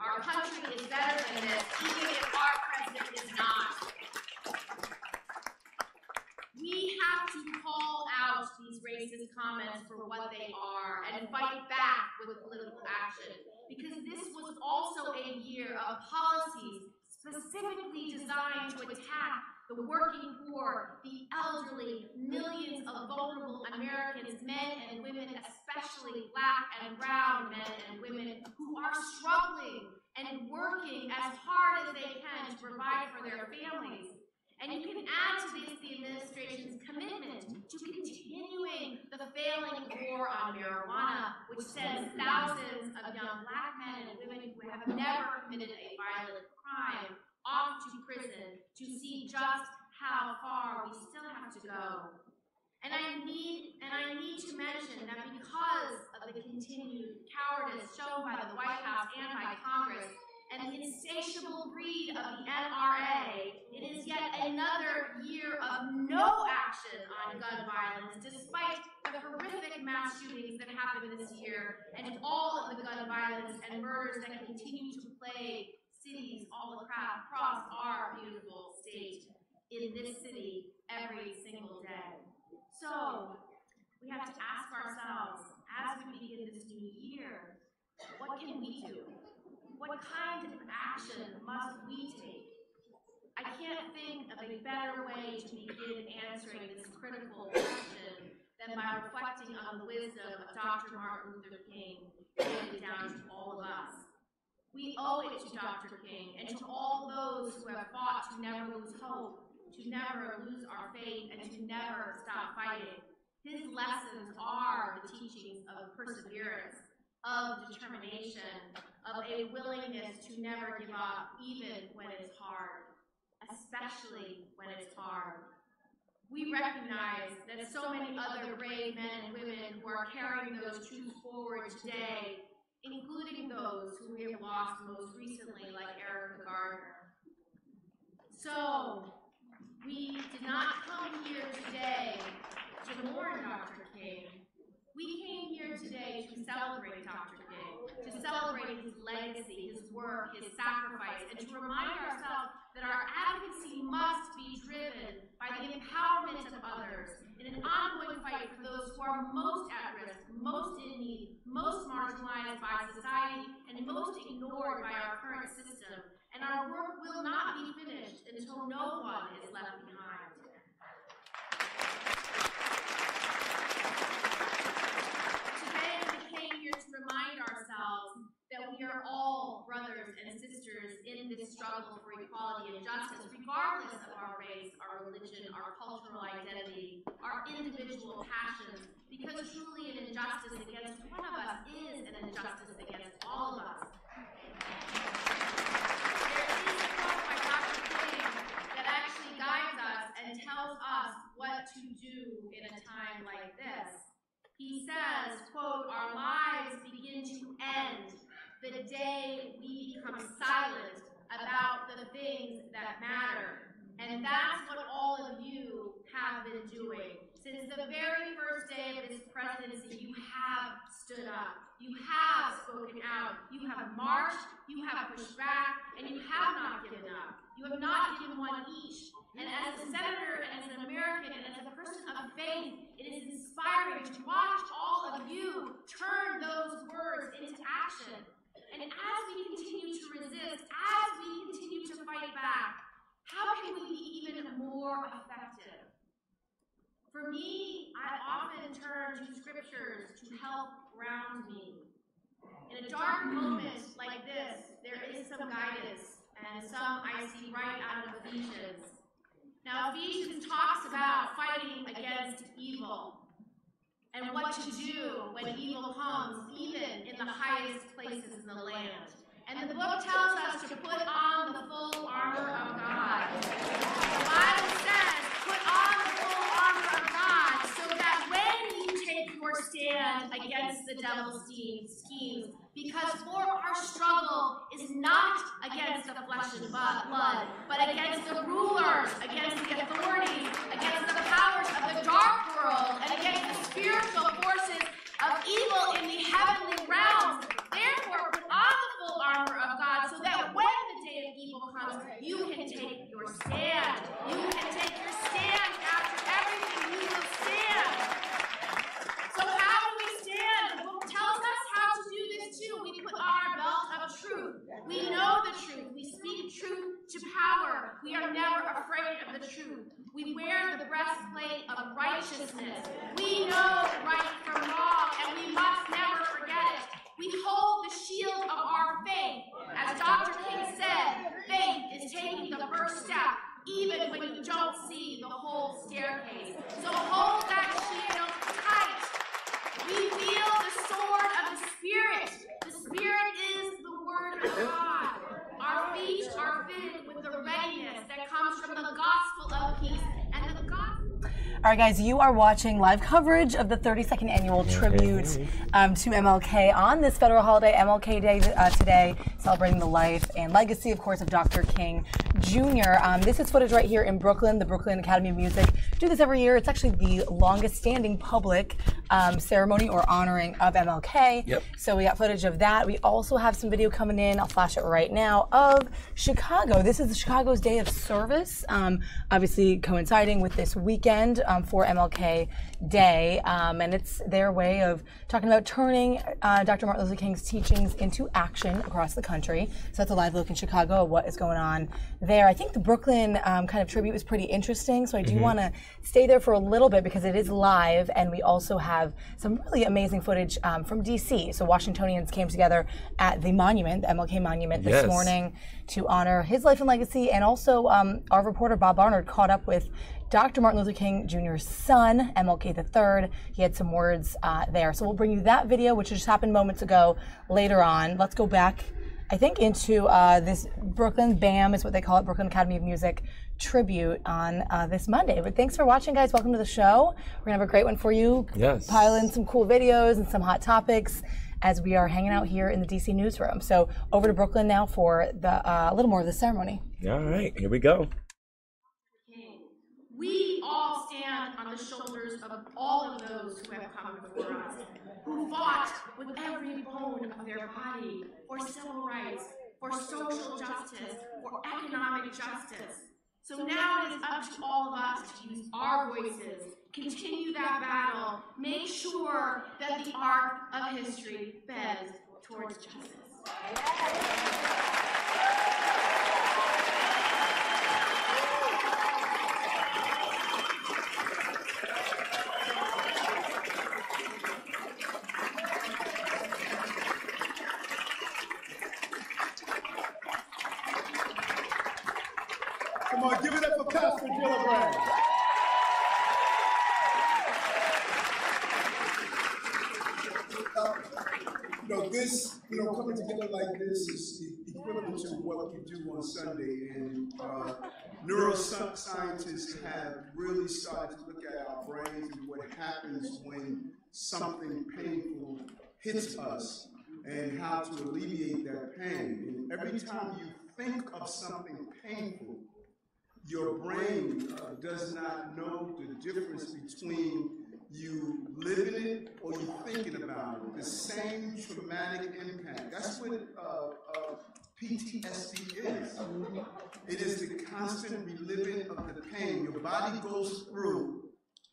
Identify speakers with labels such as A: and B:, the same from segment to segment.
A: Our country is better than this, even if our president is not. We have to call out these racist comments for what they are and fight back with political action, because this was also a year of policies specifically designed to attack the working poor, the elderly, millions of vulnerable Americans, men and women, especially Black and brown men and women, who are struggling and working as hard as they can to provide for their families. And you can add to this the administration's commitment to continuing the failing war on marijuana, which sends thousands of young Black men and women who have never committed a violent crime off to prison to see just how far we still have to go. And I need to mention that because of the continued cowardice shown by the White House and by Congress, and the insatiable greed of the NRA, it is yet another year of no action on gun violence, despite the horrific mass shootings that happened this year, and all of the gun violence and murders that continue to plague cities all across our beautiful state, in this city, every single day. So, we have to ask ourselves, as we begin this new year, what can we do? What kind of action must we take? I can't think of a better way to begin answering this critical question than by reflecting on the wisdom of Dr. Martin Luther King handed down to all of us. We owe it to Dr. King and to all those who have fought to never lose hope, to never lose our faith, and to never stop fighting. His lessons are the teachings of perseverance, of determination, of a willingness to never give up, even when it's hard, especially when it's hard. We recognize that so many other brave men and women who are carrying those truths forward today, including those who we have lost most recently, like Erica Gardner. So, we did not come here today to mourn Dr. King. We came here today to celebrate Dr. King, to celebrate his legacy, his work, his sacrifice, and to remind ourselves that our advocacy must be driven by the empowerment of others in an ongoing fight for those who are most at risk, most in need, most marginalized by society, and most ignored by our current system. And our work will not be finished until no one is left behind. Remind ourselves that we are all brothers and sisters in this struggle for equality and justice, regardless of our race, our religion, our cultural identity, our individual passions, because truly an injustice against one of us is an injustice against all of us. There is a quote by Dr. King that actually guides us and tells us what to do in a time like this. He says, quote, "Our lives begin to end the day we become silent about the things that matter." And that's what all of you have been doing. Since the very first day of this presidency, you have stood up. You have spoken out. You have marched. You have pushed back. And you have not given up. You have not given one each. And as a senator, and as an American, and as a person of faith, it is inspiring to watch all of you turn those words into action. And as we continue to resist, as we continue to fight back, how can we be even more effective? For me, I often turn to scriptures to help ground me. In a dark moment like this, there is some guidance, and some I see right out of Ephesians. Now, Ephesians talks about fighting against evil and what to do when evil comes, even in the highest places in the land. And the book tells us to put on the full armor of God. The Bible says, put on the full armor of God so that when you take your stand against the devil's schemes, because for our struggle is not against the flesh and blood, but against the rulers, against the authorities, against the powers of the dark world, and against the spiritual forces of evil in the heavenly realms. Therefore, put on the full armor of God We know the truth. We speak truth to power. We are never afraid of the truth. We wear the breastplate of righteousness. We know right from wrong, and we must never forget it. We hold the shield of our faith. As Dr. King said, faith is taking the first step, even when you don't see the whole staircase. So hold that shield tight. We wield the sword of the Spirit. The Spirit is the Word of God. Our feet are fitted with the readiness that comes from the gospel of peace and the gospel.
B: All right, guys, you are watching live coverage of the 32nd annual tribute to MLK on this federal holiday, MLK Day today, celebrating the life and legacy, of course, of Dr. King Jr. This is footage right here in Brooklyn, the Brooklyn Academy of Music. Do this every year. It's actually the longest standing public ceremony or honoring of MLK. Yep. So we got footage of that. We also have some video coming in. I'll flash it right now of Chicago. This is Chicago's Day of Service, obviously coinciding with this weekend for MLK Day, and it's their way of talking about turning Dr. Martin Luther King's teachings into action across the country. So that's a live look in Chicago of what is going on there. I think the Brooklyn kind of tribute was pretty interesting, so I do want to stay there for a little bit because it is live, and we also have some really amazing footage from DC. So Washingtonians came together at the monument, the MLK monument, this morning to honor his life and legacy, and also our reporter Bob Barnard caught up with Dr. Martin Luther King Jr.'s son, MLK III. He had some words there. So we'll bring you that video, which just happened moments ago, later on. Let's go back, I think, into this Brooklyn BAM is what they call it, Brooklyn Academy of Music tribute on this Monday. But thanks for watching, guys. Welcome to the show. We're going to have a great one for you. Yes. Pile in some cool videos and some hot topics as we are hanging out here in the DC newsroom. So over to Brooklyn now for the a little more of the ceremony.
C: All right, here we go.
A: We all stand on the shoulders of all of those who have come before us, who fought with every bone of their body for civil rights, for social justice, for economic justice. So now it is up to all of us to use our voices, continue that battle, make sure that the arc of history bends towards justice.
D: Come on, give it up for Pastor Gillibrand. This, coming together like this is equivalent to what we do on Sunday, and neuroscientists have really started to look at our brains and what happens when something painful hits us and how to alleviate that pain. And every time you think of something painful, your brain does not know the difference between you living it or you thinking about it. The same traumatic impact. That's what PTSD is. It is the constant reliving of the pain. Your body goes through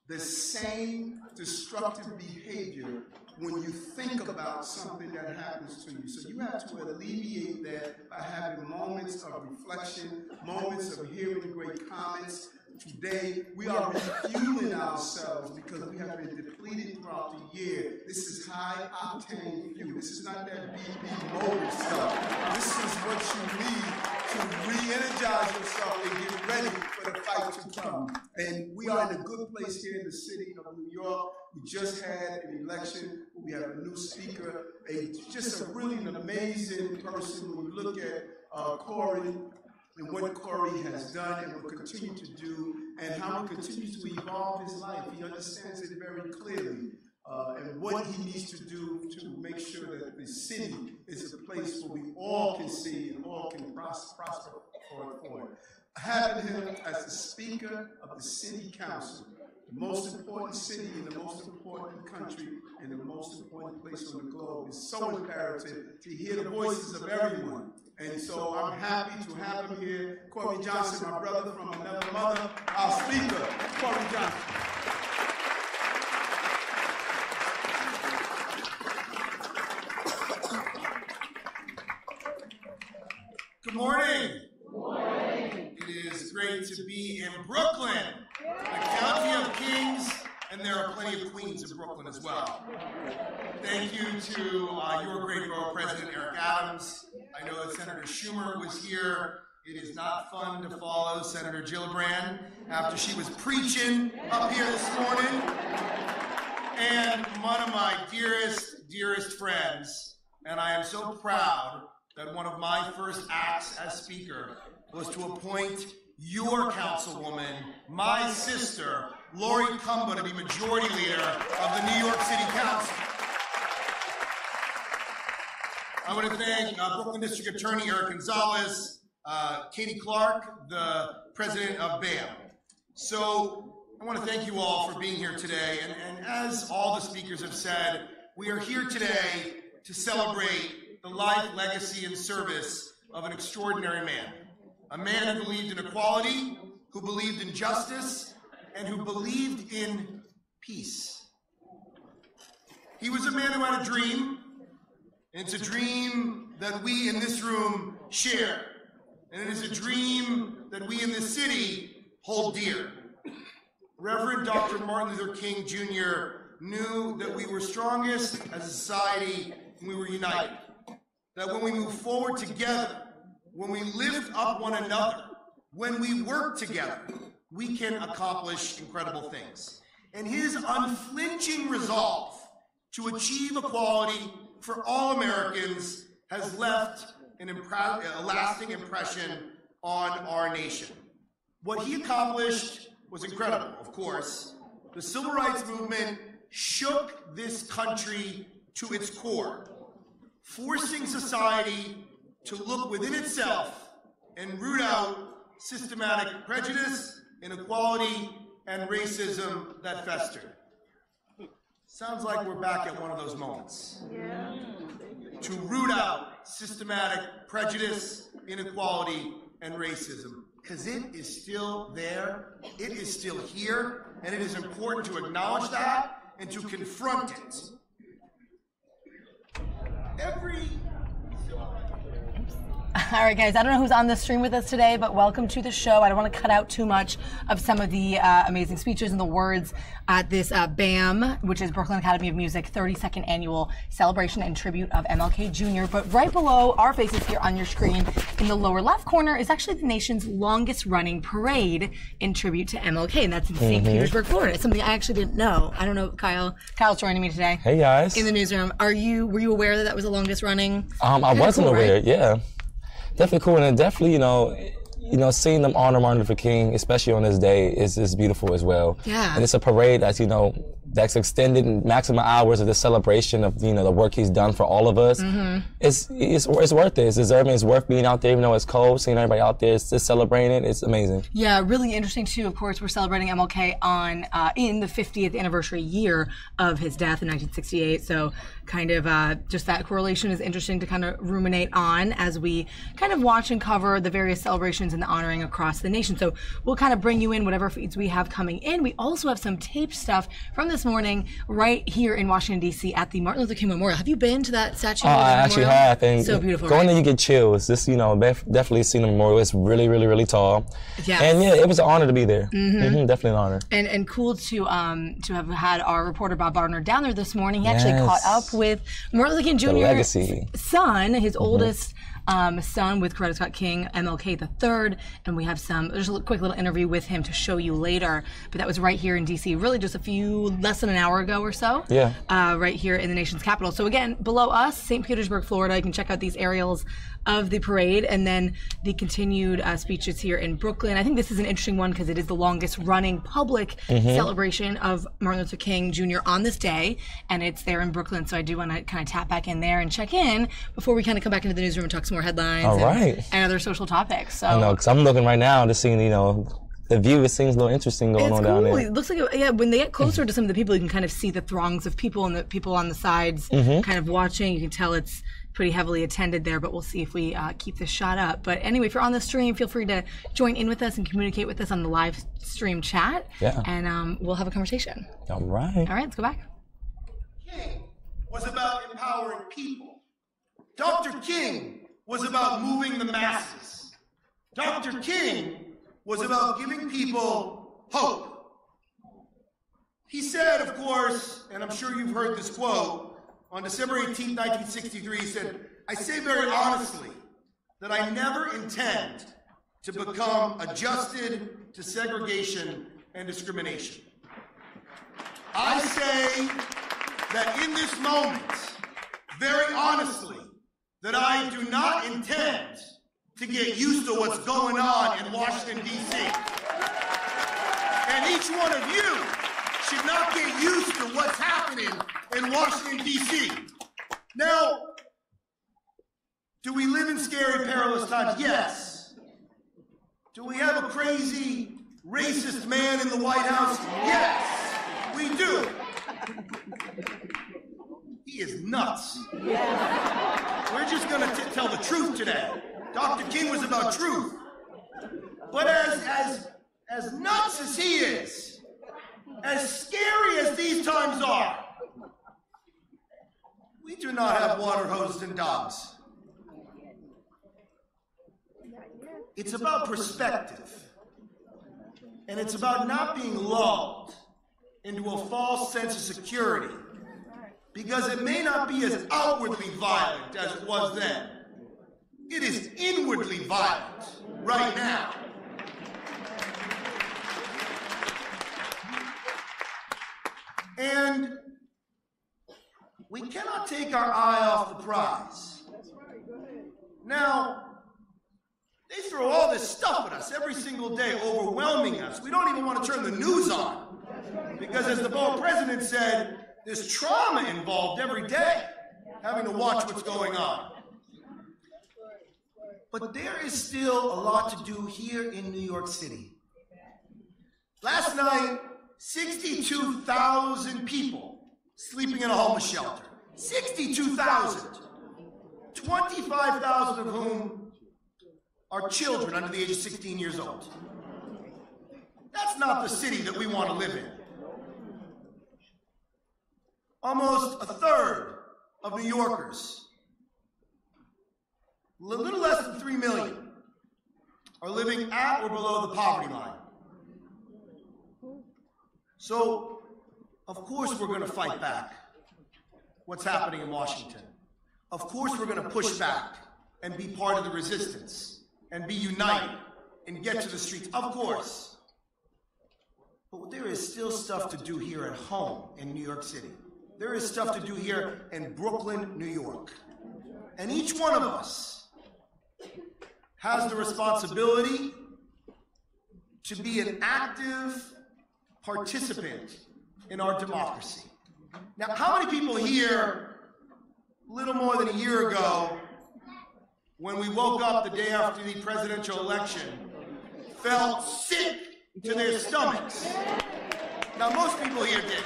D: the same destructive behavior when you think about something that happens to you. So you have to alleviate that by having moments of reflection, moments of hearing great comments. Today, we are refueling ourselves because we have been depleted throughout the year. This is high-octane fuel. This is not that BP motor stuff. This is what you need to re-energize yourself and get ready for the fight to come. And we are in a good place here in the city of New York. We just had an election. We have a new speaker, just a really an amazing person. When you look at Corey, and what Corey has done and will continue to do, and how he continues to evolve his life. He understands it very clearly, and what he needs to do to make sure that the city is a place where we all can see and all can prosper for it. Having him as the Speaker of the City Council, the most important city in the most important country and the most important place on the globe, is so imperative to hear the voices of everyone. And so I'm happy to have him here. Corey Johnson, my brother from another mother, our speaker, Corey Johnson.
C: Good morning. Good morning. It is great to be in Brooklyn, the county of kings, and there are plenty of queens in Brooklyn as well. Thank you to your great borough president, Eric Adams. I know that Senator Schumer was here. It is not fun to follow Senator Gillibrand after she was preaching up here this morning. And one of my dearest friends, and I am so proud that one of my first acts as Speaker was to appoint your councilwoman, my sister, Lori Cumba, to be Majority Leader of the New York City Council. I want to thank Brooklyn District Attorney Eric Gonzalez, Katie Clark, the President of BAM. So I want to thank you all for being here today. And as all the speakers have said, we are here today to celebrate the life, legacy, and service of an extraordinary man. A man who believed in equality, who believed in justice, and who believed in peace. He was a man who had a dream, and it's a dream that we in this room share. And it is a dream that we in this city hold dear. Reverend Dr. Martin Luther King Jr. knew that we were strongest as a society when we were united. That when we move forward together, when we lift up one another, when we work together, we can accomplish incredible things. And his unflinching resolve to achieve equality for all Americans has left a lasting impression on our nation. What he accomplished was incredible, of course. The civil rights movement shook this country to its core, forcing society to look within itself and root out systematic prejudice, inequality, and racism that festered. Sounds like we're back at one of those moments. Yeah. To root out systematic prejudice, inequality, and racism. Because it is still there, it is still here, and it is important to acknowledge that and to confront it.
B: All right, guys, I don't know who's on the stream with us today, but welcome to the show. I don't want to cut out too much of some of the amazing speeches and the words at this BAM, which is Brooklyn Academy of Music 32nd Annual Celebration and Tribute of MLK Jr. But right below our faces here on your screen in the lower left corner is actually the nation's longest running parade in tribute to MLK, and that's in St. Petersburg, Florida. It's something I actually didn't know. I don't know, Kyle. Kyle's joining me today.
E: Hey, guys.
B: In the newsroom. Were you aware that that was the longest running?
E: I wasn't
B: cool,
E: aware,
B: right?
E: yeah. Definitely cool, and definitely, seeing them honor Martin Luther King, especially on this day, is beautiful as well.
B: Yeah.
E: And it's a parade that's, that's extended maximum hours of the celebration of, the work he's done for all of us. Mm-hmm. It's worth it. It's deserving. It's worth being out there, even though it's cold, seeing everybody out there, just celebrating it. It's amazing. Yeah,
B: really interesting too. Of course, we're celebrating MLK in the 50th anniversary year of his death in 1968. So kind of just that correlation is interesting to kind of ruminate on as we kind of watch and cover the various celebrations and the honoring across the nation. So we'll kind of bring you in whatever feeds we have coming in. We also have some taped stuff from this morning right here in Washington, D.C. at the Martin Luther King Memorial. Have you been to that statue?
E: Oh, I actually have. And
B: so beautiful.
E: Going there, you get chills. This, definitely seen the memorial. It's really, really, really tall.
B: Yeah.
E: And yeah, it was an honor to be there. Mm-hmm, definitely an honor. And
B: cool to have had our reporter Bob Barnard down there this morning. He actually caught up with Martin Luther King Jr.'s son, his oldest son with Coretta Scott King, MLK III, and we have there's a quick little interview with him to show you later, but that was right here in D.C., really just less than an hour ago or so, right here in the nation's capital. So again, below us, St. Petersburg, Florida, you can check out these aerials of the parade, and then the continued speeches here in Brooklyn. I think this is an interesting one because it is the longest running public celebration of Martin Luther King Jr. on this day, and it's there in Brooklyn, so I do want to kind of tap back in there and check in before we kind of come back into the newsroom and talk some more headlines and other social topics. So
E: I know, because I'm looking right now to see, the view, it seems a little interesting going on down there.
B: It looks like, when they get closer to some of the people, you can kind of see the throngs of people and the people on the sides kind of watching. You can tell it's pretty heavily attended there, but we'll see if we keep this shot up. But anyway, if you're on the stream, feel free to join in with us and communicate with us on the live stream chat. Yeah. And we'll have a conversation.
E: All right.
B: All right, let's go back.
C: King was about empowering people. Dr. King was about moving the masses. Dr. King was about giving people hope. He said, of course, and I'm sure you've heard this quote, on December 18, 1963, he said, "I say very honestly that I never intend to become adjusted to segregation and discrimination. I say that in this moment, very honestly, that I do not intend to get used to what's going on in Washington, D.C. And each one of you should not get used to what's happening in Washington, D.C. Now, do we live in scary, perilous times? Yes. Do we have a crazy, racist man in the White House? Yes, we do. He is nuts. We're just going to tell the truth today. Dr. King was about truth. But as nuts as he is, as scary as these times are, we do not have water hoses and dogs. It's about perspective. And it's about not being lulled into a false sense of security, because it may not be as outwardly violent as it was then. It is inwardly violent right now. And we cannot take our eye off the prize. Now, they throw all this stuff at us every single day, overwhelming us. We don't even want to turn the news on, because as the Bob president said, there's trauma involved every day, having to watch what's going on. But there is still a lot to do here in New York City. Last night, 62,000 people sleeping in a homeless shelter. 62,000. 25,000 of whom are children under the age of 16 years old. That's not the city that we want to live in. Almost a third of New Yorkers, a little less than 3 million, are living at or below the poverty line. So, of course we're going to fight back what's happening in Washington. Of course we're going to push back and be part of the resistance and be united and get to the streets, of course. But there is still stuff to do here at home in New York City. There is stuff to do here in Brooklyn, New York. And each one of us has the responsibility to be an active participant in our democracy. Now, how many people here, a little more than a year ago, when we woke up the day after the presidential election, felt sick to their stomachs? Now, most people here did.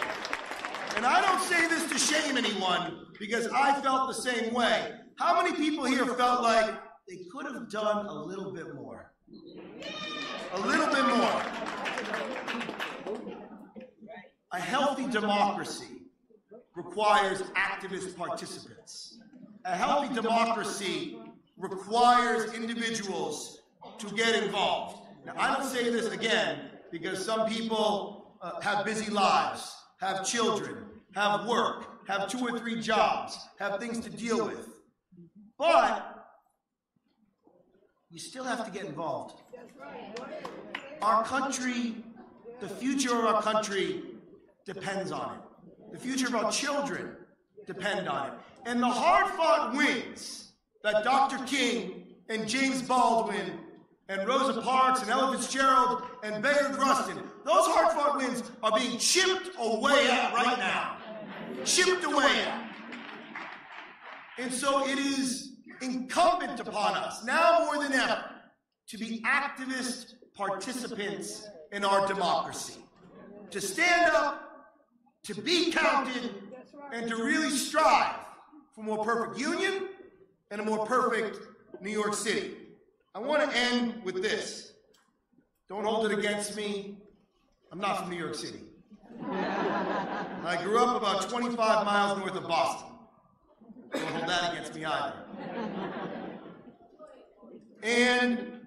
C: And I don't say this to shame anyone, because I felt the same way. How many people here felt like they could have done a little bit more? A little bit more. A healthy democracy requires activist participants. A healthy democracy requires individuals to get involved. Now, I don't say this again because some people have busy lives, have children, have work, have 2 or 3 jobs, have things to deal with. But you still have to get involved. Our country, the future of our country depends on it. The future of our children depend on it. And the hard-fought wins that Dr. King and James Baldwin and Rosa Parks and Ella Fitzgerald and Bayard Rustin, those hard-fought wins are being chipped away at right now. Chipped away at. And so it is incumbent upon us, now more than ever, to be activist participants in our democracy. To stand up, to be counted, and to really strive for a more perfect union and a more perfect New York City. I want to end with this. Don't hold it against me. I'm not from New York City. I grew up about 25 miles north of Boston. Don't hold that against me either. And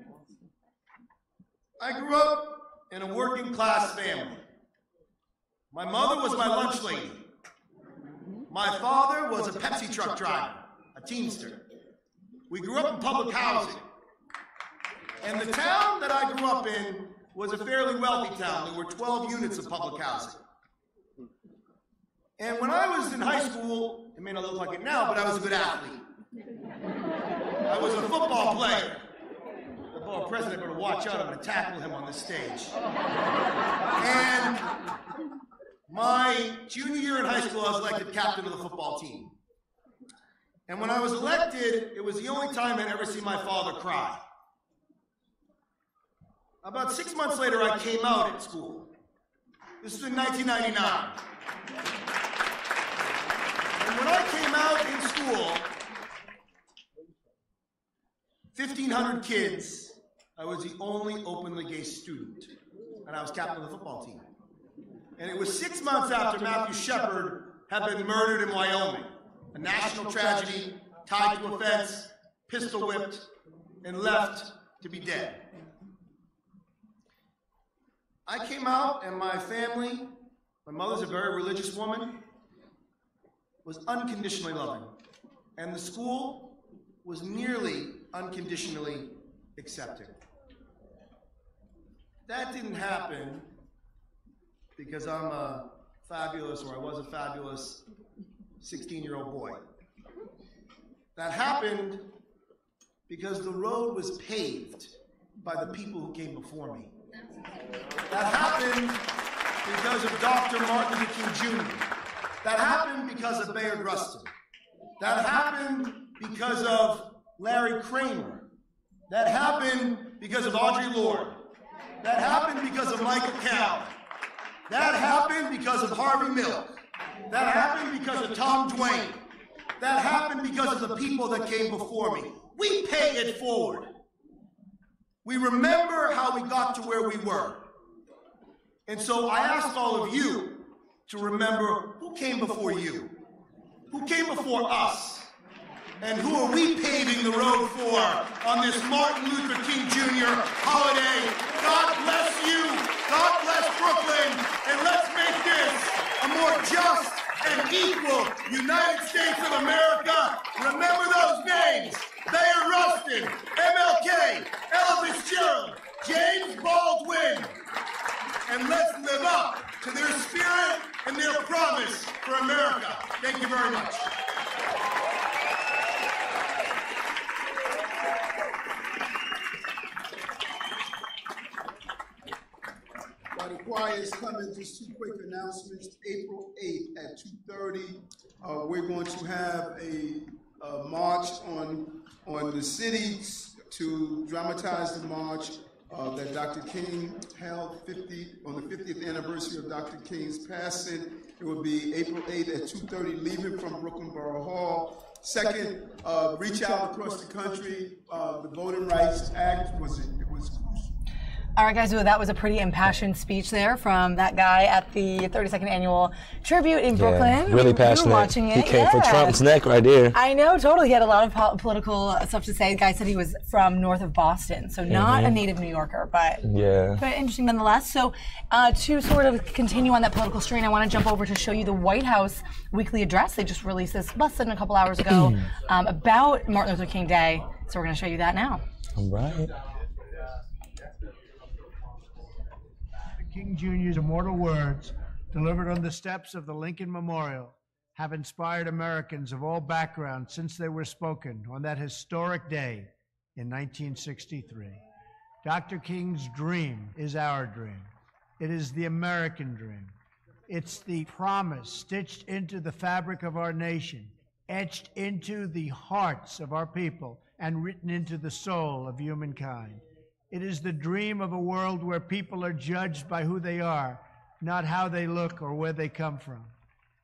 C: I grew up in a working class family. My mother was my lunch lady. My father was a Pepsi truck driver, a teamster. We grew up in public housing. And the town that I grew up in was a fairly wealthy town. There were 12 units of public housing. And when I was in high school, it may not look like it now, but I was a good athlete. I was a football player. The ball president better watch out, I'm going to tackle him on this stage. And my junior year in high school, I was elected captain of the football team. And when I was elected, it was the only time I'd ever seen my father cry. About 6 months later, I came out at school. This was in 1999. And when I came out in school, 1,500 kids, I was the only openly gay student. And I was captain of the football team. And it was 6 months after Matthew Shepard had been murdered in Wyoming. A national tragedy, tied to a fence, pistol whipped, and left to be dead. I came out and my family, my mother's a very religious woman, was unconditionally loving. And the school was nearly unconditionally accepting. That didn't happen because I'm a fabulous, or I was a fabulous 16-year-old boy. That happened because the road was paved by the people who came before me. That happened because of Dr. Martin Luther King Jr. That happened because of Bayard Rustin. That happened because of Larry Kramer. That happened because of Audre Lorde. That happened because of Michael Cowan. That happened because of Harvey Milk. That happened because of Tom Duane. That happened because of the people that came before me. We pay it forward. We remember how we got to where we were. And so I ask all of you to remember who came before you, who came before us, and who are we paving the road for on this Martin Luther King Jr. holiday. God bless you, God bless Brooklyn, and let's make this a more just and equal United States of America. Remember those names: Bayard Rustin, MLK, Ella Fitzgerald, James Baldwin. And let's live up to their spirit and their promise for America. Thank you very much.
D: While the choir is coming, just two quick announcements. April 8th at 2:30, we're going to have a march on the city to dramatize the march that Dr. King held on the 50th anniversary of Dr. King's passing. It will be April 8th at 2:30, leaving from Brooklyn Borough Hall. Second, reach out across the country. The Voting Rights Act was crucial.
B: All right, guys, well, that was a pretty impassioned speech there from that guy at the 32nd Annual Tribute in Brooklyn.
E: Really passionate.
B: We were watching it.
E: He came for Trump's neck right there.
B: I know, totally. He had a lot of political stuff to say. The guy said he was from north of Boston, so not a native New Yorker, but interesting nonetheless. So to sort of continue on that political strain, I want to jump over to show you the White House weekly address. They just released this less than a couple hours ago about Martin Luther King Day. So we're going to show you that now.
E: All right.
F: King Jr.'s immortal words, delivered on the steps of the Lincoln Memorial, have inspired Americans of all backgrounds since they were spoken on that historic day in 1963. Dr. King's dream is our dream. It is the American dream. It's the promise stitched into the fabric of our nation, etched into the hearts of our people, and written into the soul of humankind. It is the dream of a world where people are judged by who they are, not how they look or where they come from.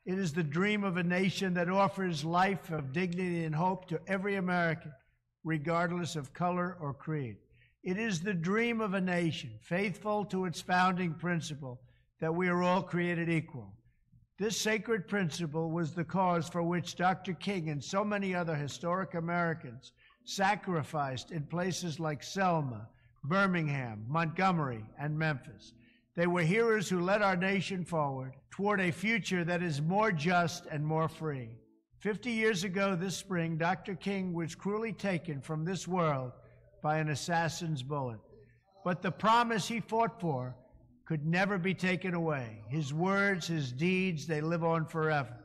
F: It is the dream of a nation that offers life of dignity and hope to every American, regardless of color or creed. It is the dream of a nation faithful to its founding principle that we are all created equal. This sacred principle was the cause for which Dr. King and so many other historic Americans sacrificed in places like Selma, Birmingham, Montgomery, and Memphis. They were heroes who led our nation forward toward a future that is more just and more free. 50 years ago this spring, Dr. King was cruelly taken from this world by an assassin's bullet. But the promise he fought for could never be taken away. His words, his deeds, they live on forever.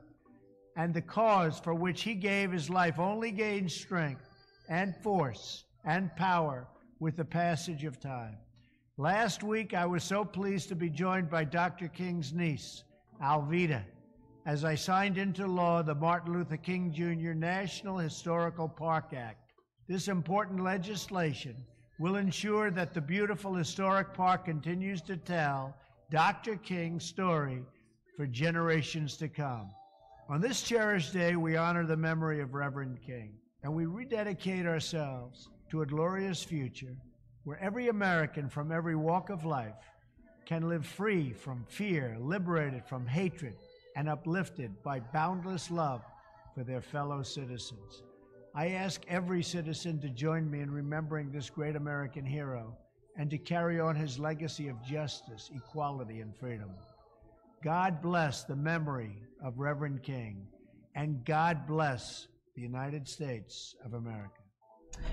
F: And the cause for which he gave his life only gains strength and force and power with the passage of time. Last week, I was so pleased to be joined by Dr. King's niece, Alveda, as I signed into law the Martin Luther King Jr. National Historical Park Act. This important legislation will ensure that the beautiful historic park continues to tell Dr. King's story for generations to come. On this cherished day, we honor the memory of Reverend King, and we rededicate ourselves to a glorious future where every American from every walk of life can live free from fear, liberated from hatred, and uplifted by boundless love for their fellow citizens. I ask every citizen to join me in remembering this great American hero and to carry on his legacy of justice, equality, and freedom. God bless the memory of Reverend King, and God bless the United States of America.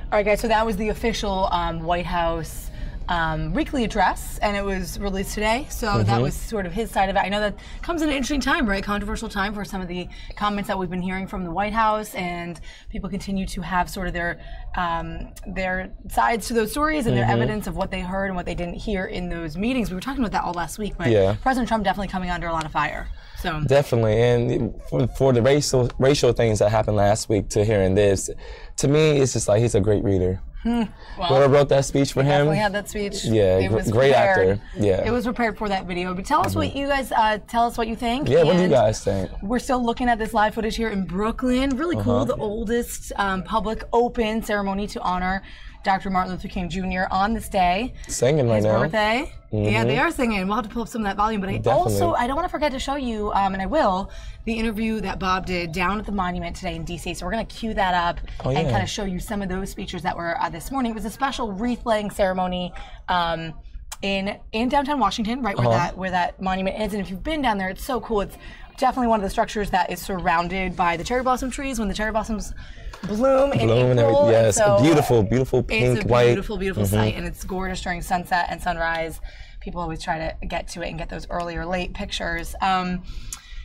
B: All right, guys, so that was the official White House weekly address, and it was released today, so that was sort of his side of it. I know that comes at an interesting time, right? Controversial time for some of the comments that we've been hearing from the White House, and people continue to have sort of their sides to those stories and their evidence of what they heard and what they didn't hear in those meetings. We were talking about that all last week, but President Trump definitely coming under a lot of fire. So. Definitely,
E: and for the racial things that happened last week to hearing this, to me, it's just like he's a great reader. Well, whoever wrote that speech for him,
B: definitely had that speech.
E: Yeah,
B: it was
E: great
B: prepared.
E: actor. Yeah,
B: it was prepared for that video. But tell us what you guys tell us what you think.
E: Yeah, what do you guys think?
B: We're still looking at this live footage here in Brooklyn. Really cool. The oldest public open ceremony to honor Dr. Martin Luther King Jr. on this day.
E: Singing right now.
B: His birthday. Yeah, they are singing. We'll have to pull up some of that volume. But I don't want to forget to show you, and I will, the interview that Bob did down at the monument today in D.C. So we're going to cue that up and kind of show you some of those speeches that were this morning. It was a special wreath-laying ceremony in downtown Washington, right where that monument is. And if you've been down there, it's so cool. It's definitely one of the structures that is surrounded by the cherry blossom trees when the cherry blossoms bloom in April.
E: Yes, so beautiful pink, white.
B: It's a beautiful sight, and it's gorgeous during sunset and sunrise. People always try to get to it and get those early or late pictures.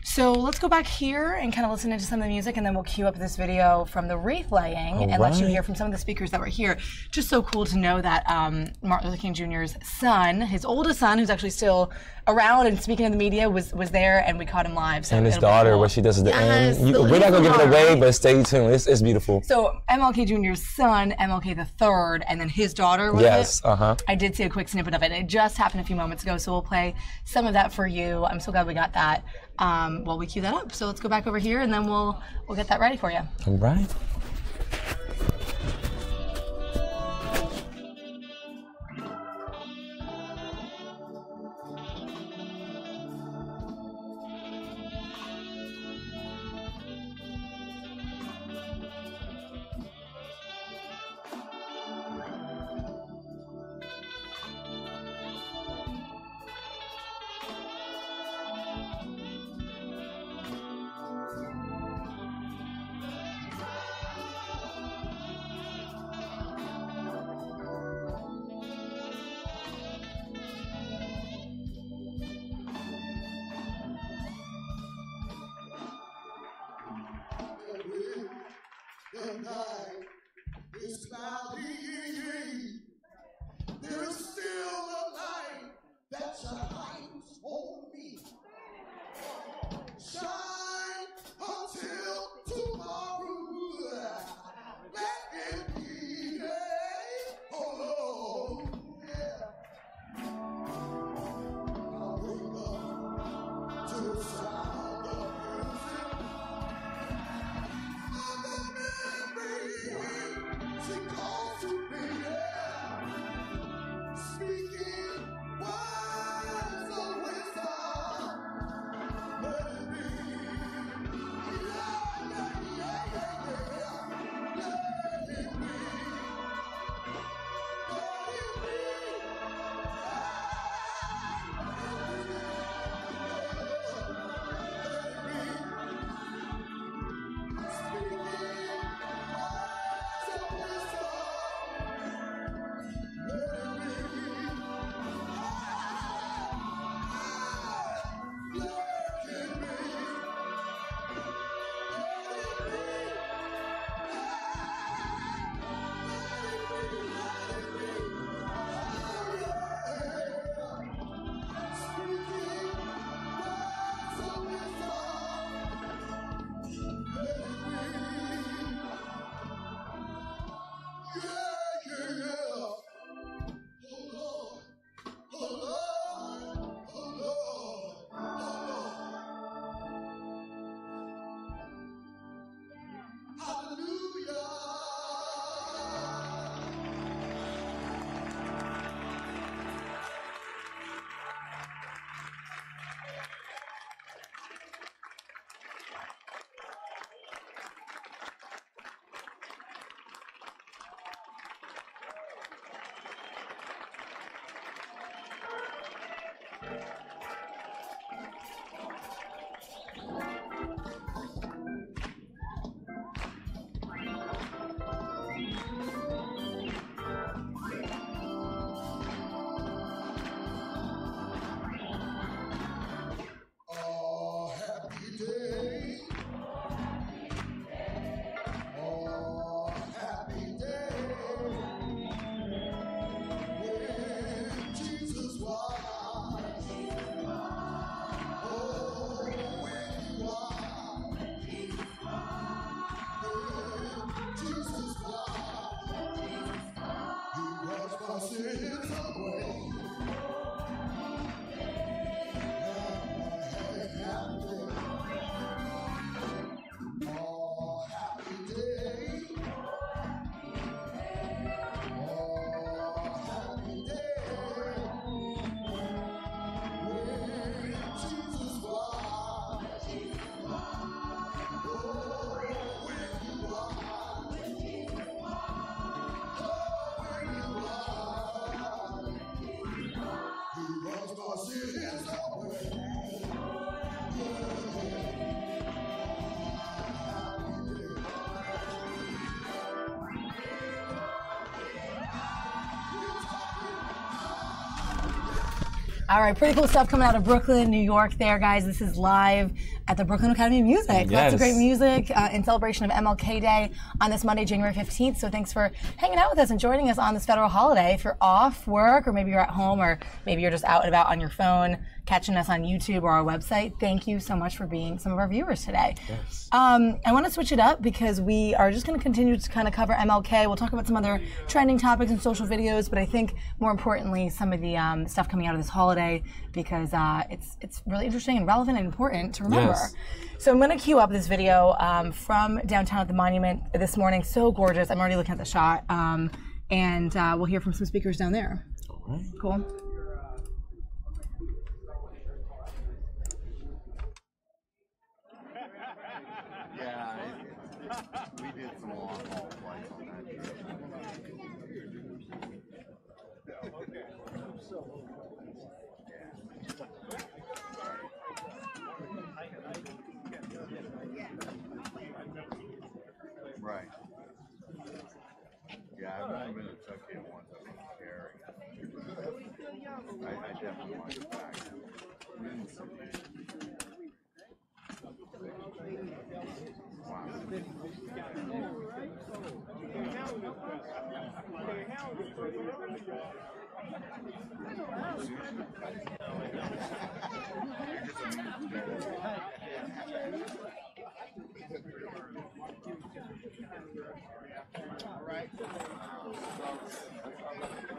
B: So let's go back here and kind of listen into some of the music, and then we'll cue up this video from the wreath laying and let you hear from some of the speakers that were here. Just so cool to know that Martin Luther King Jr.'s son, his oldest son, who's actually still around and speaking in the media, was there, and we caught him live. So
E: and his daughter, what she does at the end. We're not going to give it away, but stay tuned. It's beautiful.
B: So MLK Jr.'s son, MLK III, and then his daughter, was it? I did see a quick snippet of it. It just happened a few moments ago, so we'll play some of that for you. I'm so glad we got that while we cue that up. So let's go back over here, and then we'll get that ready for you.
E: All right.
B: All right, pretty cool stuff coming out of Brooklyn, New York there, guys. This is live at the Brooklyn Academy of Music.
E: Yes.
B: Lots of great music in celebration of MLK Day on this Monday, January 15th. So thanks for hanging out with us and joining us on this federal holiday. If you're off work, or maybe you're at home, or maybe you're just out and about on your phone, catching us on YouTube or our website, thank you so much for being some of our viewers today.
E: Yes.
B: I want to switch it up because we are just going to continue to kind of cover MLK. We'll talk about some other trending topics and social videos, but I think more importantly, some of the stuff coming out of this holiday, because it's really interesting and relevant and important to remember.
E: Yes.
B: So I'm going to cue up this video from downtown at the Monument this morning. So gorgeous. I'm already looking at the shot, and we'll hear from some speakers down there.
E: All right.
B: Cool.
G: Yeah, we did some long haul flights on that trip. Right. Yeah, I've only been to Tucson once. I've been carrying. I definitely want to go back.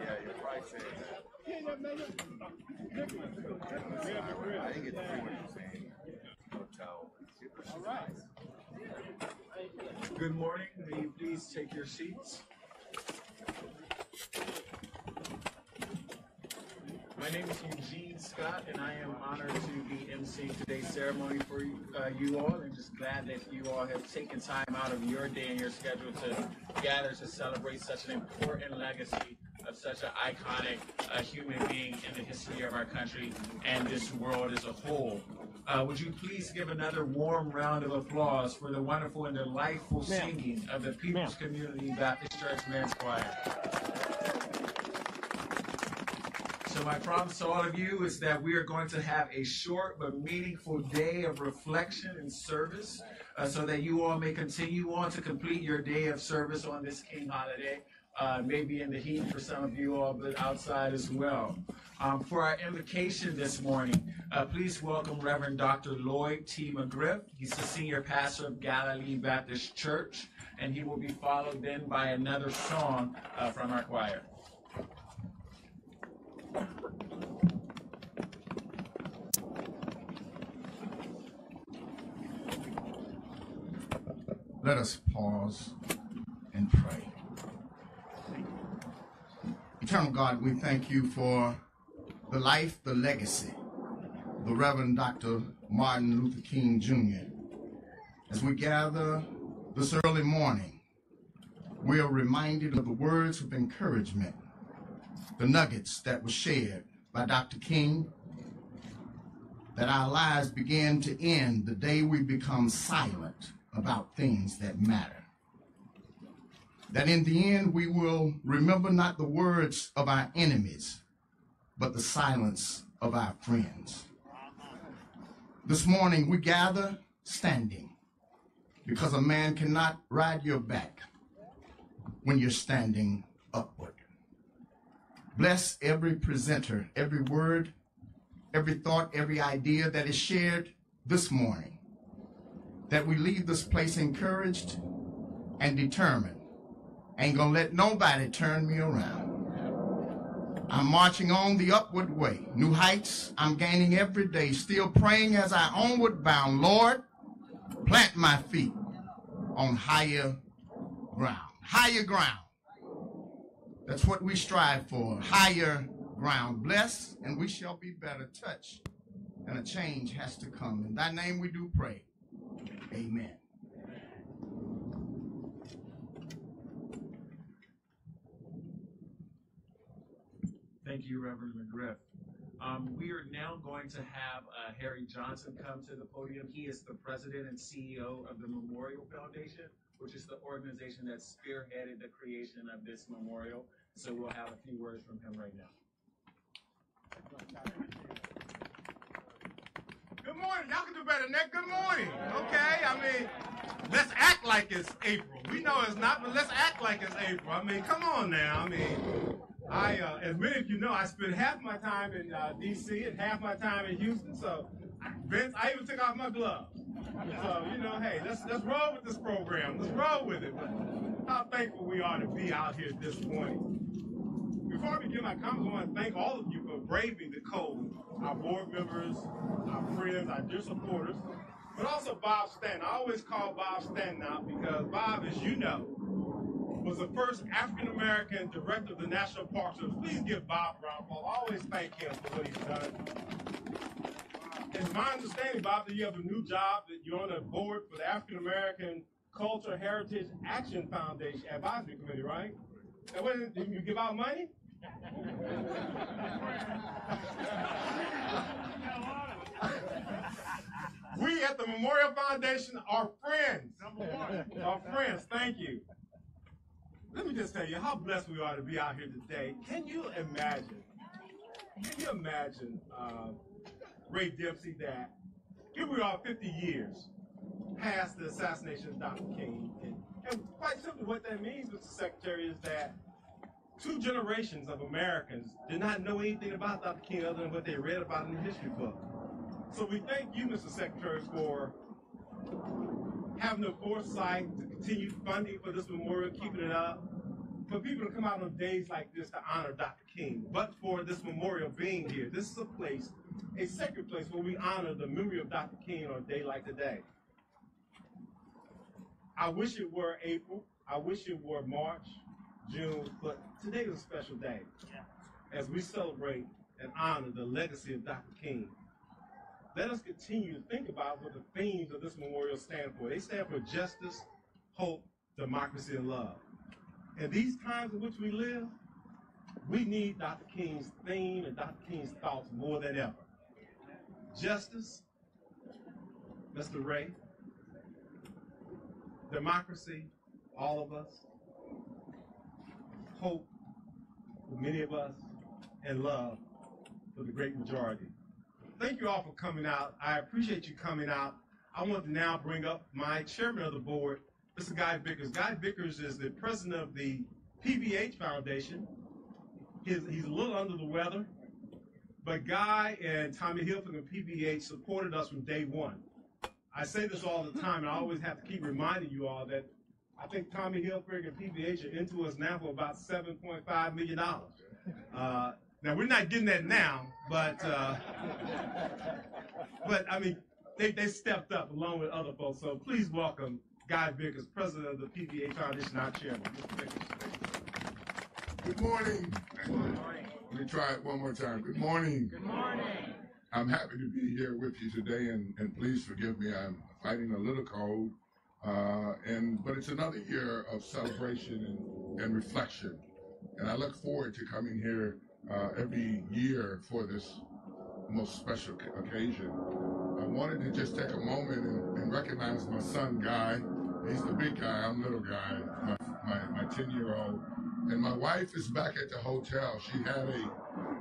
G: Yeah, you're probably saying that. I think it's pretty much the same hotel.
H: Good morning. May you please take your seats? My name is Eugene Scott, and I am honored to be emceeing today's ceremony for you all, and just glad that you all have taken time out of your day and your schedule to gather to celebrate such an important legacy of such an iconic human being in the history of our country and this world as a whole. Would you please give another warm round of applause for the wonderful and delightful singing of the People's Community Baptist Church Men's Choir. So my promise to all of you is that we are going to have a short but meaningful day of reflection and service so that you all may continue on to complete your day of service on this King holiday. Maybe in the heat for some of you all, but outside as well. For our invocation this morning, please welcome Reverend Dr. Lloyd T. McGriff. He's the senior pastor of Galilee Baptist Church, and he will be followed then by another song from our choir.
D: Let us pause and pray. Eternal God, we thank you for the life, the legacy of the Reverend Dr. Martin Luther King Jr. As we gather this early morning, we are reminded of the words of encouragement, the nuggets that were shared by Dr. King, that our lives begin to end the day we become silent about things that matter. That in the end we will remember not the words of our enemies, but the silence of our friends. This morning we gather standing because a man cannot ride your back when you're standing upward. Bless every presenter, every word, every thought, every idea that is shared this morning, that we leave this place encouraged and determined. Ain't gonna let nobody turn me around.
C: I'm marching on the upward way. New heights I'm gaining every day. Still praying as I onward bound. Lord, plant my feet on higher ground. Higher ground. That's what we strive for. Higher ground. Blessed, and we shall be better. Touch, and a change has to come. In thy name we do pray. Amen.
H: Thank you, Reverend McGriff. We are now going to have Harry Johnson come to the podium. He is the president and CEO of the Memorial Foundation, which is the organization that spearheaded the creation of this memorial. So we'll have a few words from him right now.
I: Good morning. Y'all can do better than that. Good morning. Okay. I mean, let's act like it's April. We know it's not, but let's act like it's April. I mean, come on now. I mean, as many of you know, I spent half my time in D.C. and half my time in Houston. So, Vince, I even took off my gloves. So, you know, hey, let's roll with this program. Let's roll with it. But how thankful we are to be out here this morning. Before I begin my comments, I want to thank all of you for braving the cold. Our board members, our friends, our dear supporters, but also Bob Stanton. I always call Bob Stanton out because Bob, as you know, was the first African-American director of the National Park Service. Please give Bob a round of applause. I always thank him for what he's done. It's my understanding, Bob, that you have a new job, that you're on the board for the African-American Culture Heritage Action Foundation Advisory Committee, right? And when did you give out money? We at the Memorial Foundation are friends. Number one. Our friends, thank you. Let me just tell you how blessed we are to be out here today. Can you imagine, Ray Dempsey, that here we are 50 years past the assassination of Dr. King. And quite simply what that means, Mr. Secretary, is that 2 generations of Americans did not know anything about Dr. King other than what they read about in the history book. So we thank you, Mr. Secretary, for having the foresight to continue funding for this memorial, keeping it up, for people to come out on days like this to honor Dr. King. But for this memorial being here, this is a place, a sacred place where we honor the memory of Dr. King on a day like today. I wish it were April. I wish it were March, June, but today is a special day as we celebrate and honor the legacy of Dr. King. Let us continue to think about what the themes of this memorial stand for. They stand for justice, hope, democracy, and love. In these times in which we live, we need Dr. King's theme and Dr. King's thoughts more than ever. Justice, Mr. Ray, democracy, all of us, hope for many of us, and love for the great majority. Thank you all for coming out. I appreciate you coming out. I want to now bring up my chairman of the board, Mr. Guy Vickers. Guy Vickers is the president of the PVH Foundation. He's a little under the weather, but Guy and Tommy Hilfiger and PVH supported us from day one. I say this all the time, and I always have to keep reminding you all that I think Tommy Hilfiger and PVH are into us now for about $7.5 million. Now, we're not getting that now, but I mean, they stepped up along with other folks. So please welcome Guy Vickers, president of the PVH Foundation, our chairman.
J: Good morning. Good morning. Let me try it one more time. Good morning. Good morning. I'm happy to be here with you today, and please forgive me. I'm fighting a little cold, but it's another year of celebration and reflection, and I look forward to coming here every year for this most special occasion. I wanted to just take a moment and recognize my son, Guy. He's the big guy, I'm little guy, my 10-year-old. And my wife is back at the hotel. She had a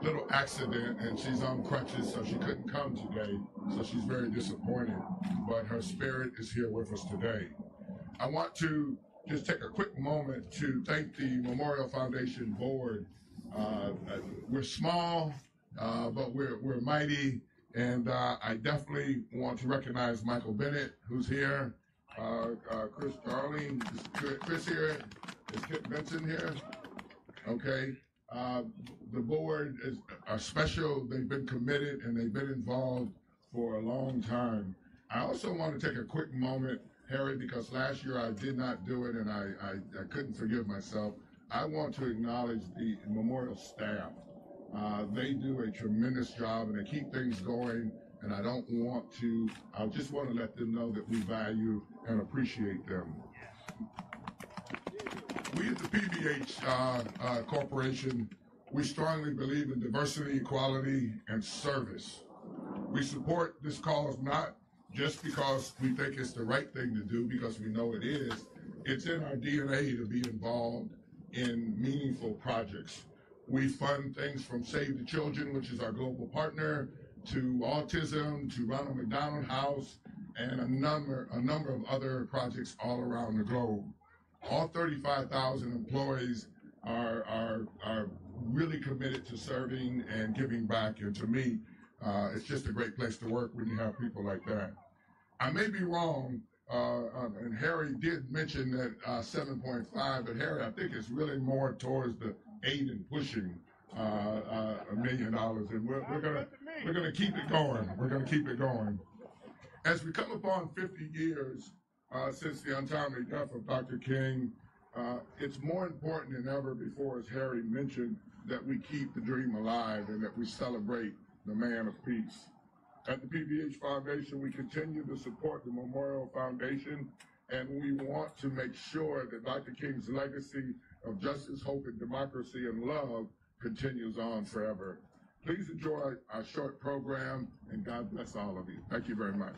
J: little accident and she's on crutches, so she couldn't come today. So she's very disappointed, but her spirit is here with us today. I want to just take a quick moment to thank the Memorial Foundation board. We're small, but we're mighty, and I definitely want to recognize Michael Bennett, who's here, Chris Darling, is Chris here? Is Kip Benson here? Okay. The board are special. They've been committed and they've been involved for a long time. I also want to take a quick moment, Harry, because last year I did not do it and I couldn't forgive myself. I want to acknowledge the memorial staff. They do a tremendous job and they keep things going, and I just want to let them know that we value and appreciate them. We at the PBH Corporation, we strongly believe in diversity, equality, and service. We support this cause not just because we think it's the right thing to do, because we know it is. It's in our DNA to be involved in meaningful projects. We fund things from Save the Children, which is our global partner, to autism, to Ronald McDonald House, and a number of other projects all around the globe. All 35,000 employees are really committed to serving and giving back, and to me, it's just a great place to work when you have people like that. I may be wrong, and Harry did mention that 7.5, but Harry, I think it's really more towards the 8 and pushing $1 million, and we're gonna keep it going. We're gonna keep it going. As we come upon 50 years since the untimely death of Dr. King, it's more important than ever before, as Harry mentioned, that we keep the dream alive and that we celebrate the man of peace. At the PBH Foundation, we continue to support the Memorial Foundation, and we want to make sure that Dr. King's legacy of justice, hope, and democracy and love continues on forever. Please enjoy our short program, and God bless all of you. Thank you very much.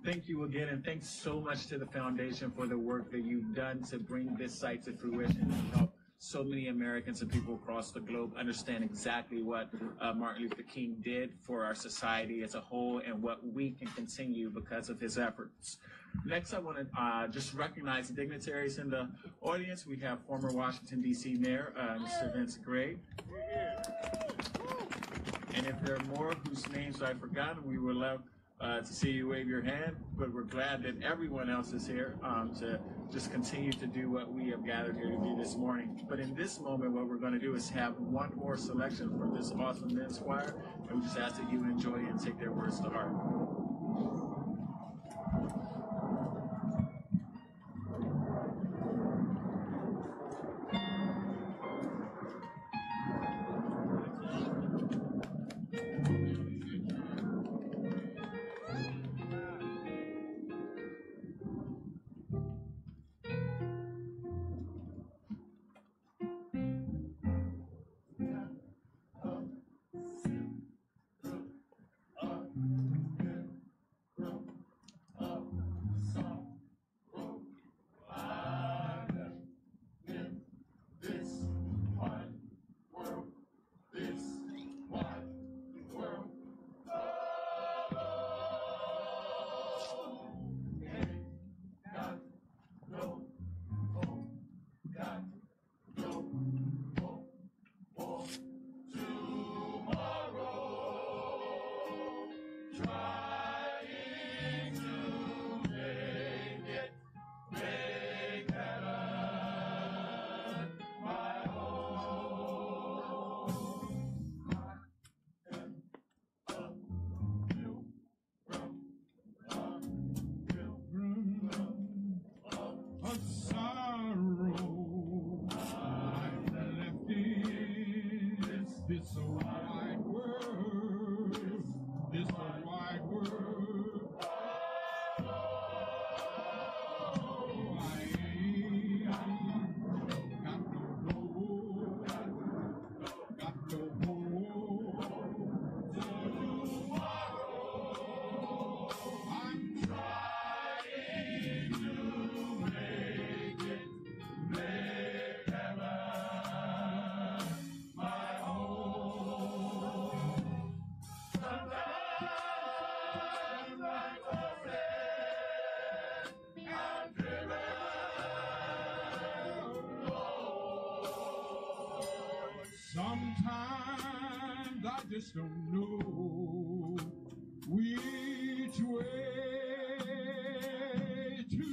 H: Thank you again, and thanks so much to the foundation for the work that you've done to bring this site to fruition and help so many Americans and people across the globe understand exactly what Martin Luther King did for our society as a whole and what we can continue because of his efforts. Next, I want to just recognize dignitaries in the audience. We have former Washington, D.C. Mayor, Mr. Vince Gray. And if there are more whose names I've forgotten, we would love to see you wave your hand, but we're glad that everyone else is here to just continue to do what we have gathered here to do this morning. But in this moment, what we're going to do is have one more selection from this awesome men's choir, and we just ask that you enjoy it and take their words to heart.
K: Sometimes I just don't know which way to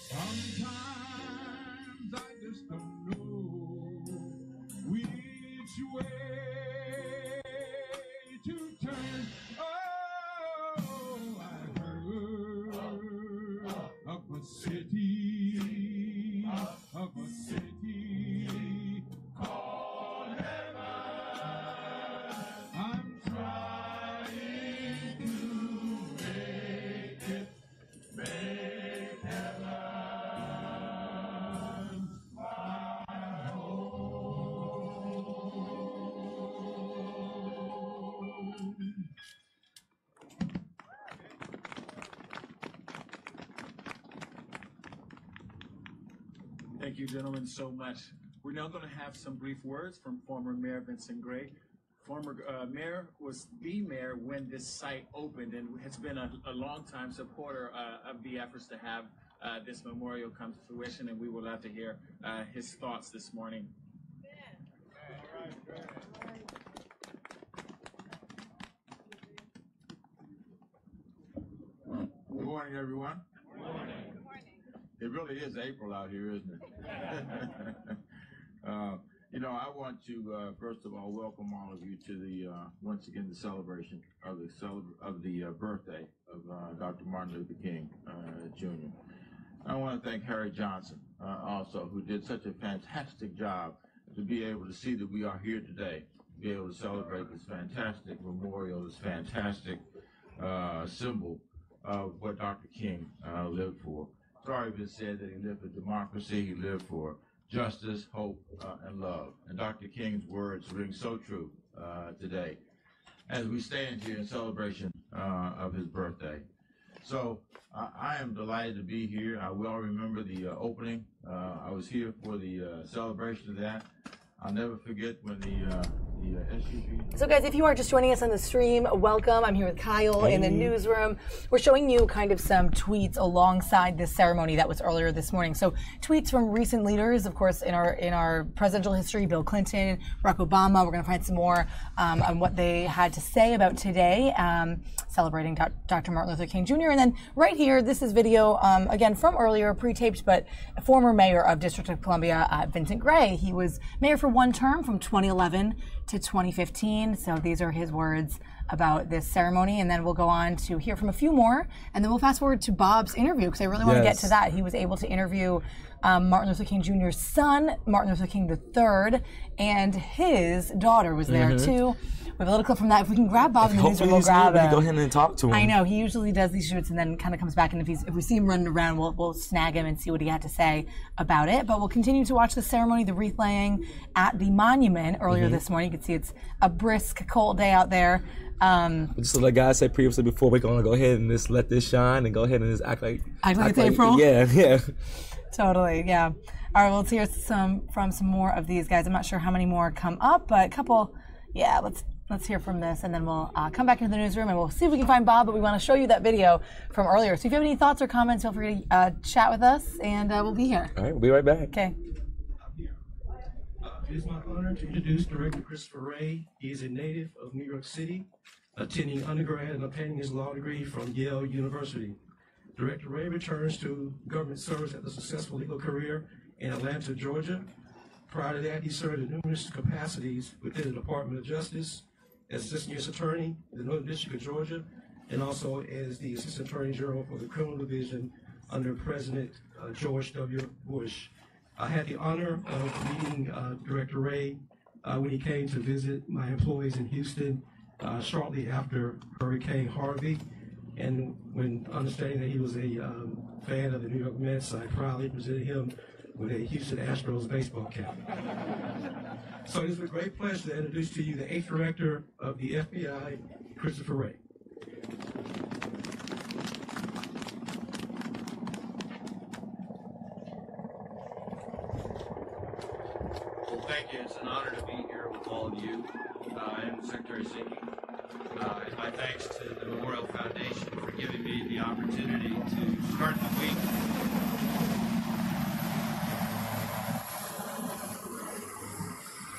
K: Sometimes I just don't know which way to turn. Oh, I heard of a city called heaven. I'm trying to make it, make heaven my home.
H: Thank you, gentlemen, so much. We're now going to have some brief words from former Mayor Vincent Gray. Former mayor was the mayor when this site opened and has been a long-time supporter of the efforts to have this memorial come to fruition, and we would love to hear his thoughts this morning.
L: Good morning, everyone. Good morning. It really is April out here, isn't it? You know, I want to first of all welcome all of you to the once again the celebration of the birthday of Dr. Martin Luther King Jr. I want to thank Harry Johnson also, who did such a fantastic job to be able to see that we are here today, be able to celebrate this fantastic memorial, this fantastic symbol of what Dr. King lived for. It's already been said that he lived for democracy, he lived for justice, hope, and love. And Dr. King's words ring so true today as we stand here in celebration of his birthday. So I am delighted to be here. I well remember the opening. I was here for the celebration of that. I'll never forget when the SUV.
B: So guys, if you are just joining us on the stream, welcome. I'm here with Kyle in the newsroom. We're showing you kind of some tweets alongside this ceremony that was earlier this morning. So tweets from recent leaders, of course, in our presidential history, Bill Clinton, Barack Obama. We're going to find some more on what they had to say about today, celebrating Dr. Martin Luther King Jr. And then right here, this is video, again, from earlier, pre-taped, but former mayor of District of Columbia, Vincent Gray. He was mayor for one term from 2011 to 2015. So these are his words about this ceremony, and then we'll go on to hear from a few more, and then we'll fast forward to Bob's interview because I really want to get to that. He was able to interview Martin Luther King Jr.'s son, Martin Luther King III, and his daughter was there too. We have a little clip from that. If we can grab Bob in the newsroom, we'll grab him.
E: Go ahead and talk to him.
B: I know he usually does these shoots and then kind of comes back, and if we see him running around, we'll snag him and see what he had to say about it. But we'll continue to watch the ceremony, the wreath laying at the monument earlier this morning. You can see it's a brisk, cold day out there.
E: Just like guys said previously, before we're gonna go ahead and just let this shine and go ahead and just act like
B: it's April.
E: Yeah.
B: Totally, yeah. All right, well, let's hear from some more of these guys. I'm not sure how many more come up, but a couple. Yeah, let's hear from this, and then we'll come back into the newsroom and we'll see if we can find Bob. But we want to show you that video from earlier. So if you have any thoughts or comments, feel free to chat with us, and we'll be here.
E: All right, we'll be right back.
B: Okay.
M: It is my honor to introduce Director Christopher Wray. He is a native of New York City, attending undergrad and obtaining his law degree from Yale University. Director Wray returns to government service after a successful legal career in Atlanta, Georgia. Prior to that, he served in numerous capacities within the Department of Justice, as Assistant U.S. Attorney in the Northern District of Georgia, and also as the Assistant Attorney General for the Criminal Division under President George W. Bush. I had the honor of meeting Director Wray when he came to visit my employees in Houston shortly after Hurricane Harvey. And when understanding that he was a fan of the New York Mets, I proudly presented him with a Houston Astros baseball cap. So it is a great pleasure to introduce to you the 8th Director of the FBI, Christopher Wray.
N: Thank you. It's an honor to be here with all of you and Secretary Zinke. And my thanks to the Memorial Foundation for giving me the opportunity to start the week.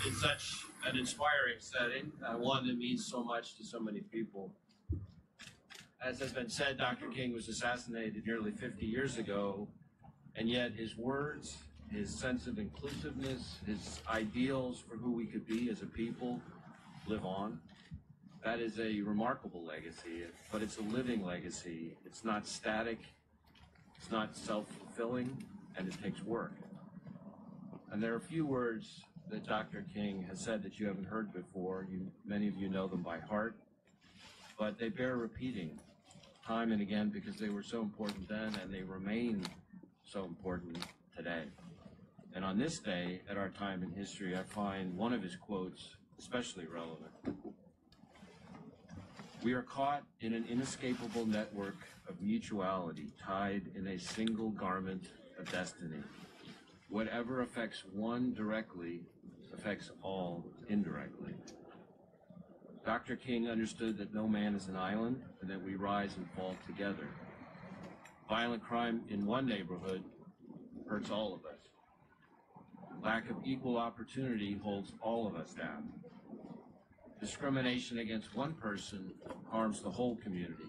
N: In such an inspiring setting, one that means so much to so many people. As has been said, Dr. King was assassinated nearly 50 years ago, and yet his words, his sense of inclusiveness, his ideals for who we could be as a people live on. That is a remarkable legacy, but it's a living legacy. It's not static, it's not self-fulfilling, and it takes work. And there are a few words that Dr. King has said that you haven't heard before. Many of you know them by heart, but they bear repeating time and again because they were so important then and they remain so important today. And on this day, at our time in history, I find one of his quotes especially relevant. We are caught in an inescapable network of mutuality, tied in a single garment of destiny. Whatever affects one directly affects all indirectly. Dr. King understood that no man is an island and that we rise and fall together. Violent crime in one neighborhood hurts all of us. Lack of equal opportunity holds all of us down. Discrimination against one person harms the whole community.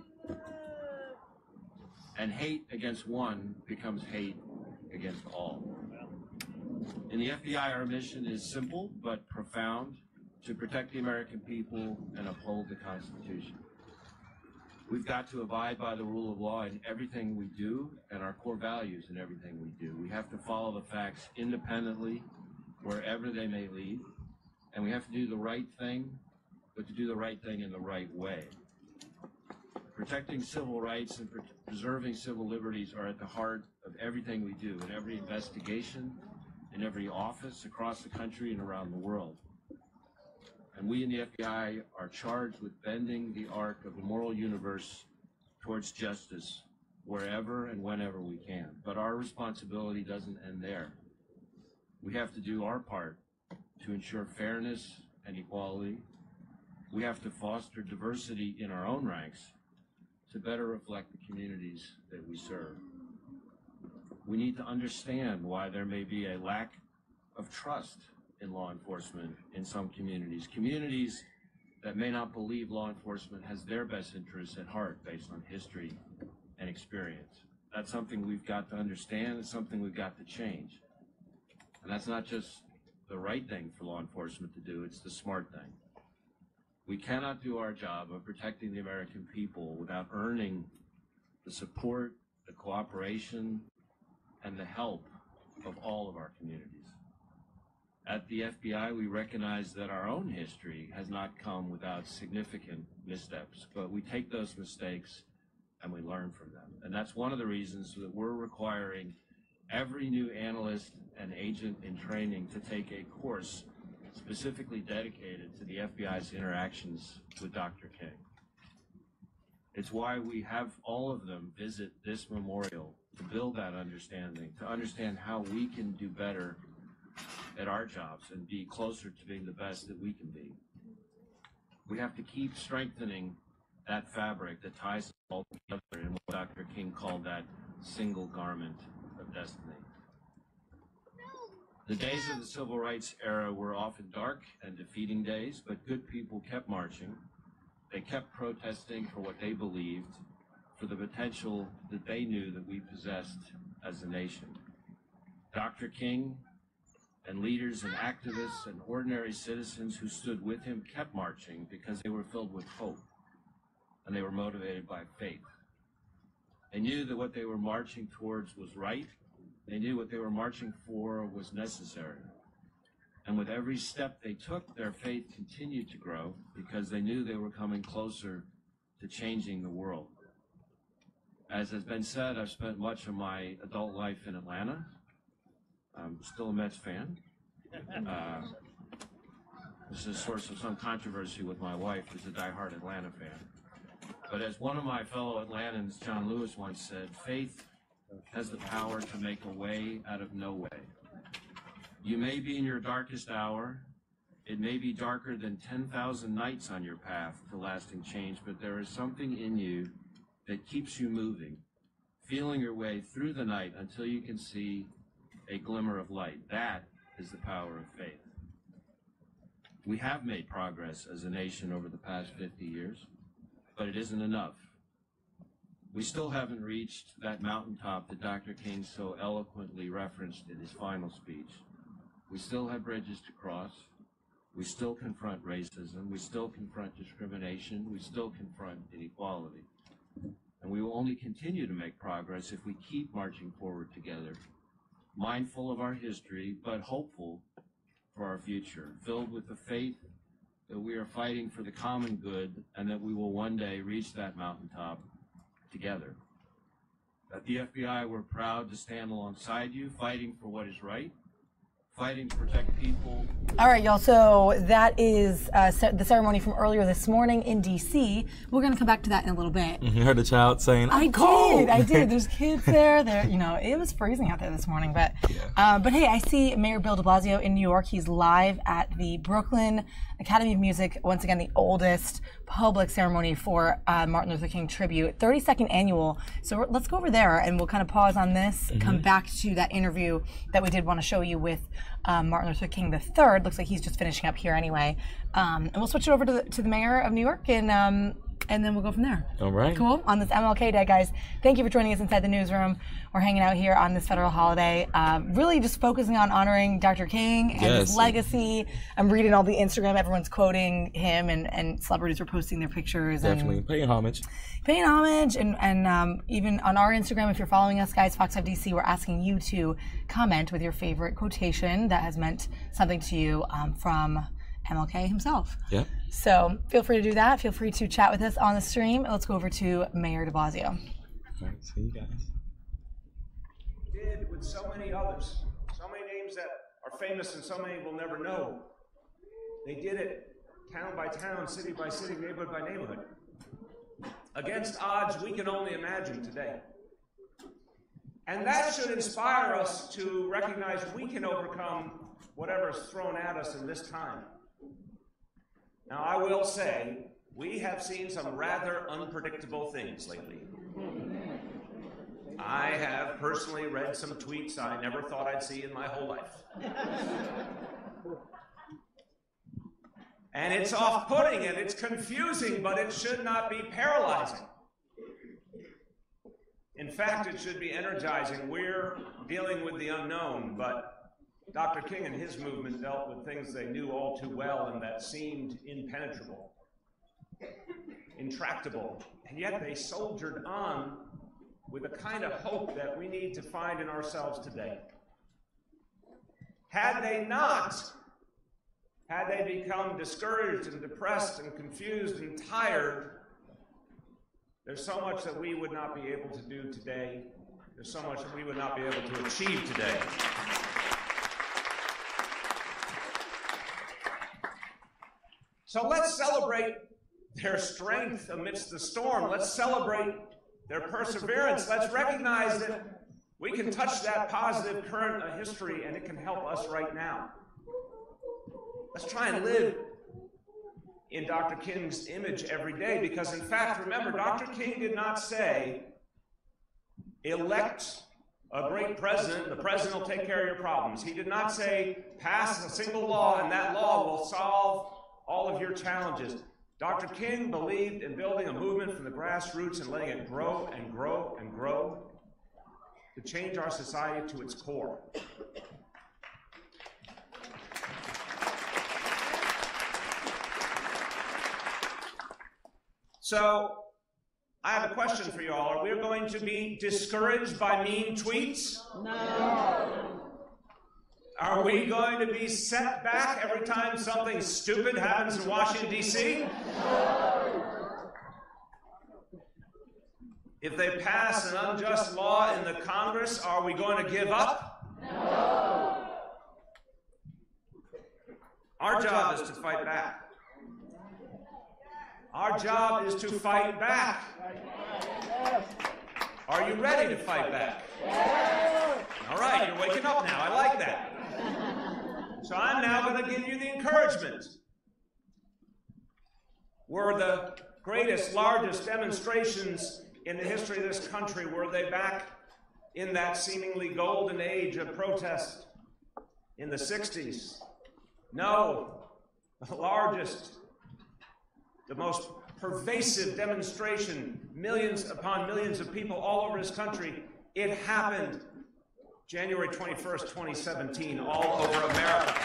N: And hate against one becomes hate against all. In the FBI, our mission is simple but profound: to protect the American people and uphold the Constitution. We've got to abide by the rule of law in everything we do and our core values in everything we do. We have to follow the facts independently wherever they may lead, and we have to do the right thing, but to do the right thing in the right way. Protecting civil rights and preserving civil liberties are at the heart of everything we do, in every investigation, in every office across the country and around the world. And we in the FBI are charged with bending the arc of the moral universe towards justice wherever and whenever we can. But our responsibility doesn't end there. We have to do our part to ensure fairness and equality. We have to foster diversity in our own ranks to better reflect the communities that we serve. We need to understand why there may be a lack of trust in law enforcement in some communities. Communities that may not believe law enforcement has their best interests at heart based on history and experience. That's something we've got to understand. It's something we've got to change. And that's not just the right thing for law enforcement to do, it's the smart thing. We cannot do our job of protecting the American people without earning the support, the cooperation, and the help of all of our communities. At the FBI, we recognize that our own history has not come without significant missteps, but we take those mistakes and we learn from them. And that's one of the reasons that we're requiring every new analyst and agent in training to take a course specifically dedicated to the FBI's interactions with Dr. King. It's why we have all of them visit this memorial, to build that understanding, to understand how we can do better at our jobs and be closer to being the best that we can be. We have to keep strengthening that fabric that ties us all together in what Dr. King called that single garment of destiny. The days of the civil rights era were often dark and defeating days, but good people kept marching. They kept protesting for what they believed, for the potential that they knew that we possessed as a nation. Dr. King and leaders and activists and ordinary citizens who stood with him kept marching because they were filled with hope and they were motivated by faith. They knew that what they were marching towards was right. They knew what they were marching for was necessary. And with every step they took, their faith continued to grow because they knew they were coming closer to changing the world. As has been said, I've spent much of my adult life in Atlanta. I'm still a Mets fan. This is a source of some controversy with my wife, who's a diehard Atlanta fan. But as one of my fellow Atlantans, John Lewis, once said, faith has the power to make a way out of no way. You may be in your darkest hour. It may be darker than 10,000 nights on your path to lasting change, but there is something in you that keeps you moving, feeling your way through the night until you can see a glimmer of light. That is the power of faith. We have made progress as a nation over the past 50 years, but it isn't enough. We still haven't reached that mountaintop that Dr. King so eloquently referenced in his final speech. We still have bridges to cross. We still confront racism. We still confront discrimination. We still confront inequality. And we will only continue to make progress if we keep marching forward together, mindful of our history, but hopeful for our future, filled with the faith that we are fighting for the common good and that we will one day reach that mountaintop together. At the FBI, we're proud to stand alongside you, fighting for what is right, fighting to protect people.
B: All right, y'all. So that is the ceremony from earlier this morning in D.C. We're going to come back to that in a little bit.
E: You heard the child saying,
B: I did. There's kids there. It was freezing out there this morning. But hey, I see Mayor Bill de Blasio in New York. He's live at the Brooklyn Academy of Music. Once again, the oldest public ceremony for Martin Luther King tribute, 32nd annual. So let's go over there and we'll kind of pause on this, come back to that interview that we did want to show you with Martin Luther King III. Looks like he's just finishing up here anyway. And we'll switch it over to the mayor of New York and then we'll go from there.
E: All right.
B: Cool. On this MLK Day, guys, thank you for joining us inside the newsroom. We're hanging out here on this federal holiday, really just focusing on honoring Dr. King and his legacy. I'm reading all the Instagram, everyone's quoting him, and celebrities are posting their pictures.
E: Definitely. Paying homage.
B: Paying homage, and even on our Instagram, if you're following us, guys, Fox 5 DC, we're asking you to comment with your favorite quotation that has meant something to you from MLK himself.
E: Yep.
B: So feel free to do that. Feel free to chat with us on the stream. Let's go over to Mayor de Blasio.
E: All right, see you guys.
O: Did with so many others, so many names that are famous and so many we'll never know. They did it town by town, city by city, neighborhood by neighborhood, against odds we can only imagine today. And that should inspire us to recognize we can overcome whatever is thrown at us in this time. Now, I will say, we have seen some rather unpredictable things lately. I have personally read some tweets I never thought I'd see in my whole life. And it's off-putting and it's confusing, but it should not be paralyzing. In fact, it should be energizing. We're dealing with the unknown, but Dr. King and his movement dealt with things they knew all too well and that seemed impenetrable, intractable, and yet they soldiered on with a kind of hope that we need to find in ourselves today. Had they not, had they become discouraged and depressed and confused and tired, there's so much that we would not be able to do today. There's so much that we would not be able to achieve today. So let's celebrate their strength amidst the storm. Let's celebrate their perseverance. Let's recognize that we can touch that positive current of history and it can help us right now. Let's try and live in Dr. King's image every day because, in fact, remember, Dr. King did not say, elect a great president, the president will take care of your problems. He did not say, pass a single law and that law will solve all of your challenges. Dr. King believed in building a movement from the grassroots and letting it grow and grow and grow to change our society to its core. So, I have a question for you all. Are we going to be discouraged by mean tweets? No. Are we going to be set back every time something stupid happens in Washington, D.C.? If they pass an unjust law in the Congress, are we going to give up? No. Our job is to fight back. Our job is to fight back. Are you ready to fight back? All right, you're waking up now. I like that. So I'm now going to give you the encouragement. Were the greatest, largest demonstrations in the history of this country, were they back in that seemingly golden age of protest in the 60s? No. The largest, the most pervasive demonstration, millions upon millions of people all over this country, it happened January 21st, 2017, all over America.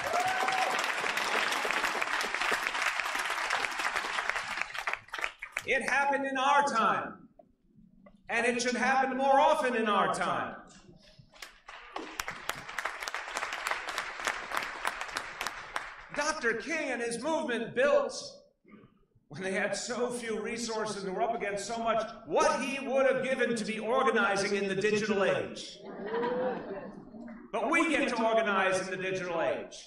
O: It happened in our time, and it should happen more often in our time. Dr. King and his movement built, when they had so few resources and were up against so much, what he would have given to be organizing in the digital age. But we get to organize in the digital age.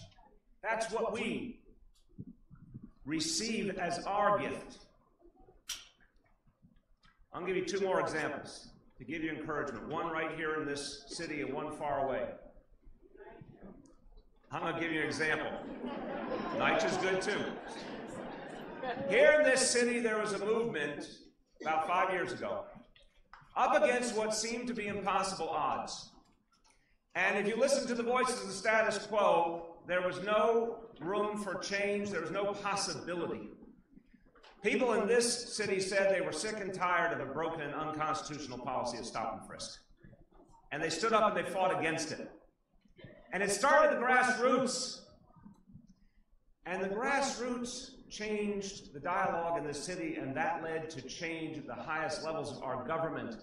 O: That's what we receive as our gift. I'll give you two more examples to give you encouragement. One right here in this city and one far away. I'm going to give you an example. NYCHA's good too. Here in this city, there was a movement about 5 years ago up against what seemed to be impossible odds. And if you listen to the voices of the status quo, there was no room for change. There was no possibility. People in this city said they were sick and tired of a broken and unconstitutional policy of stop and frisk. And they stood up and they fought against it. And it started at the grassroots. And the grassroots changed the dialogue in the city, and that led to change at the highest levels of our government.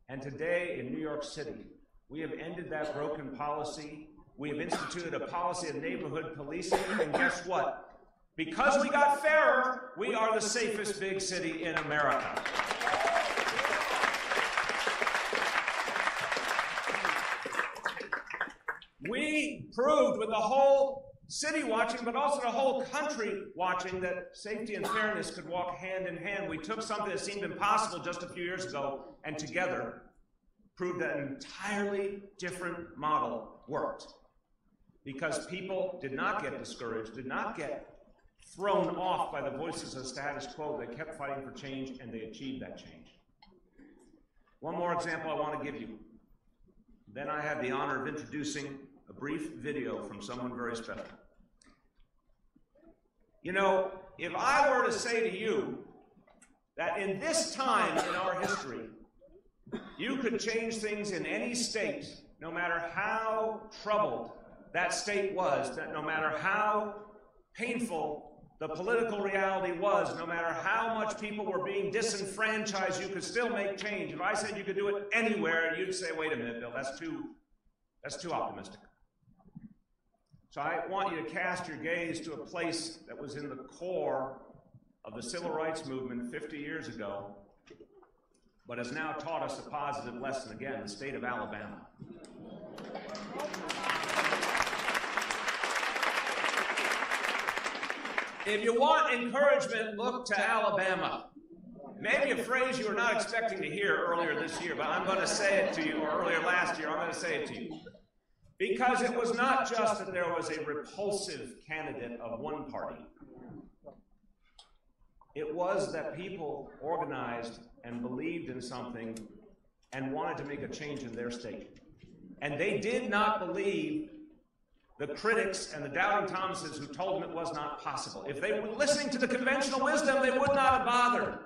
O: And today in New York City, we have ended that broken policy. We have instituted a policy of neighborhood policing, and guess what? Because we got fairer, we are the safest big city in America. We proved with the whole city watching, but also the whole country watching, that safety and fairness could walk hand in hand. We took something that seemed impossible just a few years ago, and together proved that an entirely different model worked. Because people did not get discouraged, did not get thrown off by the voices of the status quo. They kept fighting for change, and they achieved that change. One more example I want to give you. Then I have the honor of introducing a brief video from someone very special. You know, if I were to say to you that in this time in our history, you could change things in any state, no matter how troubled that state was, that no matter how painful the political reality was, no matter how much people were being disenfranchised, you could still make change. If I said you could do it anywhere, you'd say, wait a minute, Bill, that's too optimistic. So I want you to cast your gaze to a place that was in the core of the civil rights movement 50 years ago, but has now taught us a positive lesson again, the state of Alabama. If you want encouragement, look to Alabama. Maybe a phrase you were not expecting to hear earlier this year, but I'm going to say it to you, or earlier last year, I'm going to say it to you. Because it was not just that there was a repulsive candidate of one party. It was that people organized and believed in something and wanted to make a change in their state. And they did not believe the critics and the doubting Thomases who told them it was not possible. If they were listening to the conventional wisdom, they would not have bothered.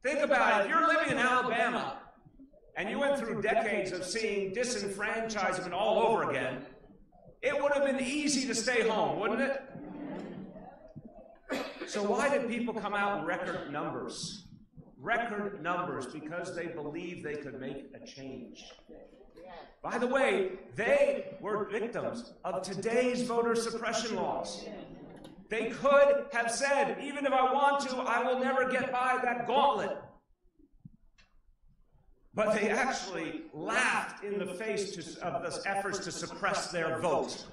O: Think about it. If you're living in Alabama and you went through decades of seeing disenfranchisement all over again, it would have been easy to stay home, wouldn't it? So why did people come out in record numbers? Record numbers, because they believed they could make a change. By the way, they were victims of today's voter suppression laws. They could have said, even if I want to, I will never get by that gauntlet. But they actually laughed in the face of the efforts to suppress their vote.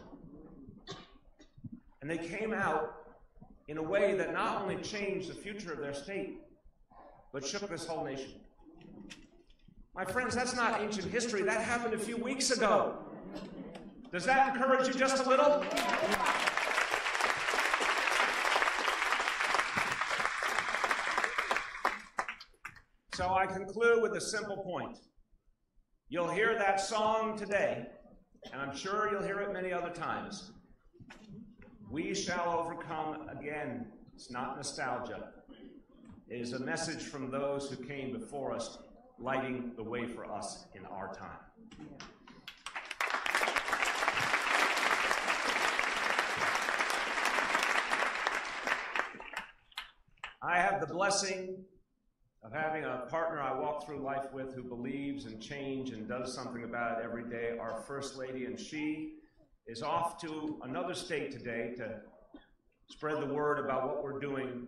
O: And they came out in a way that not only changed the future of their state, but shook this whole nation. My friends, that's not ancient history. That happened a few weeks ago. Does that encourage you just a little? So I conclude with a simple point. You'll hear that song today, and I'm sure you'll hear it many other times. We shall overcome again. It's not nostalgia. It is a message from those who came before us, lighting the way for us in our time. I have the blessing of having a partner I walk through life with who believes in change and does something about it every day, our First Lady, and she is off to another state today to spread the word about what we're doing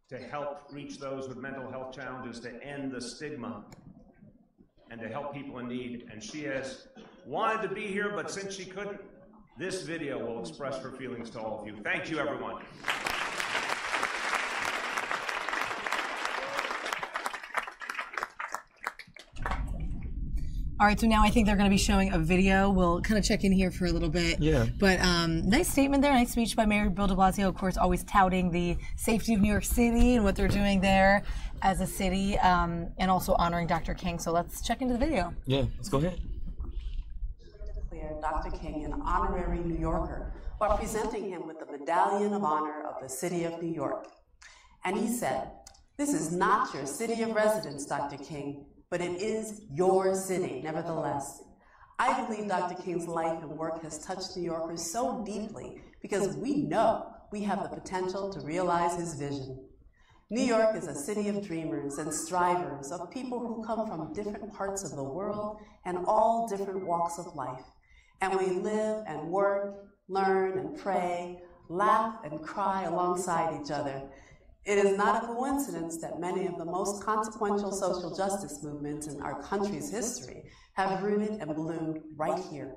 O: to help reach those with mental health challenges, to end the stigma, and to help people in need. And she has wanted to be here, but since she couldn't, this video will express her feelings to all of you. Thank you, everyone.
B: All right, so now I think they're going to be showing a video. We'll kind of check in here for a little bit.
E: Yeah.
B: But nice statement there, nice speech by Mayor Bill de Blasio, of course, always touting the safety of New York City and what they're doing there as a city, and also honoring Dr. King. So let's check into the video.
E: Yeah, let's go ahead.
P: Declare Dr. King an honorary New Yorker while presenting him with the Medallion of Honor of the City of New York. And he said, "This is not your city of residence, Dr. King, but it is your city, nevertheless." I believe Dr. King's life and work has touched New Yorkers so deeply because we know we have the potential to realize his vision. New York is a city of dreamers and strivers, of people who come from different parts of the world and all different walks of life. And we live and work, learn and pray, laugh and cry alongside each other. It is not a coincidence that many of the most consequential social justice movements in our country's history have rooted and bloomed right here.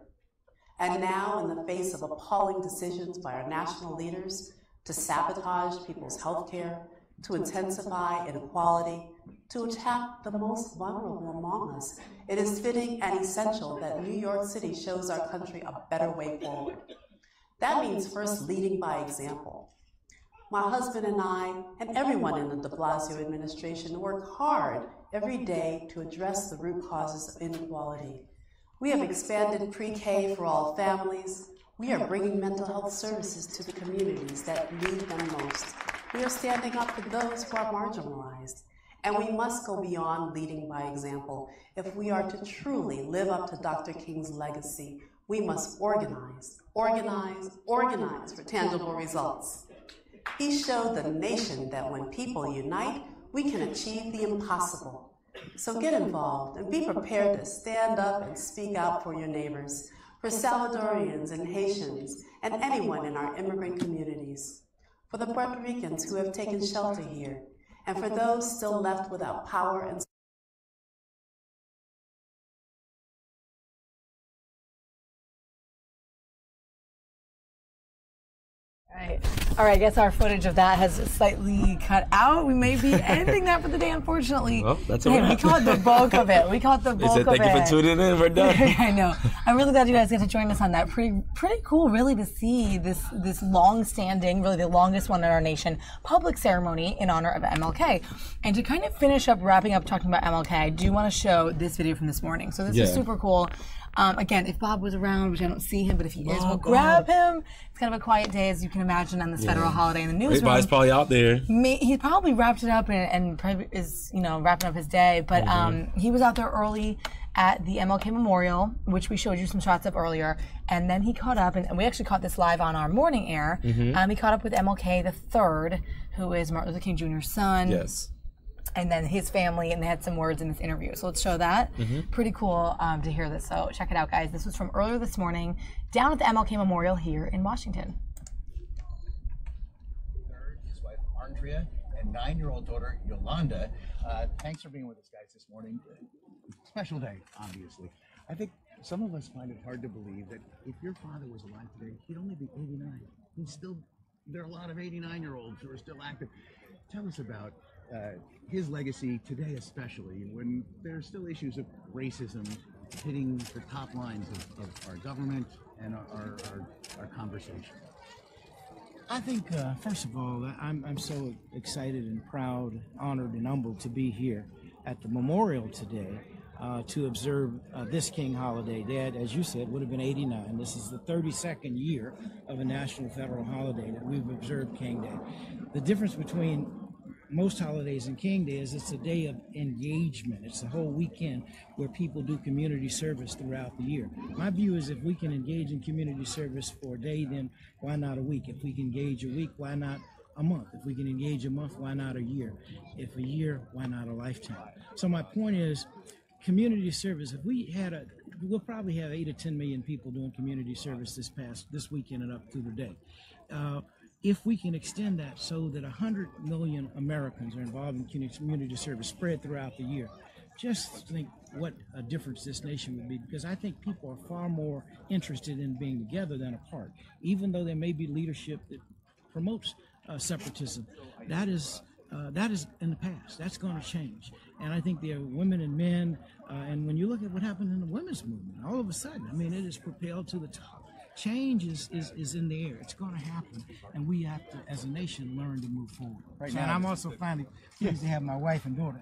P: And now, in the face of appalling decisions by our national leaders to sabotage people's health care, to intensify inequality, to attack the most vulnerable among us, it is fitting and essential that New York City shows our country a better way forward. That means first leading by example. My husband and I, and everyone in the de Blasio administration, work hard every day to address the root causes of inequality. We have expanded pre-K for all families. We are bringing mental health services to the communities that need them most. We are standing up for those who are marginalized. And we must go beyond leading by example. If we are to truly live up to Dr. King's legacy, we must organize, organize, organize for tangible results. He showed the nation that when people unite, we can achieve the impossible. So get involved and be prepared to stand up and speak out for your neighbors, for Salvadorians and Haitians, and anyone in our immigrant communities, for the Puerto Ricans who have taken shelter here, and for those still left without power and
B: All right, I guess our footage of that has slightly cut out. We may be ending that for the day, unfortunately.
E: Well, that's
B: hey,
E: okay.
B: we caught the bulk of it. We caught the bulk of it.
E: Thank you for tuning in. We're done.
B: I know. I'm really glad you guys get to join us on that. Pretty cool, really, to see this long-standing, really the longest one in our nation, public ceremony in honor of MLK. And to kind of finish up, wrapping up talking about MLK, I do want to show this video from this morning. So this is super cool. Again, if Bob was around, which I don't see him, but if he is, we'll grab him. It's kind of a quiet day, as you can imagine, on this federal holiday in the newsroom.
E: He's probably out there.
B: He probably wrapped it up and probably is, wrapping up his day. But he was out there early at the MLK Memorial, which we showed you some shots of earlier. And then he caught up, and we actually caught this live on our morning air. He caught up with MLK III, who is Martin Luther King Jr.'s son.
E: Yes.
B: And then his family, and they had some words in this interview. So let's show that. Pretty cool to hear this. So check it out, guys. This was from earlier this morning down at the MLK Memorial here in Washington.
Q: His wife, Andrea, and 9-year-old daughter, Yolanda. Thanks for being with us, guys, this morning. Special day, obviously. I think some of us find it hard to believe that if your father was alive today, he'd only be 89. There are a lot of 89-year-olds who are still active. Tell us about his legacy today, especially when there are still issues of racism
R: hitting the top lines of our government and our conversation?
S: I think, first of all, I'm so excited and proud, honored and humbled to be here at the memorial today to observe this King holiday. Dad, as you said, would have been 89. This is the 32nd year of a national federal holiday that we've observed King Day. The difference between most holidays and King Day is it's a day of engagement. It's a whole weekend where people do community service throughout the year. My view is if we can engage in community service for a day, then why not a week? If we can engage a week, why not a month? If we can engage a month, why not a year? If a year, why not a lifetime? So my point is, community service, if we had we'll probably have 8 to 10 million people doing community service this weekend and up through the day. If we can extend that so that 100 million Americans are involved in community service spread throughout the year, just think what a difference this nation would be, because I think people are far more interested in being together than apart, even though there may be leadership that promotes separatism. That is in the past. That's going to change. And I think there are women and men, and when you look at what happened in the women's movement, all of a sudden, I mean, it is propelled to the top. Change is in the air. It's going to happen, and we have to, as a nation, learn to move forward.
R: Right
S: So,
R: now,
S: and I'm also finally pleased to have my wife and daughter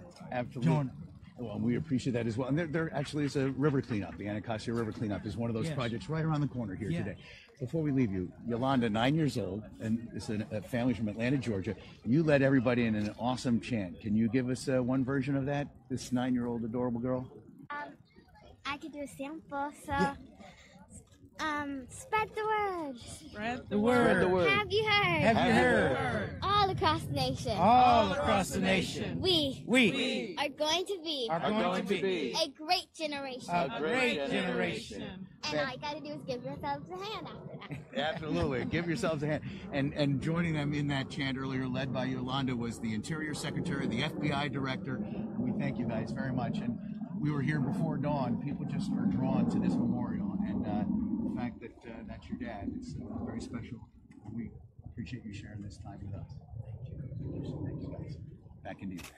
S: join.
R: Well, we appreciate that as well. And there actually is a river cleanup. The Anacostia River Cleanup is one of those
S: Yes.
R: projects right around the corner here
S: Yeah.
R: today. Before we leave you, Yolanda, 9 years old, and it's a family from Atlanta, Georgia. You led everybody in an awesome chant. Can you give us one version of that, this 9-year-old adorable girl?
T: I could do a sample, so spread the word.
S: Spread the word. Spread the word.
T: Have you heard?
S: Have you heard?
T: All across the nation.
S: All across the nation.
T: We are going to be
S: a
T: great generation.
S: A great generation.
T: And all you got to do is give yourselves a hand after that.
R: Absolutely. Give yourselves a hand. And joining them in that chant earlier, led by Yolanda, was the Interior Secretary, the FBI Director. We thank you guys very much. And we were here before dawn. People just are drawn to this memorial. And the fact that that's your dad, it's very special. We appreciate you sharing this time with us. Thank you guys. Back into you guys.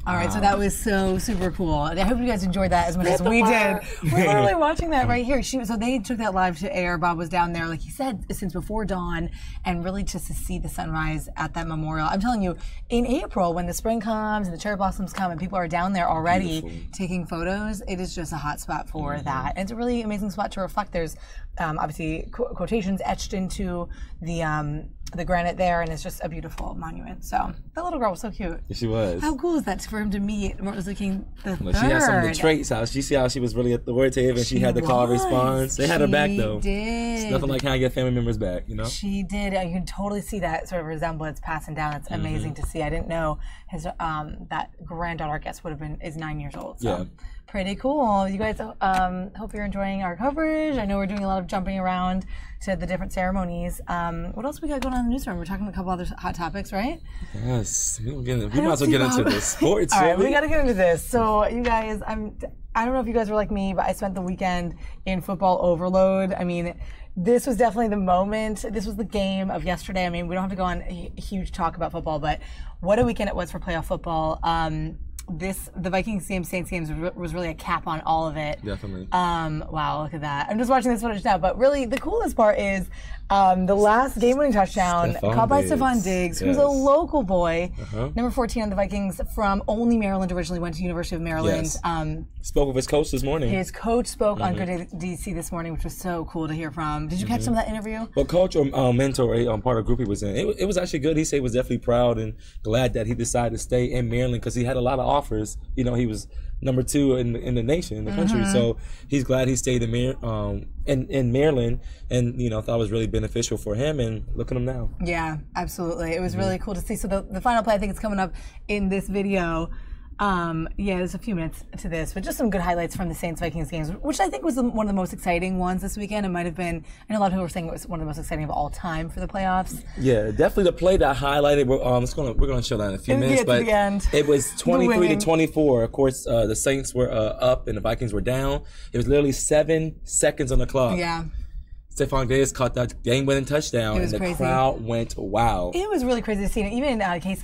B: All right, so that was so super cool. I hope you guys enjoyed that as much as we did. We're literally watching that right here. So they took that live to air. Bob was down there, like he said, since before dawn, and really just to see the sunrise at that memorial. I'm telling you, in April, when the spring comes and the cherry blossoms come and people are down there already taking photos, it is just a hot spot for that. And it's a really amazing spot to reflect. There's obviously quotations etched into the granite there, and it's just a beautiful monument. So that little girl was so cute.
E: Yeah, she was.
B: How cool is that for him to meet Martin Luther King the third?
E: She had some of the traits. You see how she was really authoritative, and she had the call response. They had her back though.
B: Did.
E: It's nothing like how you get family members back, you know.
B: She did. You can totally see that sort of resemblance passing down. It's amazing to see. I didn't know his that granddaughter, I guess, is 9 years old. So.
E: Yeah.
B: Pretty cool. You guys, hope you're enjoying our coverage. I know we're doing a lot of jumping around to the different ceremonies. What else we got going on in the newsroom? We're talking a couple other hot topics, right?
E: Yes. We might as well get into the sports.
B: All right, we got to get into this. So, you guys, I don't know if you guys were like me, but I spent the weekend in football overload. I mean, this was definitely the moment. This was the game of yesterday. I mean, we don't have to go on a huge talk about football, but what a weekend it was for playoff football. The Vikings game, Saints games was really a cap on all of it.
E: Definitely.
B: Wow, look at that. I'm just watching this footage now, but really the coolest part is the last game-winning touchdown caught by Stephon Diggs, who's a local boy, number 14 on the Vikings from only Maryland, originally went to University of Maryland.
E: Yes. Spoke with his coach this morning.
B: His coach spoke on Good Day DC this morning, which was so cool to hear from. Did you catch some of that interview?
E: Well, coach or mentor, part of the group he was in, it was actually good. He said he was definitely proud and glad that he decided to stay in Maryland because he had a lot of offers. You know, he was number 2 in the nation, in the country. So he's glad he stayed in Maryland, and thought it was really beneficial for him. And look at him now.
B: Yeah, absolutely. It was really cool to see. So the final play, I think, is coming up in this video. There's a few minutes to this, but just some good highlights from the Saints-Vikings games, which I think was one of the most exciting ones this weekend. It might have been, I know a lot of people were saying it was one of the most exciting of all time for the playoffs.
E: Yeah, definitely the play that highlighted. We're going to show that in a few minutes, but it was 23-24. Of course, the Saints were up and the Vikings were down. It was literally 7 seconds on the clock.
B: Yeah.
E: Stephon Diggs caught that game-winning touchdown, and the
B: crazy.
E: crowd went wild.
B: It was really crazy to see it. Even Case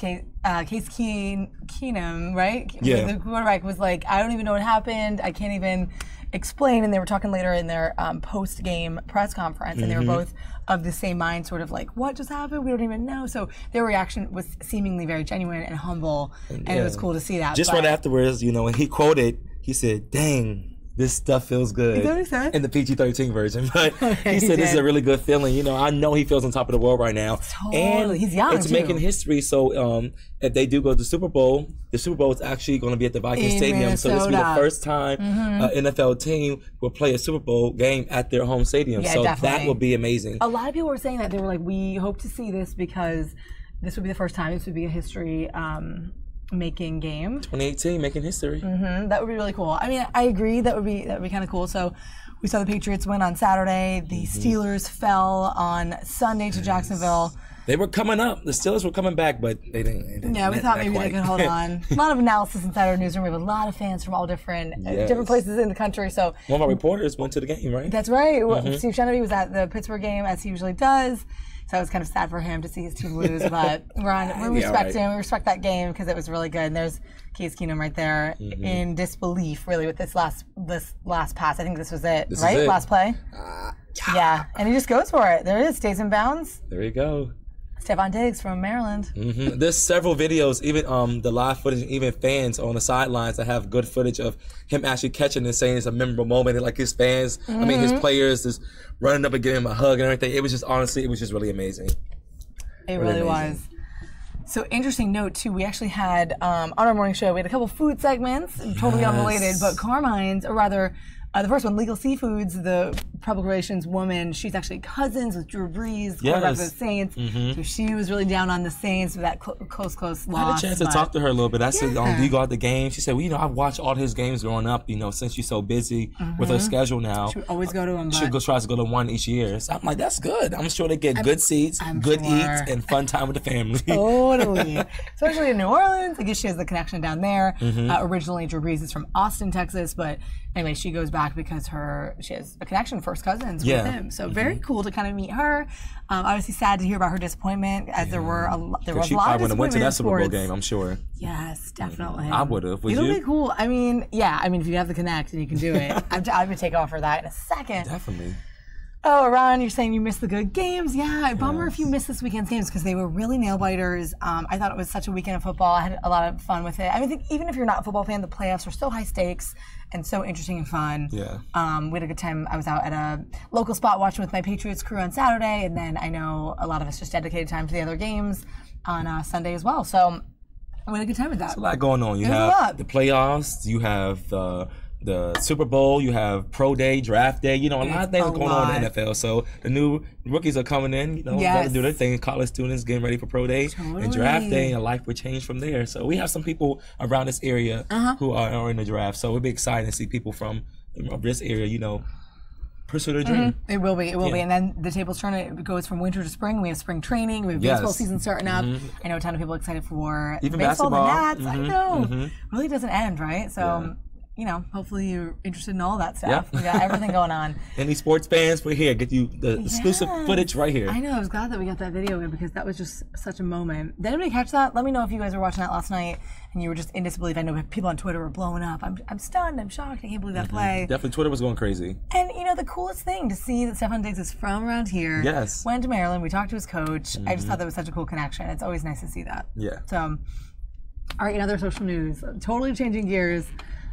B: Keenum, right?
E: Yeah.
B: The quarterback was like, I don't even know what happened. I can't even explain. And they were talking later in their post-game press conference, and they were both of the same mind, sort of like, what just happened? We don't even know. So their reaction was seemingly very genuine and humble, and it was cool to see that.
E: Just right afterwards, when he quoted, he said, "Dang, this stuff feels good."
B: Is that what he said?
E: In the PG-13 version, but
B: Okay,
E: he said this is
B: did.
E: a really good feeling. I know he feels on top of the world right now.
B: Totally.
E: And
B: He's young,
E: it's
B: too.
E: making history. So if they do go to the Super Bowl is actually going to be at the Vikings
B: In
E: Stadium. So this will be the
B: Minnesota.
E: first time an NFL team will play a Super Bowl game at their home stadium.
B: Yeah,
E: so
B: definitely.
E: that will be amazing.
B: A lot of people were saying that. They were like, we hope to see this because this would be the first time. This would be a history making game.
E: 2018, making history.
B: That would be really cool. I mean, I agree. That would be kind of cool. So we saw the Patriots win on Saturday. The Steelers fell on Sunday to Jacksonville.
E: They were coming up. The Steelers were coming back, but they didn't.
B: Yeah, we thought maybe they could hold on. A lot of analysis inside our newsroom. We have a lot of fans from all different places in the country. So
E: one of our reporters went to the game, right?
B: that's right. Steve Sheneby was at the Pittsburgh game, as he usually does. So it was kind of sad for him to see his team lose, but we respect him. We respect that game because it was really good. And there's Case Keenum right there in disbelief, really, with this last pass. I think this was it, right? Last play. Yeah, and he just goes for it. There it is, stays in bounds.
E: There you go.
B: Stephon Diggs from Maryland.
E: There's several videos, even the live footage, even fans on the sidelines that have good footage of him actually catching and saying it's a memorable moment. And like his fans, I mean his players, just running up and giving him a hug and everything. It was just honestly, it was just really amazing.
B: It really was. So interesting note too. We actually had on our morning show, we had a couple food segments, totally unrelated, but Carmine's, or rather. The first one, Legal Seafoods, the public relations woman, she's actually cousins with Drew Brees, quarterback of the Saints. So she was really down on the Saints with that close loss.
E: I had a chance to talk to her a little bit. I said, do you go out the game? She said, well, I've watched all his games growing up, since she's so busy with her schedule now.
B: She would always go to them.
E: She tries to go to one each year. So I'm like, that's good. I'm sure they get good seats, good eats, and fun time with the family.
B: Totally. Especially in New Orleans. I guess she has the connection down there. Originally, Drew Brees is from Austin, Texas, but anyway, she goes back because she has a connection, first cousins with him. So very cool to kind of meet her. Obviously sad to hear about her disappointment, as there was a lot of disappointment.
E: She probably would have went to that Super Bowl game, I'm sure.
B: Yes, definitely.
E: I would have.
B: It'll be cool. I mean, if you have the connect and you can do it, I'm going to take off for that in a second.
E: Definitely.
B: Oh, Ron, you're saying you missed the good games. Yeah, bummer if you missed this weekend's games because they were really nail biters. I thought it was such a weekend of football. I had a lot of fun with it. I mean, even if you're not a football fan, the playoffs are so high stakes and so interesting and fun.
E: Yeah.
B: We had a good time. I was out at a local spot watching with my Patriots crew on Saturday, and then I know a lot of us just dedicated time to the other games on Sunday as well. So we had a good time with that.
E: There's a lot going on. You have the playoffs. You have the Super Bowl, you have Pro Day, Draft Day, a lot of things going on in the NFL. So the new rookies are coming in, got to do their thing. College students getting ready for Pro Day and Draft Day, and life will change from there. So we have some people around this area who are in the draft. So it'll be exciting to see people from this area, pursue their dream.
B: It will be. And then the tables turn. It goes from winter to spring. We have spring training. We have baseball season starting up. I know a ton of people excited for
E: even
B: baseball,
E: basketball.
B: The Nats. I know. Really doesn't end, right? So. Hopefully you're interested in all that stuff. We got everything going on.
E: Any sports fans, we're here. Get you the exclusive footage right here.
B: I know. I was glad that we got that video in because that was just such a moment. Did anybody catch that? Let me know if you guys were watching that last night and you were just in disbelief. I know people on Twitter were blowing up. I'm stunned. I'm shocked. I can't believe that play.
E: Definitely, Twitter was going crazy.
B: And the coolest thing to see that Stephon Diggs is from around here.
E: Yes.
B: Went to Maryland. We talked to his coach. I just thought that was such a cool connection. It's always nice to see that.
E: Yeah.
B: So, all right, in other social news, totally changing gears.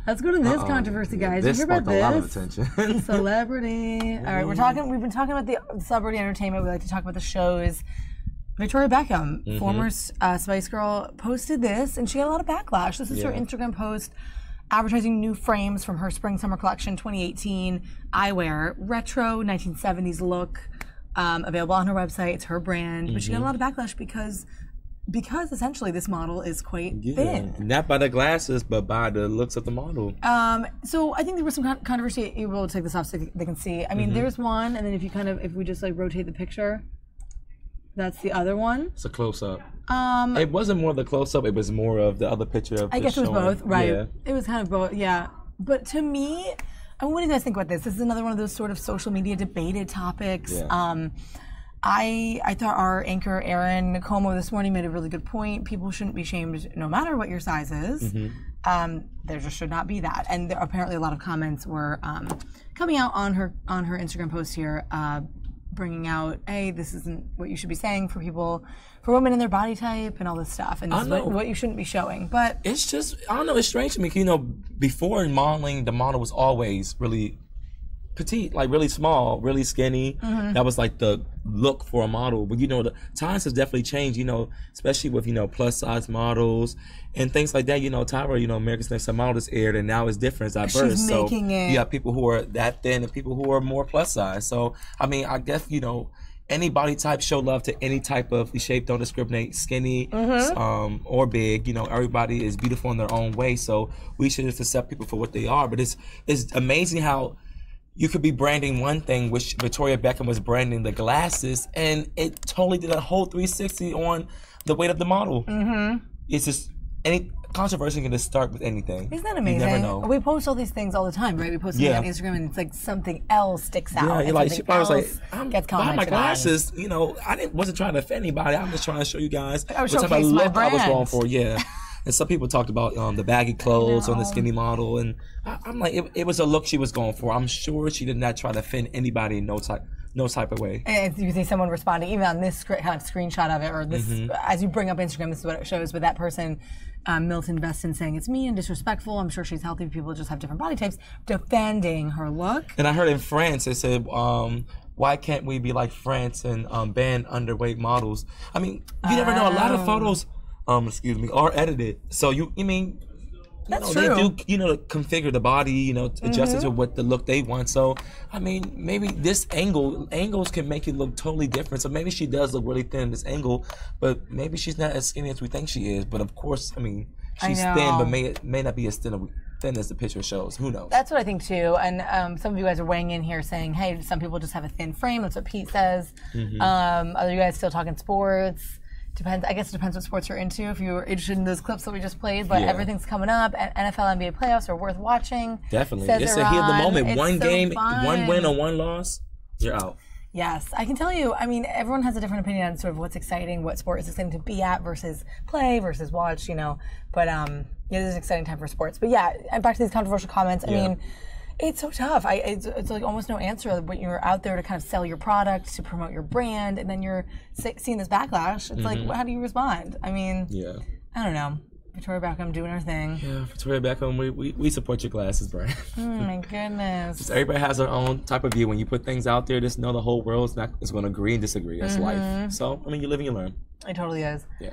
B: Let's go to this controversy, guys.
E: This
B: you hear about
E: sparked a lot of attention.
B: Celebrity. All right, we've been talking about the celebrity entertainment. We like to talk about the shows. Victoria Beckham, former Spice Girl, posted this, and she got a lot of backlash. This is her Instagram post advertising new frames from her Spring-Summer Collection 2018 eyewear, retro 1970s look, available on her website. It's her brand. But she got a lot of backlash because essentially this model is quite thin.
E: Not by the glasses, but by the looks of the model.
B: So I think there was some controversy. You will take this off so they can see. I mean, there's one, and then if we just rotate the picture, that's the other one.
E: It's a close-up. It wasn't more of the close-up. It was more of the other picture of
B: I guess it was
E: showing.
B: both, right?
E: Yeah.
B: It was kind of both, yeah. But to me, I mean, what do you guys think about this? This is another one of those sort of social media debated topics.
E: Yeah.
B: I thought our anchor Aaron Cuomo this morning made a really good point. People shouldn't be shamed no matter what your size is. There just should not be that. And there, apparently a lot of comments were coming out on her Instagram post here, bringing out, hey, this isn't what you should be saying for people, for women in their body type and all this stuff, and this is what you shouldn't be showing. But
E: it's just, I don't know, it's strange to me. You know, before in modeling, the model was always really petite, like really small, really skinny. That was like the look for a model. But you know, the times has definitely changed, you know, especially with, you know, plus size models and things like that. You know, Tyra, you know, America's Next Top Model is aired and now it's different, it's diverse.
B: She's making it.
E: You have people who are that thin and people who are more plus size. So, I mean, I guess, you know, any body type, show love to any type of shape, don't discriminate, skinny or big. You know, everybody is beautiful in their own way. So we should just accept people for what they are. But it's amazing how you could be branding one thing, which Victoria Beckham was branding the glasses, and it totally did a whole 360 on the weight of the model. It's just, any controversy can just start with anything.
B: Isn't that amazing?
E: You never know.
B: We post all these things all the time, right? We post them on Instagram, and it's like something else sticks out.
E: Yeah, you're like, she probably was like,
B: I'm gets
E: buying my
B: commented
E: glasses. You know, wasn't trying to offend anybody. I'm just trying to show you guys what type of
B: showcase my
E: look I was
B: brand.
E: going for. Yeah. And some people talked about the baggy clothes on the skinny model, and I'm like, it was a look she was going for. I'm sure she did not try to offend anybody in no type of way.
B: And you see someone responding, even on this kind of screenshot of it, or this, as you bring up Instagram, this is what it shows. But that person, Milton Beston, saying it's mean and disrespectful. I'm sure she's healthy. People just have different body types. Defending her look.
E: And I heard in France, they said, why can't we be like France and ban underweight models? I mean, you never know. A lot of photos, excuse me, are edited. So
B: That's
E: they
B: true.
E: do, you know, configure the body, you know, adjust it to what the look they want. So, I mean, maybe this angles can make you look totally different. So maybe she does look really thin in this angle, but maybe she's not as skinny as we think she is. But of course, I mean, she's thin, but may not be as thin as the picture shows. Who knows? That's
B: what I think too. And some of you guys are weighing in here saying, hey, some people just have a thin frame. That's what Pete says. Are you guys still talking sports? Depends. I guess it depends what sports you're into. If you're interested in those clips that we just played, but everything's coming up. NFL, NBA playoffs are worth watching.
E: Definitely,
B: Says
E: it's a heat of the moment.
B: It's
E: One
B: so
E: game,
B: fun.
E: one win or one loss, you're out.
B: Yes, I can tell you. I mean, everyone has a different opinion on sort of what's exciting, what sport is exciting to be at versus play versus watch. You know, but yeah, this is an exciting time for sports. But yeah, and back to these controversial comments. I mean. It's so tough. It's like almost no answer when you're out there to kind of sell your product, to promote your brand, and then you're seeing this backlash. It's like, how do you respond? I mean, I don't know. Victoria Beckham doing her thing.
E: Yeah, Victoria Beckham, we support your glasses, brand.
B: Oh my goodness.
E: Just everybody has their own type of view. When you put things out there, just know the whole world is going to agree and disagree. That's life. So, I mean, you live and you learn.
B: It totally is.
E: Yeah.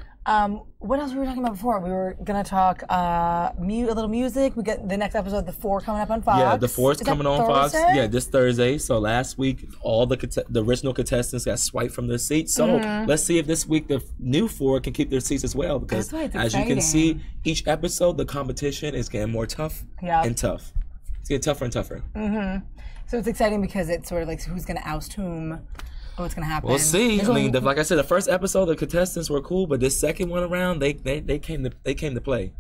B: What else were we talking about before? We were going to talk a little music. We got the next episode, The 4, coming up on Fox.
E: Yeah, The 4 is coming on Fox.
B: Thursday?
E: Yeah, this Thursday. So last week, all the original contestants got swiped from their seats. So let's see if this week the new 4 can keep their seats as well. Because as you can see, each episode, the competition is getting more tough and tough. It's getting tougher and tougher.
B: So it's exciting because it's sort of like who's going to oust whom. What's gonna happen?
E: We'll see. I mean, like I said, the first episode, the contestants were cool, but this second one around, they came to play.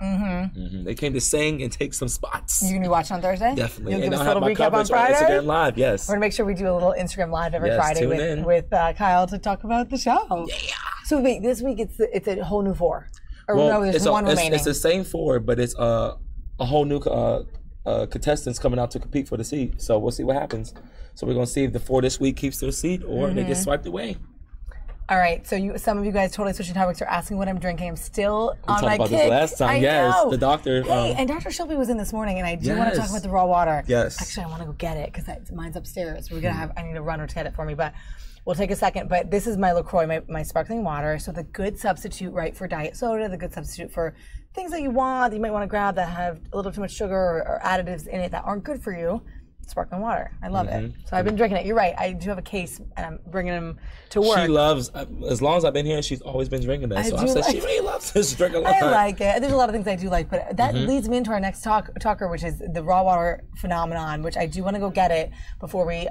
E: They came to sing and take some spots.
B: You gonna be watching on Thursday?
E: Definitely.
B: You'll
E: And
B: give us
E: I'll
B: a
E: have
B: little
E: my
B: recap on
E: coverage on
B: Friday.
E: Instagram Live. Yes.
B: We're gonna make sure we do a little Instagram Live every Friday
E: tune in.
B: with Kyle to talk about the show. Yeah. So wait, this week it's a whole new 4, or no? There's one remaining.
E: It's the same 4, but it's a whole new contestants coming out to compete for the seat. So we'll see what happens. So we're gonna see if the 4 this week keeps their seat or they get swiped away.
B: All right, so some of you guys totally switching topics are asking what I'm drinking. I'm still on my
E: about
B: kick.
E: this last time.
B: I
E: Yes,
B: know.
E: the doctor.
B: Hey, and Dr. Shelby was in this morning, and I do want to talk about the raw water.
E: Yes.
B: Actually, I want to go get it because mine's upstairs. We're gonna have. I need to run or to get it for me, but we'll take a second. But this is my LaCroix, my sparkling water. So the good substitute, right, for diet soda. The good substitute for things that you want, that you might want to grab that have a little too much sugar or additives in it that aren't good for you. Sparkling water. I love it. So I've been drinking it. You're right. I do have a case, and I'm bringing them to work.
E: She loves, as long as I've been here, she's always been drinking that. So I said she really loves this drink a lot.
B: I like it. There's a lot of things I do like, but that leads me into our next talker, which is the raw water phenomenon, which I do want to go get it before we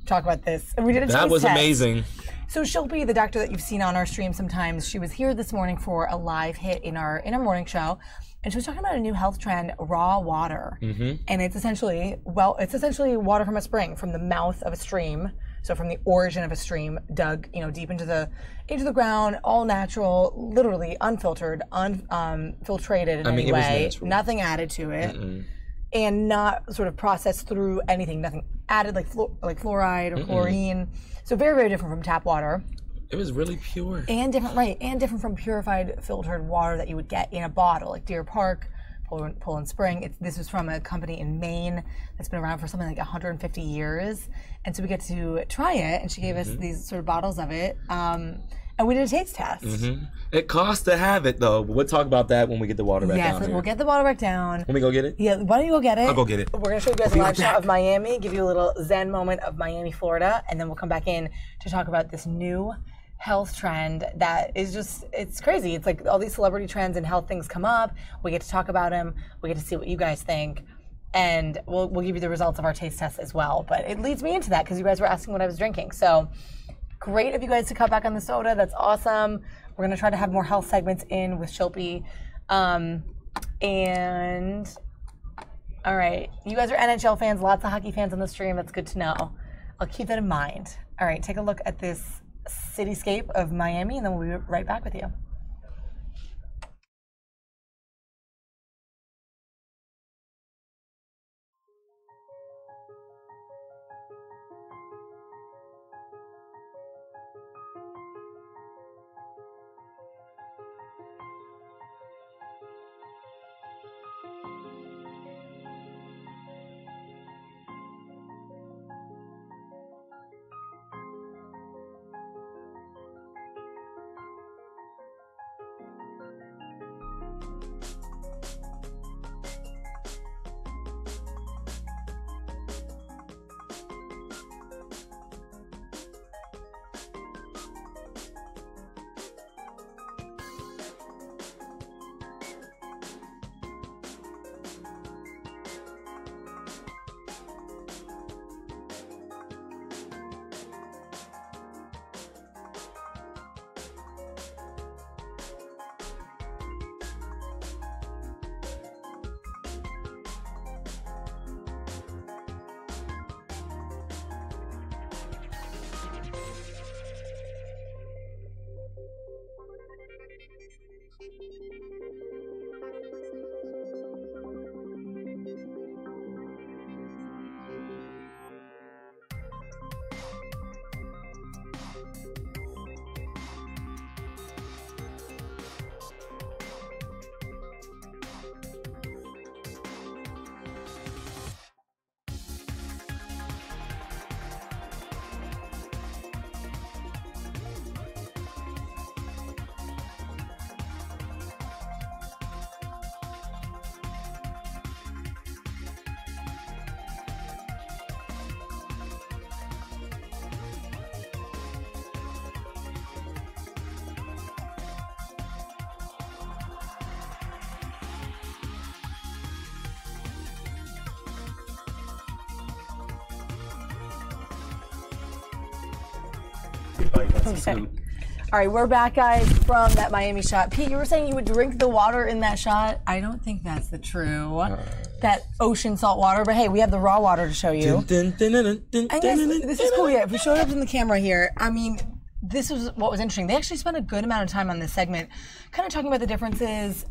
B: talk about this. And we did a
E: That
B: taste
E: was
B: test.
E: amazing.
B: So Shilpi, the doctor that you've seen on our stream sometimes, she was here this morning for a live hit in our morning show. and she was talking about a new health trend, raw water. And it's essentially, water from a spring, from the mouth of a stream. So from the origin of a stream, dug, deep into the ground, all natural, literally unfiltered, unfiltrated in any way, nothing added to it, and not sort of processed through anything, nothing added like fluoride or chlorine. So very, very different from tap water.
E: It was really pure.
B: And different from purified filtered water that you would get in a bottle, like Deer Park, Poland Spring. This was from a company in Maine that's been around for something like 150 years. And so we get to try it, and she gave us these sort of bottles of it. And we did a taste test.
E: It costs to have it, though. But we'll talk about that when we get the water back down.
B: Yes, we'll get the water back down.
E: Let me go get it?
B: Yeah, why don't you go get it?
E: I'll go get it.
B: We're going to show you guys a live shot of Miami, give you a little zen moment of Miami, Florida, and then we'll come back in to talk about this new health trend that is just, it's crazy. It's like all these celebrity trends and health things come up. We get to talk about them. We get to see what you guys think. And we'll give you the results of our taste test as well. But it leads me into that because you guys were asking what I was drinking. So great of you guys to cut back on the soda. That's awesome. We're going to try to have more health segments in with Shilpi. And all right, you guys are NHL fans, lots of hockey fans on the stream. That's good to know. I'll keep that in mind. All right, take a look at this cityscape of Miami, and then we'll be right back with you. Okay. All right, we're back, guys, from that Miami shot. Pete, you were saying you would drink the water in that shot. I don't think that's the true. That ocean salt water, but hey, we have the raw water to show you. I guess this is cool. Yeah, if we showed up in the camera here, I mean, this was what was interesting. They actually spent a good amount of time on this segment, kind of talking about the differences.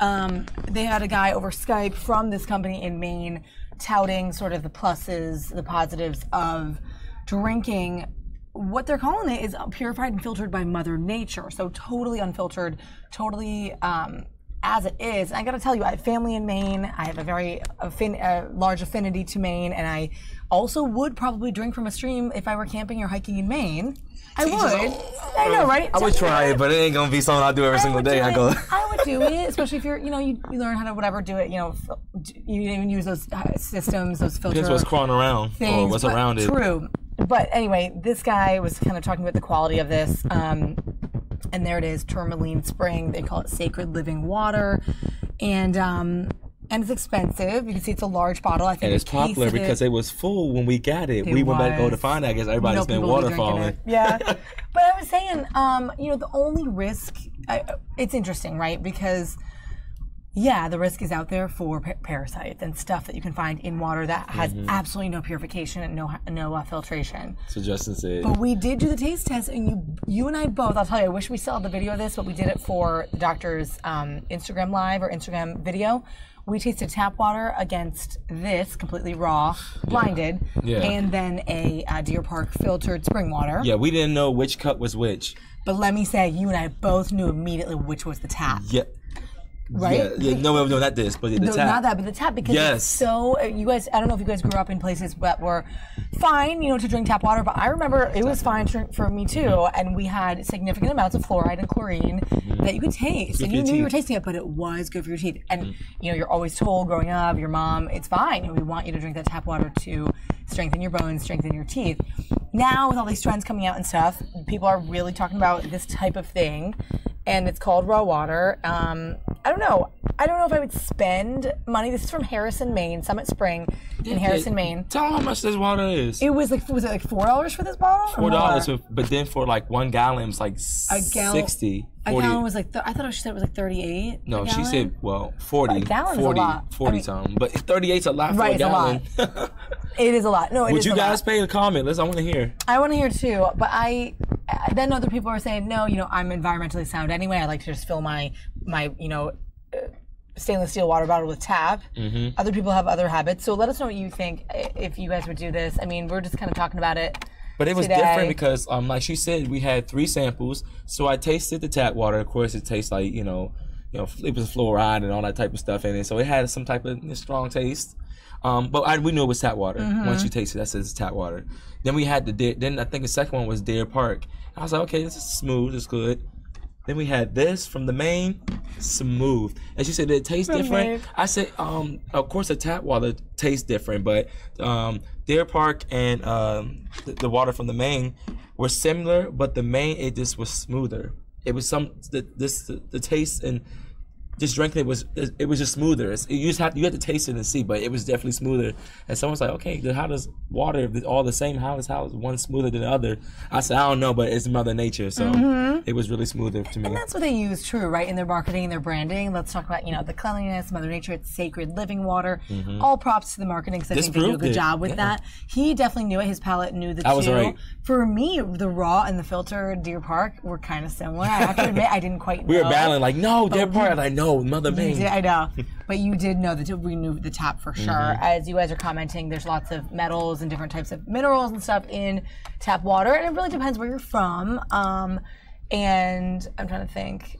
B: They had a guy over Skype from this company in Maine touting sort of the pluses, the positives of drinking. What they're calling it is purified and filtered by Mother Nature. So totally unfiltered, totally as it is. And I gotta tell you, I have family in Maine. I have a very large affinity to Maine, and I also would probably drink from a stream if I were camping or hiking in Maine. I would. I know, right?
E: I would try it, but it ain't gonna be something I do every single day. I
B: would do it, especially if you're, you learn how to whatever do it. You even use those systems, those filters.
E: Guess what's crawling around or what's around it.
B: True. But anyway, this guy was kind of talking about the quality of this. And there it is, Tourmaline Spring. They call it Sacred Living Water. And it's expensive. You can see it's a large bottle. I think
E: and it's popular because it was full when we got it. We went back to go to find it. I guess everybody's been waterfalling.
B: Yeah. But I was saying, the only risk, it's interesting, right? Because Yeah, the risk is out there for parasites and stuff that you can find in water that has absolutely no purification and no filtration.
E: So Justin said.
B: But we did do the taste test, and you and I both. I'll tell you, I wish we still had the video of this, but we did it for the doctor's Instagram live or Instagram video. We tasted tap water against this completely raw, blinded, and then a Deer Park filtered spring water.
E: Yeah, we didn't know which cup was which.
B: But let me say, you and I both knew immediately which was the tap.
E: Yeah.
B: Right?
E: Yeah, no, not this, but the
B: no,
E: tap.
B: not that, but the tap, because it's so, you guys, I don't know if you guys grew up in places that were fine, you know, to drink tap water, but I remember it was fine for me too, and we had significant amounts of fluoride and chlorine that you could taste, and you knew you were tasting it, but it was good for your teeth. And, you know, you're always told growing up, your mom, it's fine, we want you to drink that tap water to strengthen your bones, strengthen your teeth. Now, with all these trends coming out and stuff, people are really talking about this type of thing, and it's called raw water. I don't know. I don't know if I would spend money. This is from Harrison, Maine, Summit Spring in Harrison, Maine.
E: Tell them how much this water is.
B: It was like, was it like $4 for this bottle?
E: $4, but then for like 1 gallon, it was like 60. 40.
B: A gallon was like, I thought she said it was like 38.
E: No, she said, 40.
B: A gallon's
E: 40,
B: a lot.
E: 40 something. But 38's a lot for a gallon.
B: It's a lot. It is a lot. No, it
E: Would
B: is
E: you
B: a
E: guys
B: lot.
E: pay a comment? I want to hear.
B: I want to hear too, but then other people are saying, no, you know, I'm environmentally sound anyway. I like to just fill my you know, stainless steel water bottle with tap. Other people have other habits. So let us know what you think if you guys would do this. I mean, we're just kind of talking about it.
E: But it was
B: today.
E: different because, like she said, we had 3 samples. So I tasted the tap water. Of course, it tastes like, you know, it was fluoride and all that type of stuff in it. So it had some type of strong taste. But we knew it was tap water. Once you taste it, that says it's tap water. Then we had then I think the second one was Deer Park. I was like, okay, this is smooth, it's good. Then we had this from the Maine, smooth. And she said, did it taste different? I said, of course the tap water tastes different, but Deer Park and the water from the Maine were similar, but the Maine, it just was smoother. It was the taste and just drinking it was just smoother. You had to taste it and see, but it was definitely smoother. And someone's like, okay, then how does water, if it's all the same, how is one smoother than the other? I said, I don't know, but it's Mother Nature, so it was really smoother to me.
B: And that's what they use, true, right, in their marketing and their branding. Let's talk about, you know, the cleanliness, Mother Nature, it's sacred living water. All props to the marketing, because I think they do a good job with that. He definitely knew it. His palate knew the two.
E: I was right.
B: For me, the raw and the filtered Deer Park were kind of similar. I have to admit, I didn't quite know.
E: We were battling, like, no, Deer Park. I'm like, no, Mother Maine.
B: I know. But you did know that we knew the tap for sure. As you guys are commenting, there's lots of metals and different types of minerals and stuff in tap water, and it really depends where you're from. And I'm trying to think.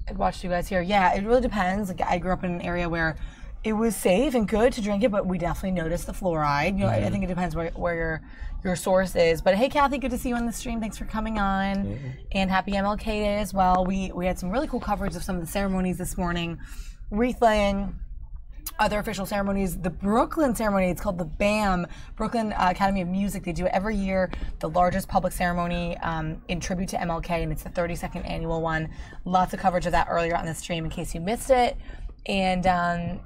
B: I watched you guys here. Yeah, it really depends. Like, I grew up in an area where it was safe and good to drink it, but we definitely noticed the fluoride. You know, I think it depends where your source is. But hey, Kathy, good to see you on the stream. Thanks for coming on, and happy MLK Day as well. We had some really cool coverage of some of the ceremonies this morning, wreath-laying, other official ceremonies. The Brooklyn ceremony, it's called the BAM, Brooklyn Academy of Music. They do it every year, the largest public ceremony in tribute to MLK, and it's the 32nd annual one. Lots of coverage of that earlier on the stream in case you missed it. And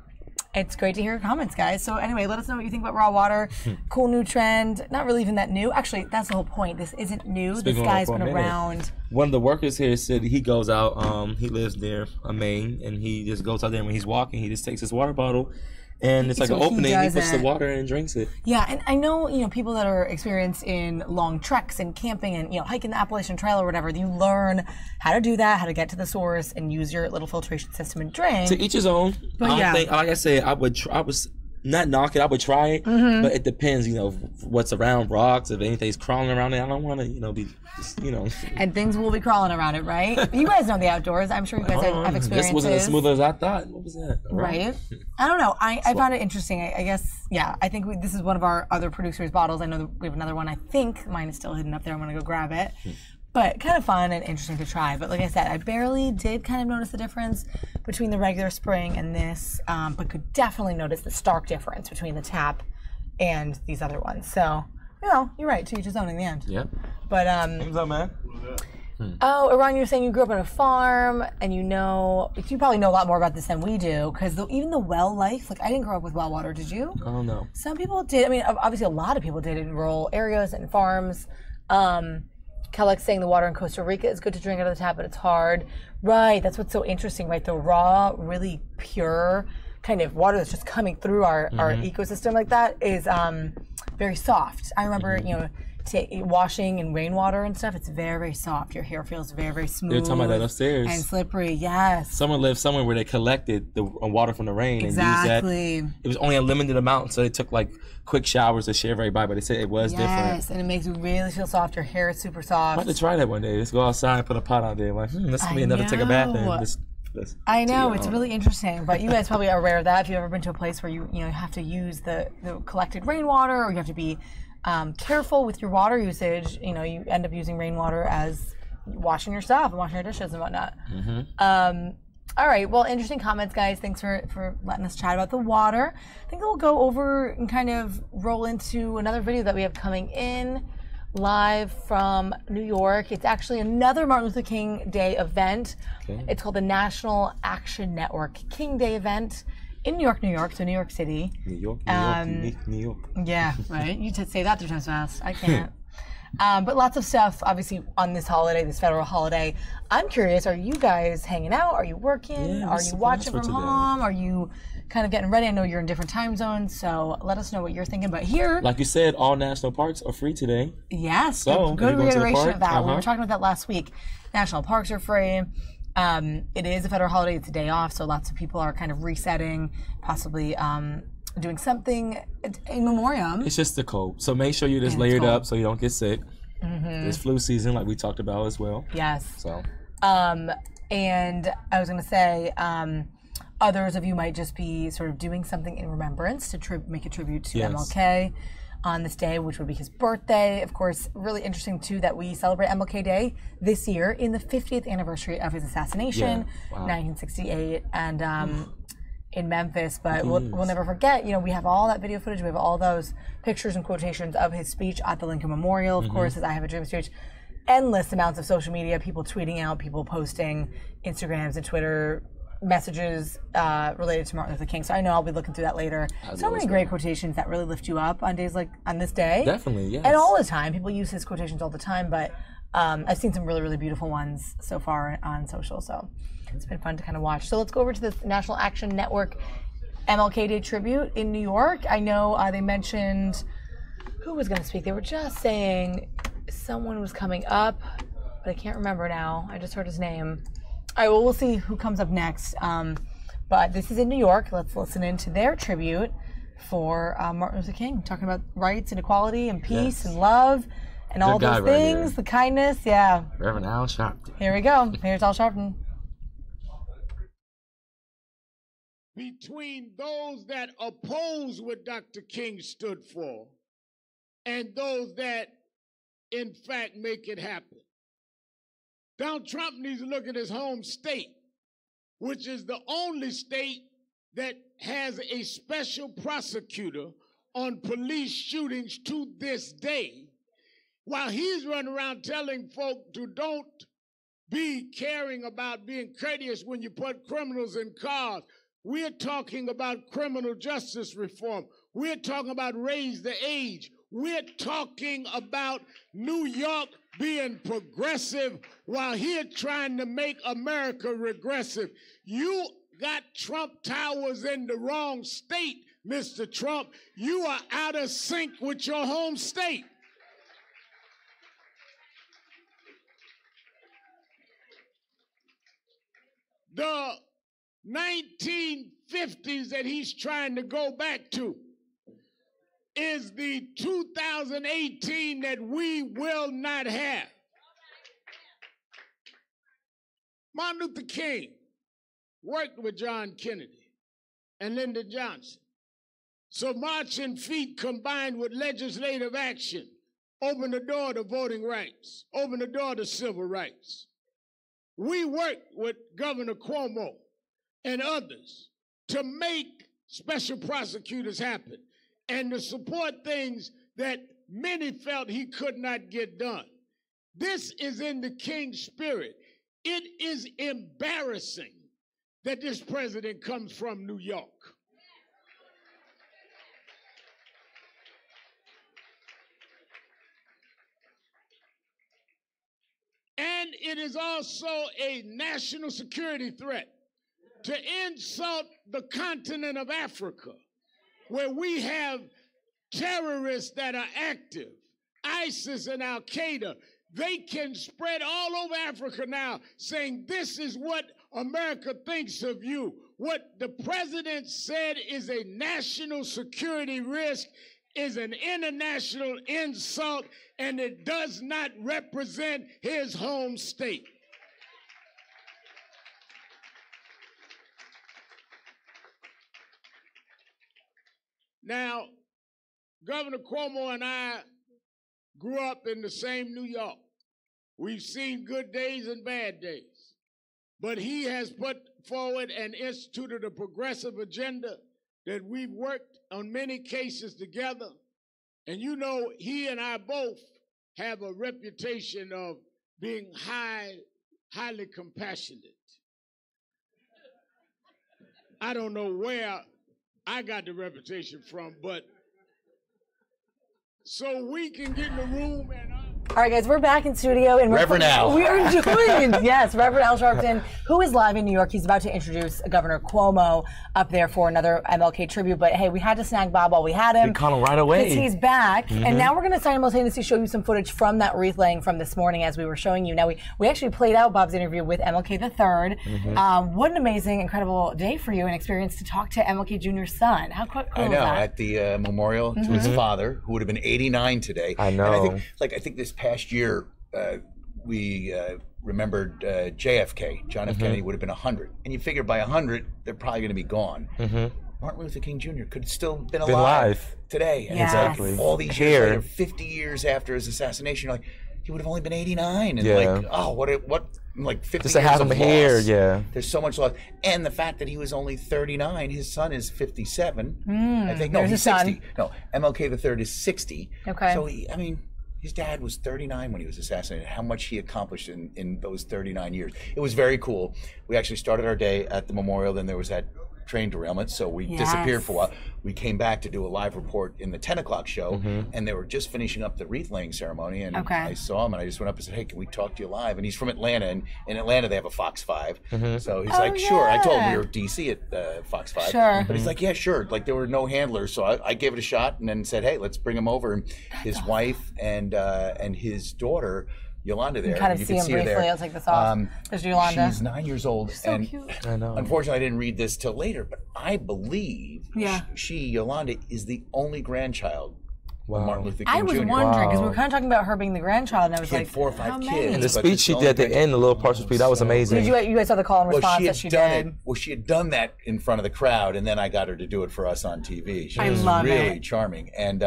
B: it's great to hear your comments, guys. So anyway, let us know what you think about raw water. Cool new trend. Not really even that new. Actually, that's the whole point. This isn't new. This guy's been around.
E: One of the workers here said he goes out, he lives near Maine, and he just goes out there, and when he's walking, he just takes his water bottle, and it's like an opening, he puts the water in and drinks it.
B: Yeah, and I know, you know, people that are experienced in long treks and camping and, you know, hiking the Appalachian Trail or whatever, you learn how to do that, how to get to the source and use your little filtration system and drink.
E: To each his own.
B: But
E: I don't think, like I said, I was not knock it, I would try it, but it depends, you know, what's around rocks, if anything's crawling around it. I don't want to, you know, be, you know.
B: And things will be crawling around it, right? You guys know the outdoors. I'm sure you guys have experiences.
E: This wasn't as smooth as I thought. What was that?
B: Right? I don't know. I found it interesting. I guess, yeah, I think this is one of our other producers' bottles. I know that we have another one. I think mine is still hidden up there. I'm going to go grab it. But kind of fun and interesting to try. But like I said, I barely did kind of notice the difference between the regular spring and this, but could definitely notice the stark difference between the tap and these other ones. So, you know, you're right, to each his own in the end.
E: Yeah.
B: But,
E: what's up, man?
B: Oh, Iran, you're saying you grew up on a farm, and you probably know a lot more about this than we do, because even the well life, like I didn't grow up with well water, did you?
E: Oh, no.
B: Some people did. I mean, obviously a lot of people did in rural areas and farms. Kellogg's saying the water in Costa Rica is good to drink out of the tap, but it's hard. Right, that's what's so interesting, right? The raw, really pure kind of water that's just coming through our ecosystem like that is very soft. I remember, you know, washing in rainwater and stuff, it's very, very soft. Your hair feels very, very smooth.
E: They're talking about that upstairs.
B: And slippery, yes.
E: Someone lived somewhere where they collected the water from the rain and used that. It was only a limited amount, so they took like quick showers to share everybody, but they said it was different.
B: Yes, and it makes you really feel soft. Your hair is super soft.
E: I'm about to try that one day. Let's go outside and put a pot out there. Like, this will be enough to take a bath in.
B: I know, it's really interesting, but you guys probably are aware of that. If you've ever been to a place where you have to use the collected rainwater, or you have to be careful with your water usage, you know, you end up using rainwater as washing your stuff and washing your dishes and whatnot. All right, well, interesting comments, guys. Thanks for letting us chat about the water. I think we'll go over and kind of roll into another video that we have coming in live from New York. It's actually another Martin Luther King Day event. It's called the National Action Network King Day event in New York, so New York City.
E: New York.
B: Yeah, right. You say that 3 times fast. I can't. But lots of stuff, obviously, on this holiday, this federal holiday. I'm curious, are you guys hanging out? Are you working? Are you watching from home? Are you kind of getting ready? I know you're in different time zones, so let us know what you're thinking. But here,
E: like you said, all national parks are free today.
B: Yes,
E: so
B: good reiteration of that. We were talking about that last week. National parks are free. It is a federal holiday. It's a day off, so lots of people are kind of resetting, possibly doing something in memoriam.
E: It's just the cold, so make sure you're just layered up so you don't get sick. It's flu season, like we talked about as well.
B: Yes.
E: So.
B: And I was going to say, others of you might just be sort of doing something in remembrance to make a tribute to MLK on this day, which would be his birthday. Of course, really interesting too that we celebrate MLK Day this year in the 50th anniversary of his assassination, 1968, and in Memphis. But we'll never forget. You know, we have all that video footage. We have all those pictures and quotations of his speech at the Lincoln Memorial. Of course, his "I Have a Dream" speech. Endless amounts of social media, people tweeting out, people posting Instagrams and Twitter messages related to Martin Luther King. So I know I'll be looking through that later. So many great quotations that really lift you up on days like on this day.
E: Definitely, yes.
B: And all the time. People use his quotations all the time, but I've seen some really, really beautiful ones so far on social. So it's been fun to kind of watch. So let's go over to the National Action Network MLK Day tribute in New York. I know they mentioned who was going to speak. They were just saying someone was coming up, but I can't remember now. I just heard his name. All right, well, we'll see who comes up next. But this is in New York. Let's listen into their tribute for Martin Luther King, talking about rights and equality and peace and love and all those things, the kindness. Yeah.
E: Reverend Al Sharpton.
B: Here we go. Here's Al Sharpton.
U: Between those that oppose what Dr. King stood for and those that, in fact, make it happen. Donald Trump needs to look at his home state, which is the only state that has a special prosecutor on police shootings to this day, while he's running around telling folk to don't be caring about being courteous when you put criminals in cars. We're talking about criminal justice reform. We're talking about raise the age. We're talking about New York being progressive while here trying to make America regressive. You got Trump Towers in the wrong state, Mr. Trump. You are out of sync with your home state. The 1950s that he's trying to go back to is the 2018 that we will not have. Martin Luther King worked with John Kennedy and Lyndon Johnson. So marching feet combined with legislative action opened the door to voting rights, opened the door to civil rights. We worked with Governor Cuomo and others to make special prosecutors happen and to support things that many felt he could not get done. This is in the King spirit. It is embarrassing that this president comes from New York. it is also a national security threat to insult the continent of Africa, where we have terrorists that are active, ISIS and Al Qaeda. They can spread all over Africa now saying this is what America thinks of you. What the president said is a national security risk is an international insult, and it does not represent his home state. Now, Governor Cuomo and I grew up in the same New York. We've seen good days and bad days. But he has put forward and instituted a progressive agenda that we've worked on many cases together. And you know, he and I both have a reputation of being highly compassionate. I don't know where I got the reputation from, but so we can get in the room and
B: all right, guys, we're back in studio, and
A: Reverend Al.
B: We are doing yes, Reverend Al Sharpton, who is live in New York. He's about to introduce Governor Cuomo up there for another MLK tribute. But hey, we had to snag Bob while we had him.
E: We caught him right away.
B: Because he's back, and now we're going to simultaneously show you some footage from that wreath laying from this morning, as we were showing you. Now we actually played out Bob's interview with MLK III. What an amazing, incredible day for you and experience to talk to MLK Jr.'s son. How cool
A: I know,
B: was that?
A: at the memorial to his father, who would have been 89 today.
E: I know.
A: And I think this past year, we remembered JFK. John F. Kennedy would have been 100. And you figure by 100, they're probably going to be gone. Martin Luther King Jr. could have still been alive today. And
E: exactly.
A: It's like all these years later, 50 years after his assassination, you're like, he would have only been 89. And like, oh, what, like 50
E: just to
A: years
E: have him
A: of
E: here,
A: loss. There's so much loss. And the fact that he was only 39, his son is 57. I think, no, he's 60. No, MLK III is 60.
B: Okay.
A: So, his dad was 39 when he was assassinated. How much he accomplished in those 39 years. It was very cool. We actually started our day at the memorial. Then there was that train derailment, so we disappeared for a while. We came back to do a live report in the 10 o'clock show, and they were just finishing up the wreath-laying ceremony, and I saw him, and I just went up and said, hey, can we talk to you live? And he's from Atlanta, and in Atlanta they have a Fox 5. So he's like, sure. I told him we were DC at Fox 5. But he's like, yeah, sure. Like, there were no handlers, so I gave it a shot, and then said, hey, let's bring him over. And his wife and his daughter, Yolanda, there.
B: You kind of see him briefly. I'll take this off. There's Yolanda.
A: She's 9 years old.
B: So
A: and
B: cute.
E: I know.
A: Unfortunately, I didn't read this till later, but I believe Yolanda, is the only grandchild of Martin Luther King Jr.
B: I was wondering, because we were kind of talking about her being the grandchild, and I was
A: she
B: like,
A: had 4 or 5 kids.
E: And the speech she did at the end, the little partial speech, that was amazing.
B: Did you guys saw the call and response that she did?
A: Well, she had done that in front of the crowd, and then I got her to do it for us on TV. She was really charming. And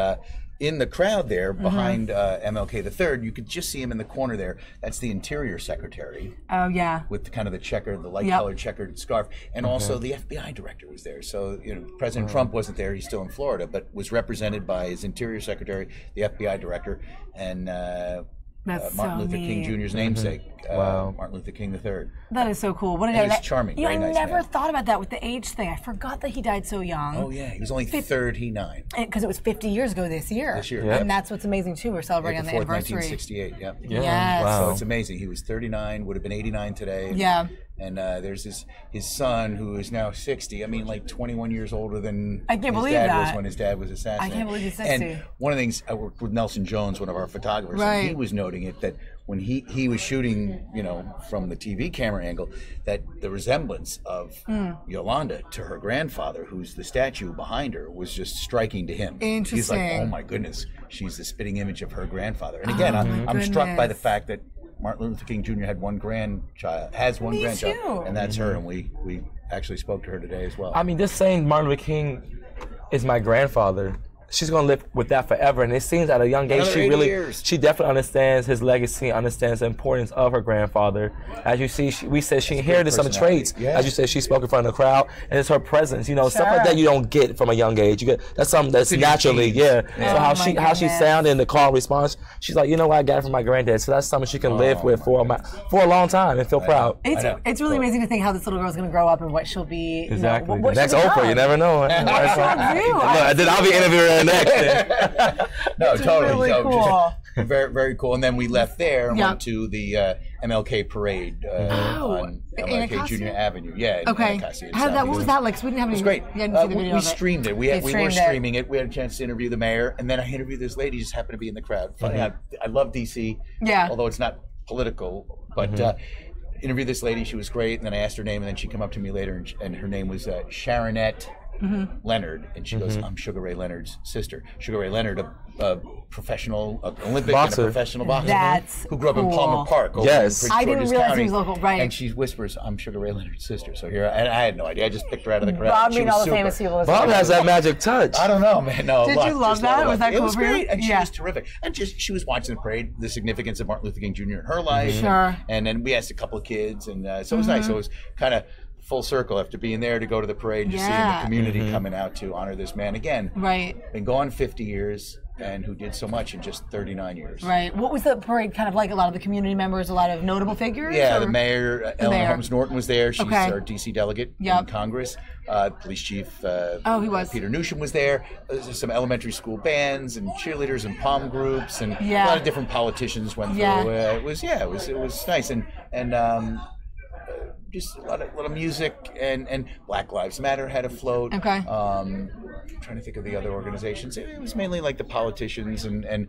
A: in the crowd there, behind MLK III, you could just see him in the corner there. That's the Interior Secretary.
B: Oh, yeah.
A: With the kind of the light-colored checkered scarf. And also the FBI director was there. So, President Trump wasn't there. He's still in Florida, but was represented by his Interior Secretary, the FBI director, and Martin Luther King Jr.'s namesake, Martin Luther King III.
B: That is so cool. What a
A: day. He was charming. Very nice
B: I never
A: man.
B: thought about that with the age thing. I forgot that he died so young.
A: Oh, yeah. He was only 39.
B: Because it was 50 years ago this year. And that's what's amazing, too. We're celebrating on the anniversary.
A: 1968, yep.
B: Yes.
A: Wow. So it's amazing. He was 39, would have been 89 today.
B: Yeah.
A: And there's his son, who is now 60. I mean, like 21 years older than
B: his dad
A: was when his dad was assassinated.
B: I can't believe he's 60.
A: And one of the things, I worked with Nelson Jones, one of our photographers, and he was noting it, that when he was shooting, from the TV camera angle, that the resemblance of Yolanda to her grandfather, who's the statue behind her, was just striking to him.
B: Interesting.
A: He's like, oh my goodness, she's the spitting image of her grandfather. And again, I'm struck by the fact that Martin Luther King Jr. has one grandchild, and that's her, and we actually spoke to her today as well.
E: I mean, just saying Martin Luther King is my grandfather, she's gonna live with that forever. And it seems at a young age, she definitely understands his legacy, understands the importance of her grandfather. As you see, we said she inherited some traits. Yeah. As you said, she spoke in front of the crowd, and it's her presence. Stuff like that you don't get from a young age. You get that's something that's naturally, So how she sounded in the call response, she's like, what, I got it from my granddad. So that's something she can live with for a long time and feel proud.
B: It's really amazing to think how this little girl is going to grow up and what she'll be.
E: Exactly.
B: What
E: next Oprah, you never know.
B: Then I'll
E: be interviewing her next.
A: No, totally.
B: Really cool.
A: very, very cool. And then we left there and went to the MLK parade on MLK Jr. Avenue. Yeah.
B: Okay. What was that like? 'Cause we didn't have any.
A: It was great.
B: We didn't see the video
A: we
B: of it.
A: streamed it. We were streaming it. We had a chance to interview the mayor, and then I interviewed this lady who just happened to be in the crowd. Funny, I love DC.
B: Yeah.
A: Although it's not political, but interviewed this lady. She was great, and then I asked her name, and then she came up to me later, and her name was Sharonette Leonard, and she goes, "I'm Sugar Ray Leonard's sister." Sugar Ray Leonard, a professional Olympic
E: boxer.
A: and a professional boxer
B: That's
A: who grew up in
B: cool.
A: Palmer Park. Over
E: Yes.
A: in Prince
B: I didn't
A: George's
B: realize
A: County.
B: he was local, right.
A: And she whispers, "I'm Sugar Ray Leonard's sister." So here, and I had no idea. I just picked her out of the crowd.
B: Bob
A: She
B: meeting
A: was
B: all the
A: super.
B: famous people.
E: Bob has that magic touch.
A: I don't know, man. No,
B: Did
A: luck,
B: you love
A: just a lot
B: that?
A: of
B: Was
A: luck.
B: that
A: It
B: cool
A: was
B: for you?
A: great, and she
B: Yeah.
A: was terrific. And she was watching the parade, the significance of Martin Luther King Jr. in her life.
B: Sure.
A: And then we asked a couple of kids, and so it was nice. So it was kind of full circle after being there to go to the parade, just seeing the community coming out to honor this man again.
B: Right.
A: Been gone 50 years. And who did so much in just 39 years.
B: Right. What was the parade kind of like? A lot of the community members, a lot of notable figures?
A: Yeah,
B: or?
A: the mayor, Eleanor Holmes Norton was there. She's our DC delegate in Congress. Police chief
B: he was.
A: Peter Newsham was there. There's some elementary school bands and cheerleaders and pom groups and a lot of different politicians went through. It was nice and just a lot of music and Black Lives Matter had a float.
B: Okay.
A: Trying to think of the other organizations. It was mainly like the politicians and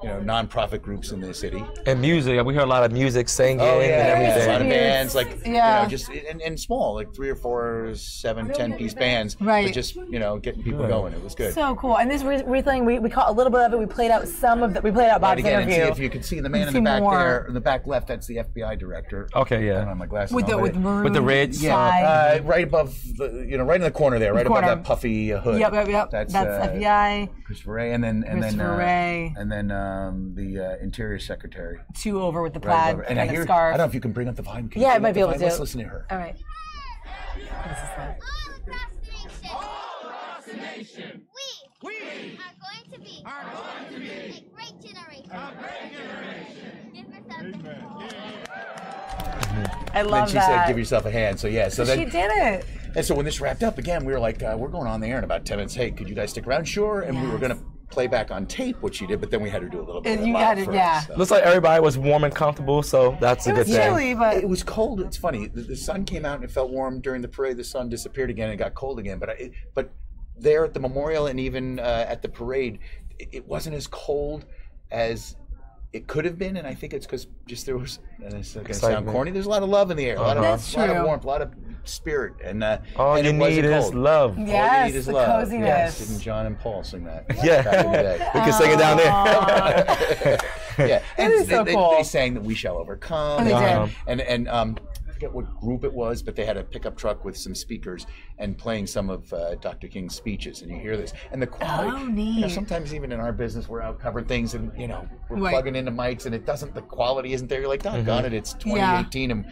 A: nonprofit groups in the city.
E: And music, we heard a lot of music, singing, and everything.
A: A lot of bands, like just and small, like 3 or 4, 7, 10-piece bands.
B: Right.
A: But just getting people going. It was good.
B: So cool. And this wreath-laying, we caught a little bit of it. We played out some of we played out Bob's interview.
A: And see if you can see the man in the back there, in the back left. That's the FBI director.
E: Okay, yeah.
A: I don't have my glasses
B: with
A: on,
B: with
E: the red
A: side. Right above right in the corner there, right above that puffy hood.
B: Yep. That's FBI.
A: Christopher Ray, and then the Interior Secretary.
B: 2 over with the plaid
A: and
B: kind of scarf.
A: I don't know if you can bring up the volume.
B: Yeah, I might be able to.
A: Let's listen to her.
B: All right.
K: We are going to be a great generation. Give yourself
B: I love
A: that. Then she
B: that.
A: said, "Give yourself a hand." So yeah, so then
B: she did it.
A: And so when this wrapped up again, we were like, "We're going on the air in about 10 minutes. Hey, could you guys stick around?" Sure. And we were going to play back on tape what she did, but then we had to do a little bit. So.
E: Looks like everybody was warm and comfortable, so that's a good thing.
B: It was chilly, but
A: it was cold. It's funny. The sun came out and it felt warm during the parade. The sun disappeared again and it got cold again. But there at the memorial and even at the parade, it wasn't as cold as it could have been, and I think it's because just there was, and it's going to sound corny, there's a lot of love in the air, a lot of warmth, a lot of spirit, and
E: all you need is love.
B: Yes,
A: all you need is
B: the
A: love.
B: coziness.
A: Yes, didn't John and Paul sing that?
E: Yeah,
A: back in the day.
E: we can sing it down there.
A: Yeah, and
B: is so cool.
A: They sang that "We Shall Overcome," and I forget what group it was, but they had a pickup truck with some speakers and playing some of Dr. King's speeches, and you hear this, and the quality. Sometimes even in our business, we're out covering things, and we're plugging into mics, and the quality isn't there. You're like, doggone it, it's 2018,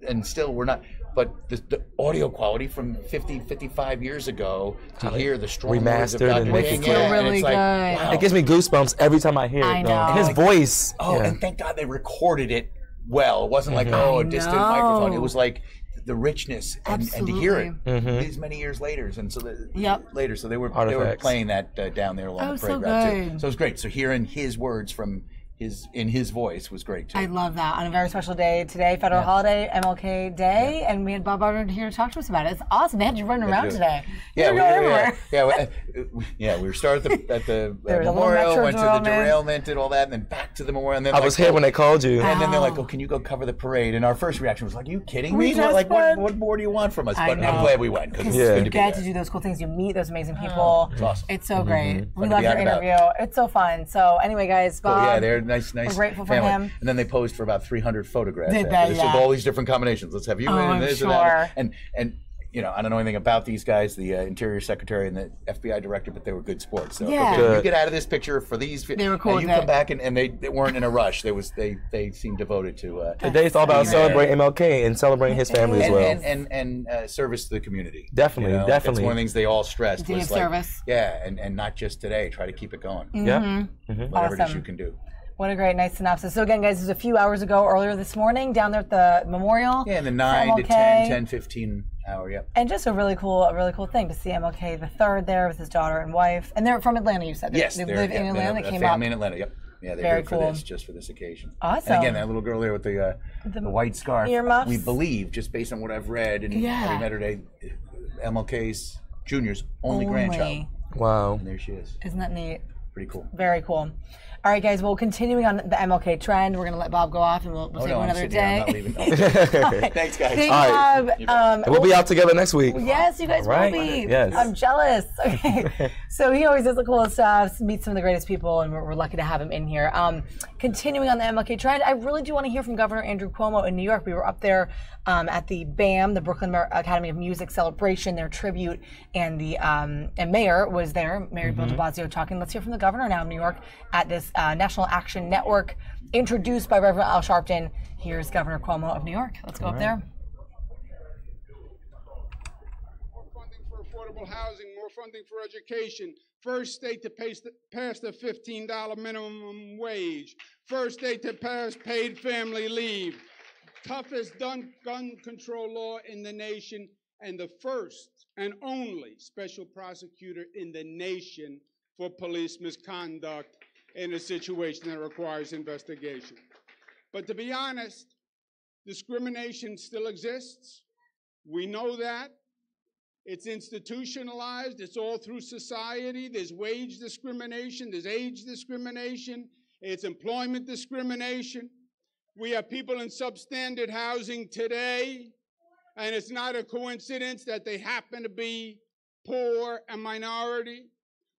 A: and still we're not. But the audio quality from 55 years ago to hear the strong words of Dr. King,
B: really good.
A: Wow.
E: It gives me goosebumps every time I hear it.
B: I know.
E: And his voice.
A: And thank God they recorded it well. It wasn't like a distant microphone. It was like the richness and to hear it these many years later, and so later, so they were playing that down there along the parade route too. So it was great. So hearing his words from his voice was great too.
B: I love that. On a very special day today, federal holiday, MLK Day, and we had Bob Barnard here to talk to us about it. It's awesome. They had you running around today. We were started at the memorial, went to the derailment, did all that, and then back to the memorial. And then
E: I was here when they called you.
A: And then they're like, "Oh, can you go cover the parade?" And our first reaction was like, "Are you kidding me? Like, what more do you want from us?" But I'm glad we went because it's good to be
B: get to do those cool things. You meet those amazing people.
A: It's awesome.
B: It's so great. We love your interview. It's so fun. So anyway, guys, Bob.
A: They're nice.
B: We're grateful for
A: family.
B: him.
A: And then they posed for about 300 photographs.
B: Did they?
A: With all these different combinations. Let's have you in and this and that. And I don't know anything about these guys, the Interior Secretary and the FBI Director, but they were good sports. So you get out of this picture for these.
B: They were cool.
A: And you come back and they weren't in a rush. They seemed devoted to.
E: Today's all about celebrating MLK and celebrating his family as well.
A: And service to the community.
E: Definitely.
A: That's one of the things they all stressed.
B: Was service.
A: Yeah, and not just today. Try to keep it going. Whatever it is you can do.
B: What a great, nice synopsis. So again, guys, this was a few hours ago, earlier this morning, down there at the memorial.
A: Yeah, in the 9 to 10:15 hour,
B: And just a really cool thing to see MLK III there with his daughter and wife. And they're from Atlanta, you said.
A: Yes,
B: they live in Atlanta.
A: They came family in Atlanta, Yeah, they
B: Very
A: did
B: cool.
A: for this, just for this occasion.
B: Awesome.
A: And again, that little girl there with the white scarf.
B: Earmuffs.
A: We believe, just based on what I've read and
B: Yeah.
A: we met her today, MLK Jr.'s only grandchild.
E: Wow.
A: And there she is.
B: Isn't that neat?
A: Pretty cool.
B: Very cool. All right, guys. Well, continuing on the MLK trend, we're going to let Bob go off, and we'll save him another day.
A: I'm not leaving. Thanks, guys.
B: Thanks,
E: All right.
B: Bob.
E: We'll be out together next week.
B: Yes, you guys
E: Right?
B: will be.
E: Yes.
B: I'm jealous. Okay. So he always does the coolest stuff, meets some of the greatest people, and we're lucky to have him in here. Continuing on the MLK trend, I really do want to hear from Governor Andrew Cuomo in New York. We were up there at the BAM, the Brooklyn Academy of Music celebration, their tribute, and the and Mayor was there, Mayor Bill de Blasio, talking. Let's hear from the governor now of New York at this National Action Network, introduced by Reverend Al Sharpton. Here's Governor Cuomo of New York. Let's go up there.
U: More funding for affordable housing, more funding for education. First state to pass the $15 minimum wage. First state to pass paid family leave. Toughest gun control law in the nation, and the first and only special prosecutor in the nation for police misconduct in a situation that requires investigation. But to be honest, discrimination still exists. We know that. It's institutionalized. It's all through society. There's wage discrimination. There's age discrimination. It's employment discrimination. We have people in substandard housing today, and it's not a coincidence that they happen to be poor and minority.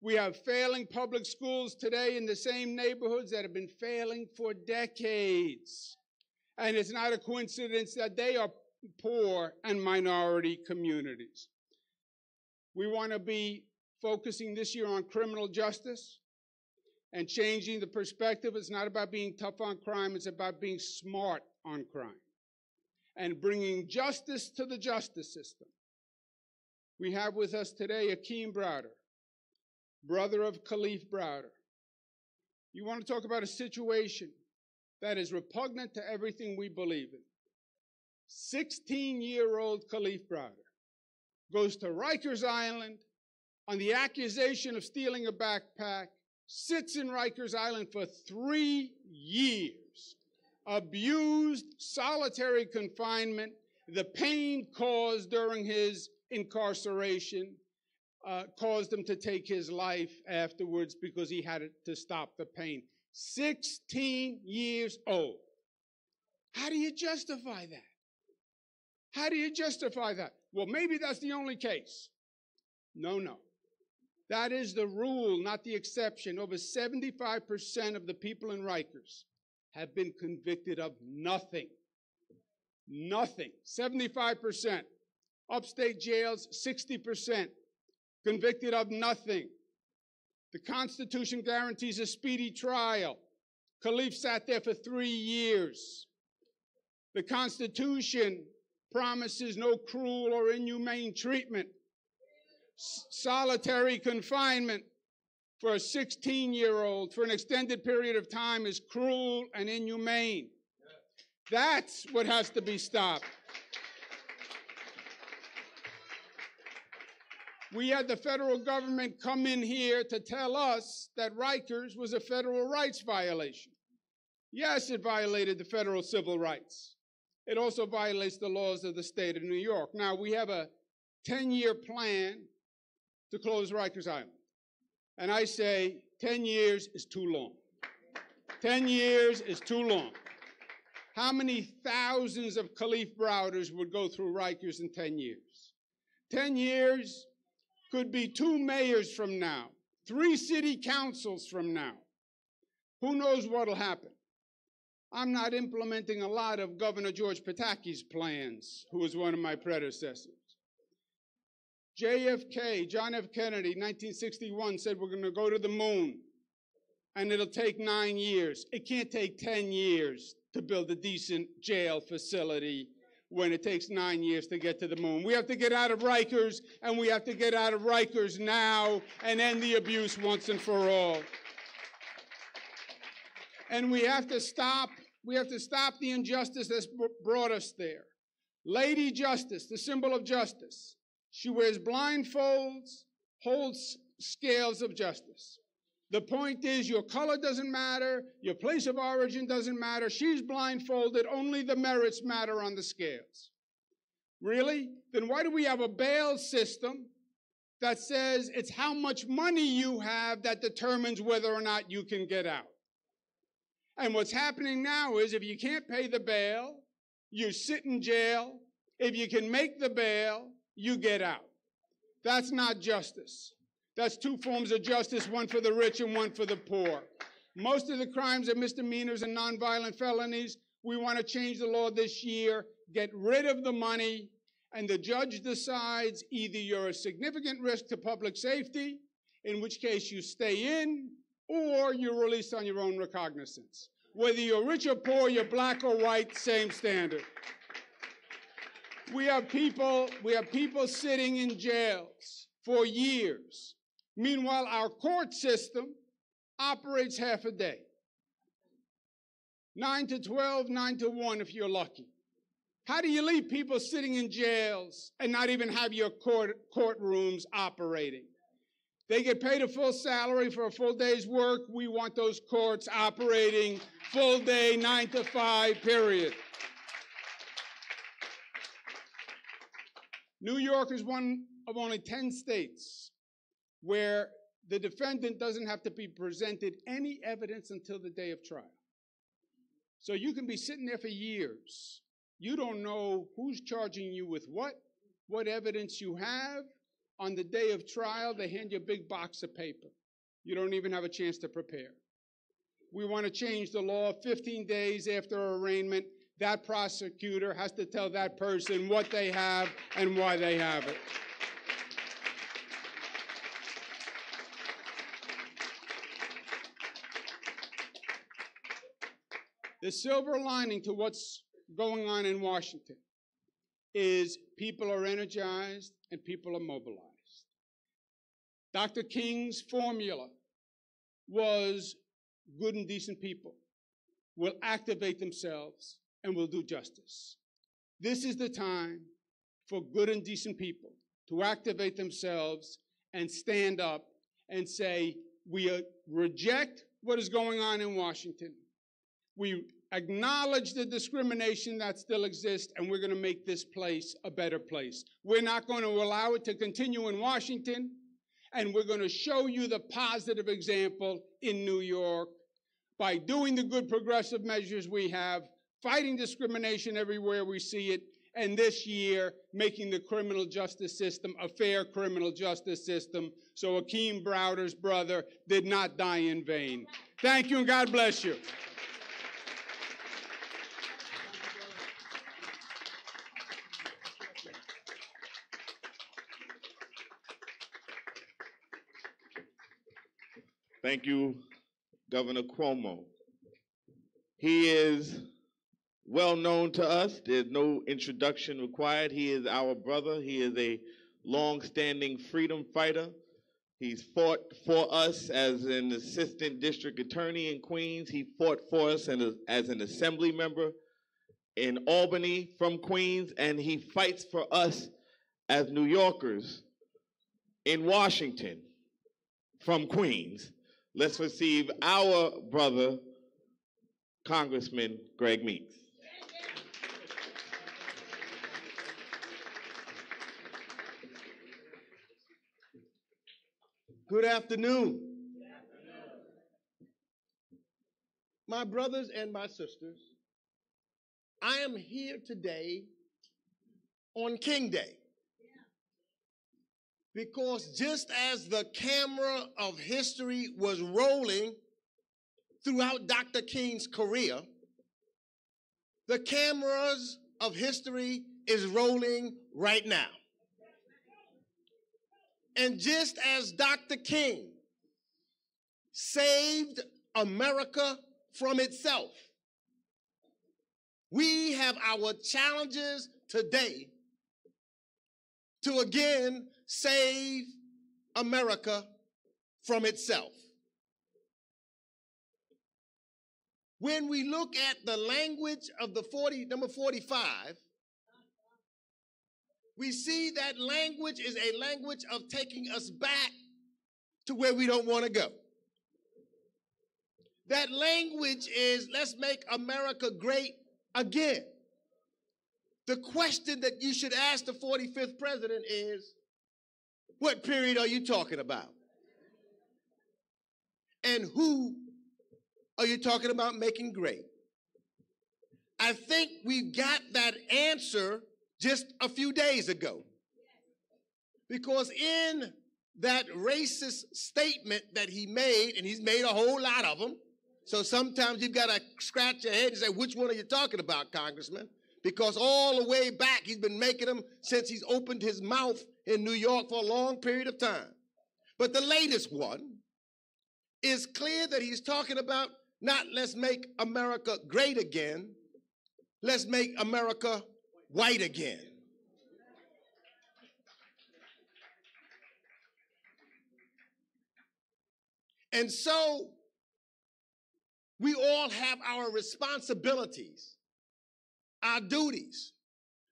U: We have failing public schools today in the same neighborhoods that have been failing for decades. And it's not a coincidence that they are poor and minority communities. We want to be focusing this year on criminal justice and changing the perspective. It's not about being tough on crime, it's about being smart on crime and bringing justice to the justice system. We have with us today Akeem Browder, brother of Khalif Browder. You want to talk about a situation that is repugnant to everything we believe in. 16-year-old Khalif Browder goes to Rikers Island on the accusation of stealing a backpack, sits in Rikers Island for 3 years, abused, solitary confinement, the pain caused during his incarceration caused him to take his life afterwards because he had to stop the pain. 16 years old. How do you justify that? How do you justify that? Well, maybe that's the only case. No. That is the rule, not the exception. Over 75% of the people in Rikers have been convicted of nothing. Nothing. 75%. Upstate jails, 60%. Convicted of nothing. The Constitution guarantees a speedy trial. Khalif sat there for 3 years. The Constitution promises no cruel or inhumane treatment. Solitary confinement for a 16-year-old for an extended period of time is cruel and inhumane. That's what has to be stopped. We had the federal government come in here to tell us that Rikers was a federal rights violation. Yes, it violated the federal civil rights. It also violates the laws of the state of New York. Now, we have a 10-year plan to close Rikers Island. And I say 10 years is too long. 10 years is too long. How many thousands of Khalif Browders would go through Rikers in 10 years? 10 years could be 2 mayors from now, 3 city councils from now. Who knows what'll happen? I'm not implementing a lot of Governor George Pataki's plans, who was one of my predecessors. JFK, John F. Kennedy, 1961, said we're going to go to the moon, and it'll take 9 years. It can't take 10 years to build a decent jail facility when it takes 9 years to get to the moon. We have to get out of Rikers, and we have to get out of Rikers now and end the abuse once and for all. And we have to stop the injustice that's brought us there. Lady Justice, the symbol of justice. She wears blindfolds, holds scales of justice. The point is your color doesn't matter, your place of origin doesn't matter, she's blindfolded, only the merits matter on the scales. Really? Then why do we have a bail system that says it's how much money you have that determines whether or not you can get out? And what's happening now is if you can't pay the bail, you sit in jail. If you can make the bail, you get out. That's not justice. That's two forms of justice, one for the rich and one for the poor. Most of the crimes are misdemeanors and nonviolent felonies. We want to change the law this year, get rid of the money, and the judge decides either you're a significant risk to public safety, in which case you stay in, or you're released on your own recognizance. Whether you're rich or poor, you're black or white, same standard. We have people sitting in jails for years. Meanwhile, our court system operates half a day. 9 to 12, 9 to 1 if you're lucky. How do you leave people sitting in jails and not even have your courtrooms operating? They get paid a full salary for a full day's work. We want those courts operating full day, 9 to 5, period. New York is one of only 10 states where the defendant doesn't have to be presented any evidence until the day of trial. So you can be sitting there for years. You don't know who's charging you with what evidence you have. On the day of trial, they hand you a big box of paper. You don't even have a chance to prepare. We want to change the law. 15 days after arraignment, that prosecutor has to tell that person what they have and why they have it. The silver lining to what's going on in Washington is people are energized and people are mobilized. Dr. King's formula was good and decent people will activate themselves and will do justice. This is the time for good and decent people to activate themselves and stand up and say, we reject what is going on in Washington. We acknowledge the discrimination that still exists, and we're going to make this place a better place. We're not going to allow it to continue in Washington, and we're going to show you the positive example in New York by doing the good progressive measures we have, fighting discrimination everywhere we see it, and this year making the criminal justice system a fair criminal justice system so Akeem Browder's brother did not die in vain. Thank you, and God bless you.
F: Thank you, Governor Cuomo. He is well known to us. There's no introduction required. He is our brother. He is a long-standing freedom fighter. He's fought for us as an assistant district attorney in Queens. He fought for us as an assembly member in Albany from Queens, and he fights for us as New Yorkers in Washington from Queens. Let's receive our brother, Congressman Greg Meeks.
V: Good afternoon. My brothers and my sisters, I am here today on King Day. Because just as the camera of history was rolling throughout Dr. King's career, the cameras of history is rolling right now. And just as Dr. King saved America from itself, we have our challenges today to again save America from itself. When we look at the language of the number 45, we see that language is a language of taking us back to where we don't want to go. That language is, let's make America great again. The question that you should ask the 45th president is, what period are you talking about? And who are you talking about making great? I think we got that answer just a few days ago. Because in that racist statement that he made, and he's made a whole lot of them, so sometimes you've got to scratch your head and say, which one are you talking about, Congressman? Because all the way back, he's been making them since he's opened his mouth in New York for a long period of time. But the latest one is clear that he's talking about not let's make America great again, let's make America white again. And so we all have our responsibilities, our duties.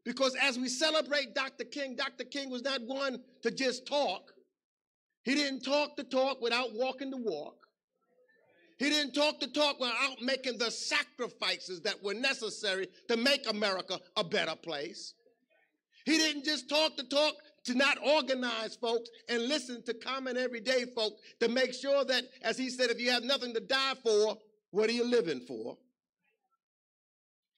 V: Because as we celebrate Dr. King was not one to just talk. He didn't talk the talk without walking the walk. He didn't talk the talk without making the sacrifices that were necessary to make America a better place. He didn't just talk the talk to not organize folks and listen to common everyday folk to make sure that, as he said, if you have nothing to die for, what are you living for?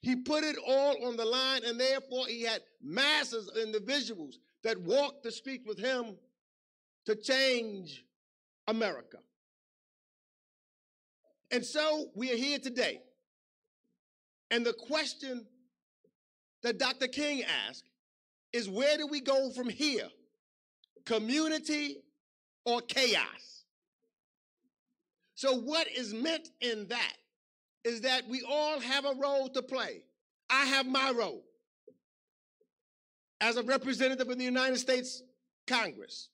V: He put it all on the line, and therefore he had masses of individuals that walked the street with him to change America. And so we are here today. And the question that Dr. King asked is, where do we go from here? Community or chaos? So what is meant in that is that we all have a role to play. I have my role as a representative of the United States Congress,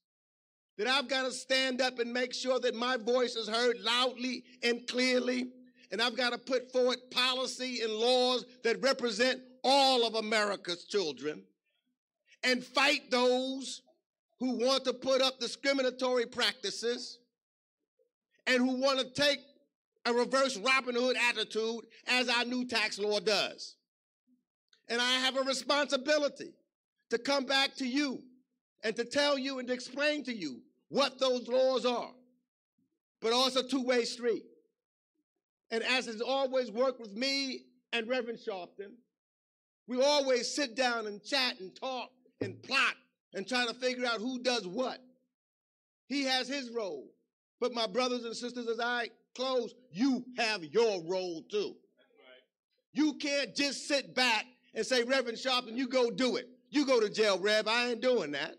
V: that I've got to stand up and make sure that my voice is heard loudly and clearly, and I've got to put forward policy and laws that represent all of America's children and fight those who want to put up discriminatory practices and who want to take a reverse Robin Hood attitude as our new tax law does. And I have a responsibility to come back to you and to tell you and to explain to you what those laws are, but also two-way street. And as has always worked with me and Reverend Sharpton, we always sit down and chat and talk and plot and try to figure out who does what. He has his role, but my brothers and sisters, as I close, you have your role too. You can't just sit back and say, Reverend Sharpton, you go do it. You go to jail, Rev. I ain't doing that.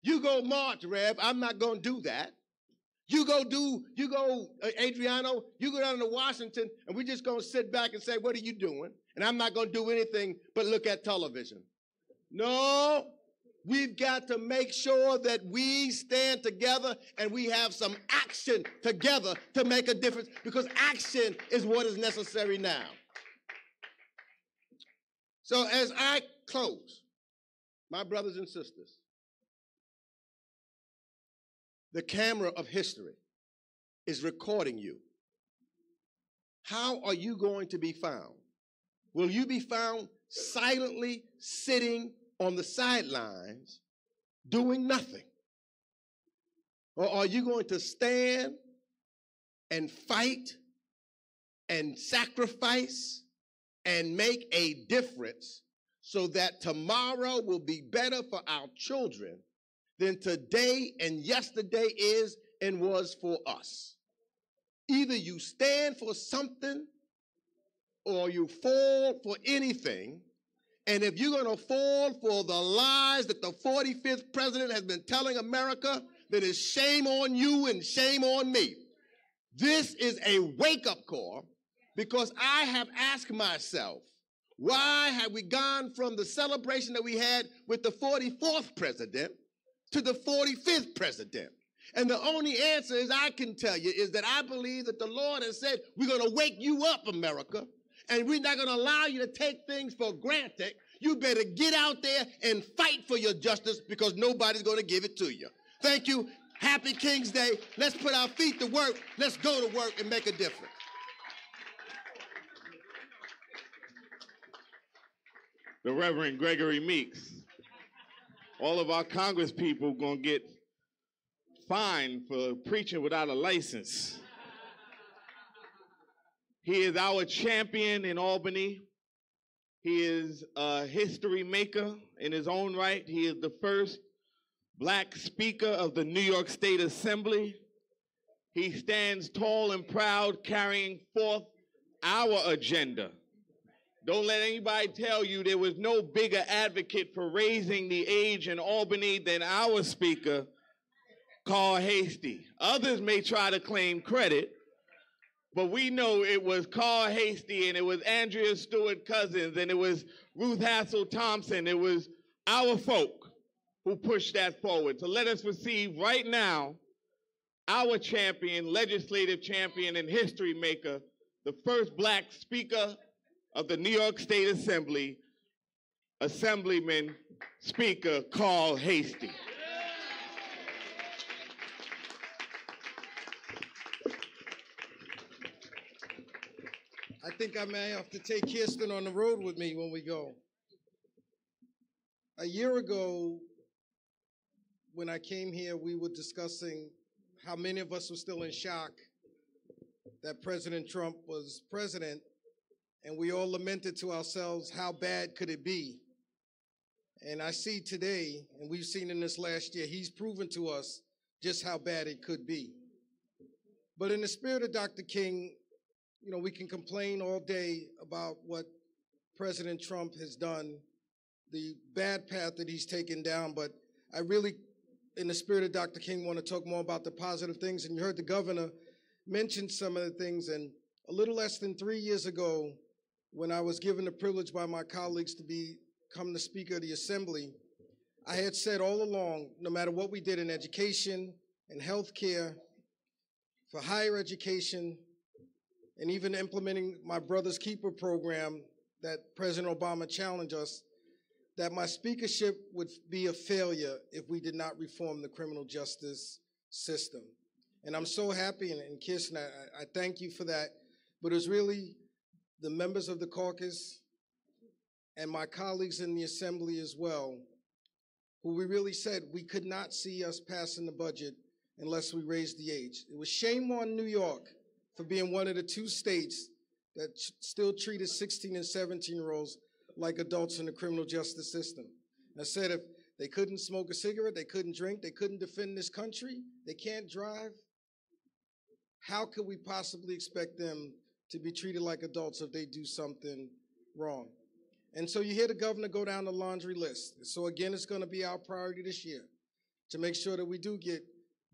V: You go march, Rev. I'm not going to do that. Adriano, you go down to Washington, and we're just going to sit back and say, what are you doing? And I'm not going to do anything but look at television. No, we've got to make sure that we stand together and we have some action together to make a difference, because action is what is necessary now. So as I close, my brothers and sisters, the camera of history is recording you. How are you going to be found? Will you be found silently sitting on the sidelines doing nothing? Or are you going to stand and fight and sacrifice and make a difference so that tomorrow will be better for our children than today and yesterday is and was for us? Either you stand for something or you fall for anything. And if you're going to fall for the lies that the 45th president has been telling America, then it's shame on you and shame on me. This is a wake-up call, because I have asked myself, why have we gone from the celebration that we had with the 44th president to the 45th president? And the only answer, as I can tell you, is that I believe that the Lord has said, we're going to wake you up, America, and we're not going to allow you to take things for granted. You better get out there and fight for your justice, because nobody's going to give it to you. Thank you. Happy King's Day. Let's put our feet to work. Let's go to work and make a difference.
F: the Reverend Gregory Meeks. All of our Congress people gonna get fined for preaching without a license. He is our champion in Albany. He is a history maker in his own right. He is the first Black Speaker of the New York State Assembly. He stands tall and proud, carrying forth our agenda. Don't let anybody tell you there was no bigger advocate for raising the age in Albany than our Speaker, Carl Hastie. Others may try to claim credit, but we know it was Carl Hastie, and it was Andrea Stewart Cousins, and it was Ruth Hassel Thompson. It was our folk who pushed that forward. So let us receive right now our champion, legislative champion, and history maker, the first Black Speaker of the New York State Assembly, Assemblyman Speaker Carl Hastie.
D: I think I may have to take Kirsten on the road with me when we go. A year ago, when I came here, we were discussing how many of us were still in shock that President Trump was president, and we all lamented to ourselves, how bad could it be? And I see today, and we've seen in this last year, he's proven to us just how bad it could be. But in the spirit of Dr. King, you know, we can complain all day about what President Trump has done, the bad path that he's taken down, but I really, in the spirit of Dr. King, want to talk more about the positive things. And you heard the governor mention some of the things, and a little less than 3 years ago, when I was given the privilege by my colleagues to become the Speaker of the Assembly, I had said all along, no matter what we did in education and healthcare, for higher education, and even implementing my Brother's Keeper program that President Obama challenged us, that my speakership would be a failure if we did not reform the criminal justice system. And I'm so happy, and Kirsten, I thank you for that, but it was really the members of the caucus and my colleagues in the Assembly as well, who we really said we could not see us passing the budget unless we raised the age. It was shame on New York for being one of the 2 states that still treated 16 and 17-year-olds like adults in the criminal justice system. And I said if they couldn't smoke a cigarette, they couldn't drink, they couldn't defend this country, they can't drive, how could we possibly expect them to be treated like adults if they do something wrong? And so you hear the governor go down the laundry list. So again, it's going to be our priority this year to make sure that we do get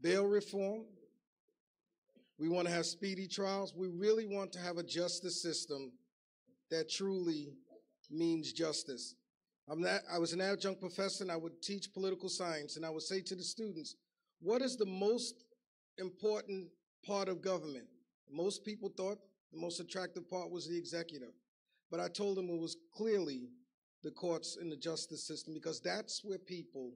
D: bail reform. We want to have speedy trials. We really want to have a justice system that truly means justice. I was an adjunct professor, and I would teach political science, and I would say to the students, what is the most important part of government? Most people thought the most attractive part was the executive, but I told them it was clearly the courts and the justice system, because that's where people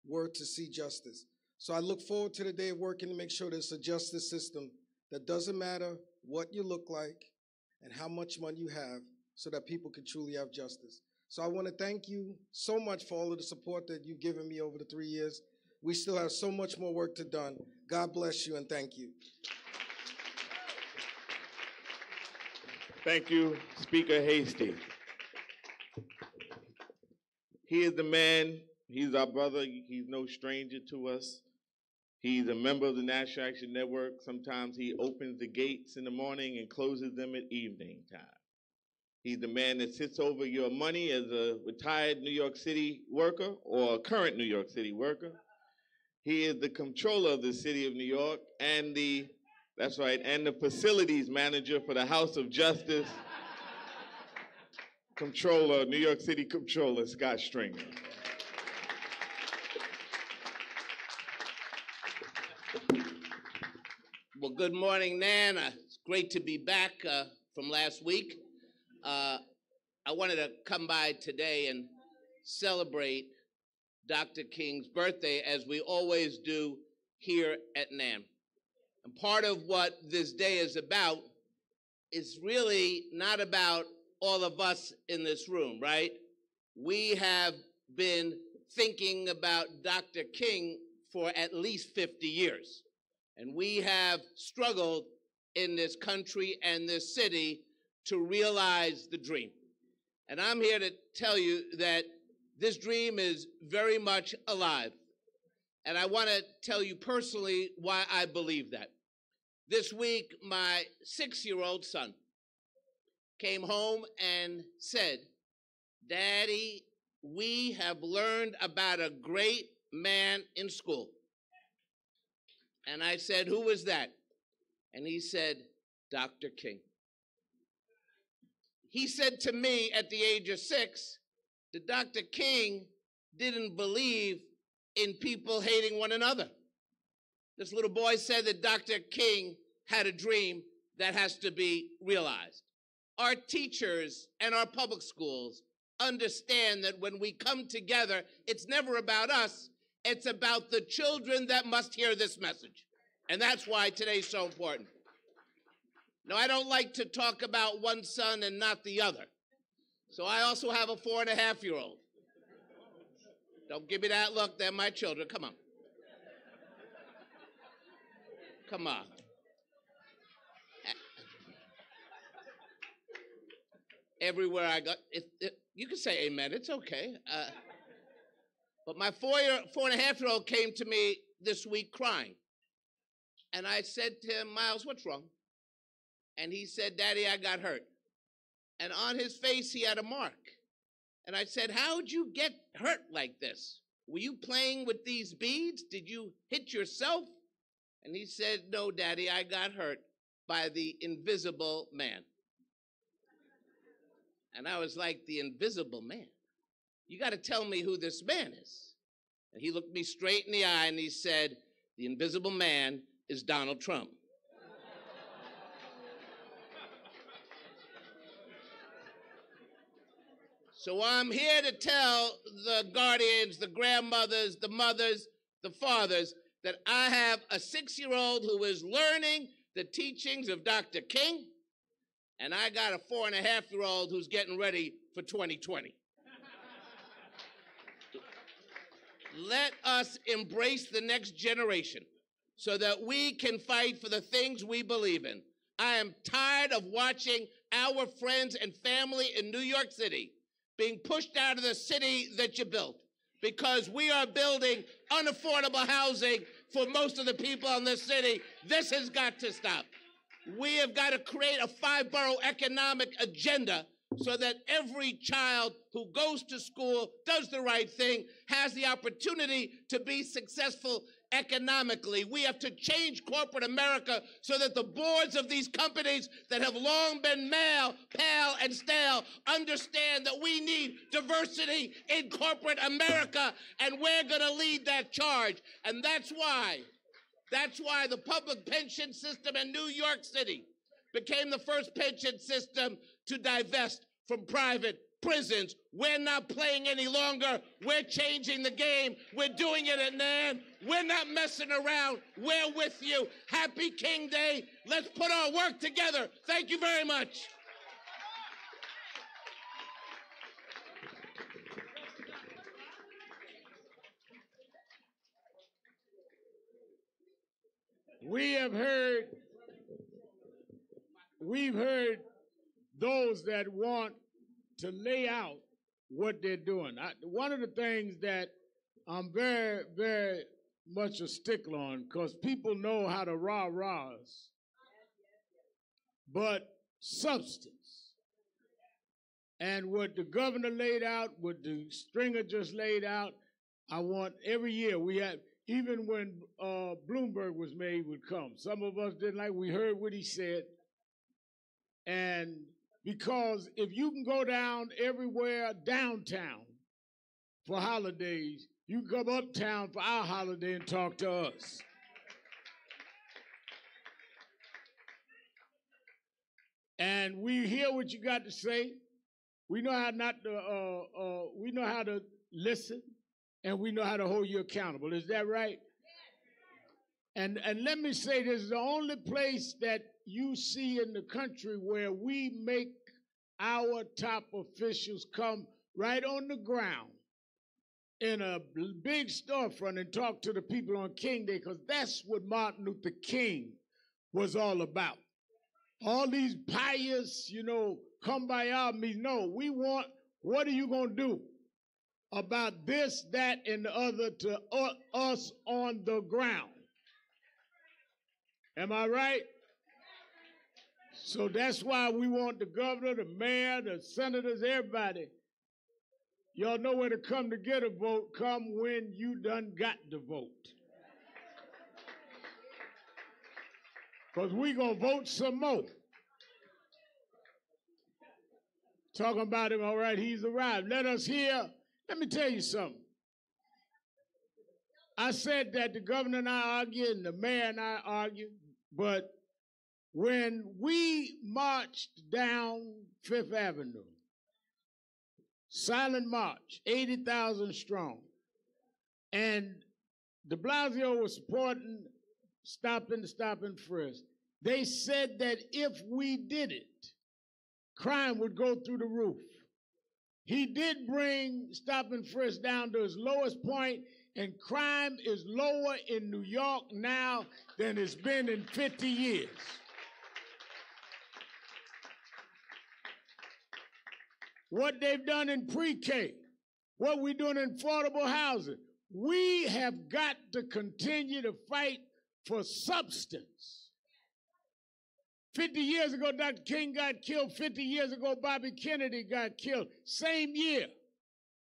D: were to see justice. So I look forward to the day of working to make sure there's a justice system that doesn't matter what you look like and how much money you have, so that people can truly have justice. So I want to thank you so much for all of the support that you've given me over the 3 years. We still have so much more work to done. God bless you, and thank you.
F: Thank you, Speaker Hastie. He is the man, he's our brother, he's no stranger to us. He's a member of the National Action Network. Sometimes he opens the gates in the morning and closes them at evening time. He's the man that sits over your money as a retired New York City worker or a current New York City worker. He is the comptroller of the city of New York and the facilities manager for the House of Justice. Comptroller, New York City Comptroller, Scott Stringer.
G: Well, good morning, Nan. It's great to be back from last week. I wanted to come by today and celebrate Dr. King's birthday, as we always do here at NAM. And part of what this day is about is really not about all of us in this room, right? we have been thinking about Dr. King for at least 50 years. And we have struggled in this country and this city to realize the dream. And I'm here to tell you that this dream is very much alive. And I want to tell you personally why I believe that. This week, my 6-year-old son came home and said, "Daddy, we have learned about a great man in school." And I said, "Who was that?" And he said, "Dr. King." He said to me at the age of 6 that Dr. King didn't believe in people hating one another. This little boy said that Dr. King had a dream that has to be realized. Our teachers and our public schools understand that when we come together, it's never about us, it's about the children that must hear this message. And that's why today's so important. Now, I don't like to talk about one son and not the other. So I also have a 4.5-year-old. Don't give me that look, they're my children. Come on. Come on. Everywhere I go, you can say amen, it's okay. But my 4.5-year-old came to me this week crying. And I said to him, "Miles, what's wrong?" And he said, "Daddy, I got hurt." And on his face, he had a mark. And I said, "How'd you get hurt like this? Were you playing with these beads? Did you hit yourself?" And he said, "No, Daddy, I got hurt by the invisible man." And I was like, "The invisible man? You got to tell me who this man is." And he looked me straight in the eye and he said, "The invisible man is Donald Trump." So I'm here to tell the guardians, the grandmothers, the mothers, the fathers, that I have a 6-year-old who is learning the teachings of Dr. King, and I got a 4.5-year-old who's getting ready for 2020. Let us embrace the next generation so that we can fight for the things we believe in. I am tired of watching our friends and family in New York City being pushed out of the city that you built because we are building unaffordable housing for most of the people in this city. This has got to stop. We have got to create a 5-borough economic agenda so that every child who goes to school, does the right thing, has the opportunity to be successful economically. We have to change corporate America so that the boards of these companies that have long been male, pale, and stale understand that we need diversity in corporate America, and we're going to lead that charge. And that's why the public pension system in New York City became the first pension system to divest from private prisons. We're not playing any longer. We're changing the game. We're doing it at NAN. We're not messing around. We're with you. Happy King Day. Let's put our work together. Thank you very much.
U: We've heard those that want to lay out what they're doing. One of the things that I'm very, very much a stickler on, because people know how to rah-rah us, but substance. And what the governor laid out, what the Stringer just laid out, I want every year we have, even when Bloomberg was made would come. Some of us didn't like, we heard what he said. And because if you can go down everywhere downtown for holidays, you can come uptown for our holiday and talk to us. And we hear what you got to say. We know how we know how to listen, and we know how to hold you accountable. Is that right? And let me say, this is the only place that you see in the country where we make our top officials come right on the ground in a big storefront and talk to the people on King Day, because that's what Martin Luther King was all about. All these pious, come by our meetings. No, we want, what are you going to do about this, that, and the other to us on the ground? Am I right? So that's why we want the governor, the mayor, the senators, everybody. Y'all know where to come to get a vote. Come when you done got the vote. Because we going to vote some more. Talking about him, all right, he's arrived. Let us hear. Let me tell you something. I said that the governor and I argued and the mayor and I argued, but when we marched down Fifth Avenue, silent march, 80,000 strong, and de Blasio was supporting stop and frisk, they said that if we did it, crime would go through the roof. He did bring stop and frisk down to its lowest point, and crime is lower in New York now than it's been in 50 years. What they've done in pre-K, what we're doing in affordable housing, we have got to continue to fight for substance. 50 years ago, Dr. King got killed. 50 years ago, Bobby Kennedy got killed. Same year.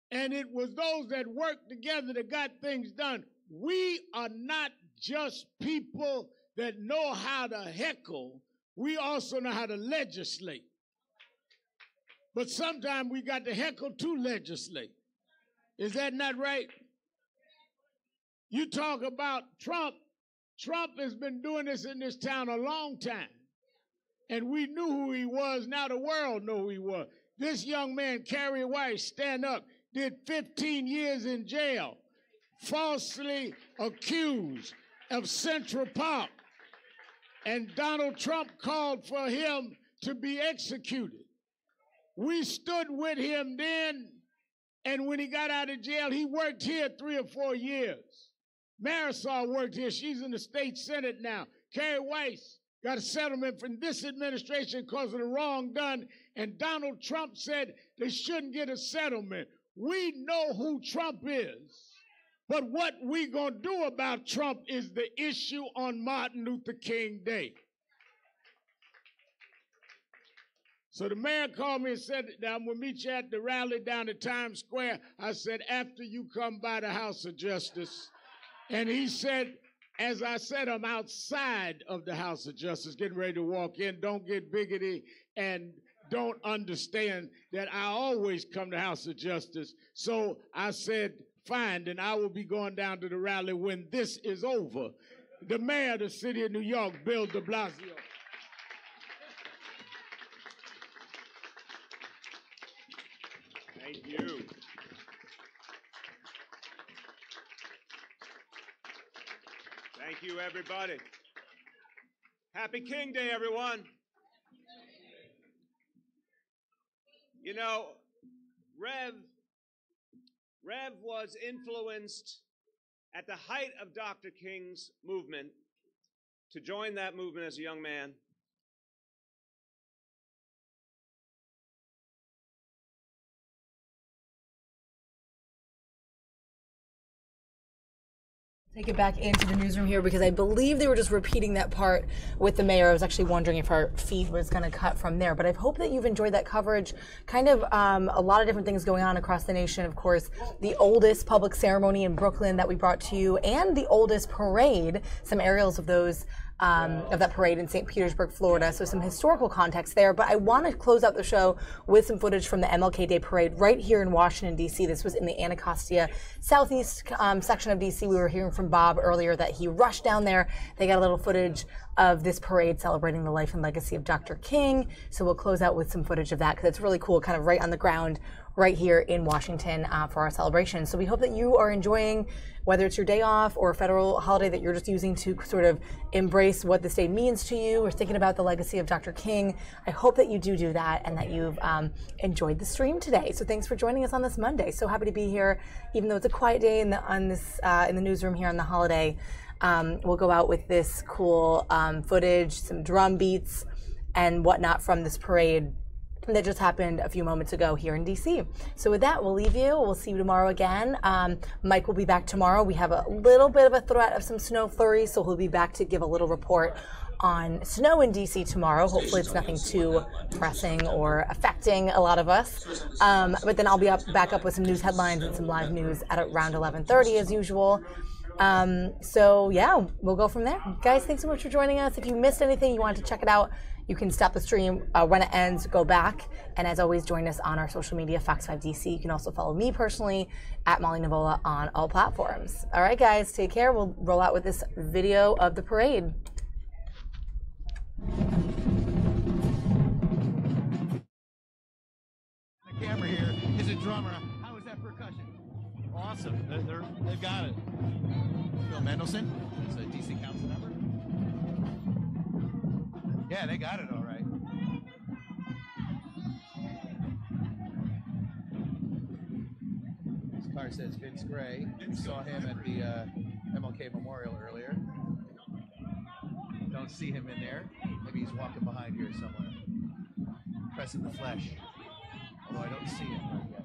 U: And it was those that worked together that got things done. We are not just people that know how to heckle. We also know how to legislate. But sometimes we got to heckle to legislate. Is that not right? You talk about Trump. Trump has been doing this in this town a long time. And we knew who he was. Now the world knows who he was. This young man, Kerry Weiss, stand up, did 15 years in jail, falsely accused of Central Park. And Donald Trump called for him to be executed. We stood with him then, and when he got out of jail, he worked here 3 or 4 years. Marisol worked here. She's in the state senate now. Kerry Weiss got a settlement from this administration because of the wrong done, and Donald Trump said they shouldn't get a settlement. We know who Trump is, but what we gonna do about Trump is the issue on Martin Luther King Day. So the mayor called me and said, I'm gonna meet you at the rally down at Times Square. I said, after you come by the House of Justice. And he said, as I said, I'm outside of the House of Justice, getting ready to walk in. Don't get biggity and don't understand that I always come to House of Justice. So I said, fine, then I will be going down to the rally when this is over. The mayor of the city of New York, Bill de Blasio.
C: Thank you. Thank you, everybody. Happy King Day, everyone. You know, Rev was influenced at the height of Dr. King's movement to join that movement as a young man.
B: Take it back into the newsroom here because I believe they were just repeating that part with the mayor. I was actually wondering if our feed was going to cut from there, but I hope that you've enjoyed that coverage. Kind of a lot of different things going on across the nation. Of course, the oldest public ceremony in Brooklyn that we brought to you, and the oldest parade. Some aerials of those. Of that parade in St. Petersburg, Florida. So some historical context there. But I want to close out the show with some footage from the MLK Day Parade right here in Washington, D.C. This was in the Anacostia southeast section of D.C. We were hearing from Bob earlier that he rushed down there. They got a little footage of this parade celebrating the life and legacy of Dr. King. So we'll close out with some footage of that because it's really cool, kind of right on the ground, right here in Washington for our celebration. So we hope that you are enjoying, whether it's your day off or a federal holiday that you're just using to sort of embrace what this day means to you or thinking about the legacy of Dr. King. I hope that you do that and that you've enjoyed the stream today. So thanks for joining us on this Monday. So happy to be here, even though it's a quiet day in the newsroom here on the holiday. We'll go out with this cool footage, some drum beats and whatnot from this parade that just happened a few moments ago here in DC. So with that, we'll leave you. We'll see you tomorrow again. Mike will be back tomorrow. We have a little bit of a threat of some snow flurries, so he'll be back to give a little report on snow in DC tomorrow. Hopefully it's nothing too pressing or affecting a lot of us. But then I'll be back up with some news headlines and some live news at around 11:30 as usual. So yeah, we'll go from there. Guys, thanks so much for joining us. If you missed anything, you want to check it out, you can stop the stream when it ends, go back, and as always, join us on our social media, Fox 5 DC. You can also follow me personally at Molly Nevola on all platforms. All right, guys, take care. We'll roll out with this video of the parade.
R: The camera here is a drummer. How is that percussion? Awesome. They've got it. Phil Mendelson is a DC council member. Yeah, they got it all right. This car says Vince Gray. We saw him at the MLK Memorial earlier. Don't see him in there. Maybe he's walking behind here somewhere. Pressing the flesh. Although I don't see him right yet.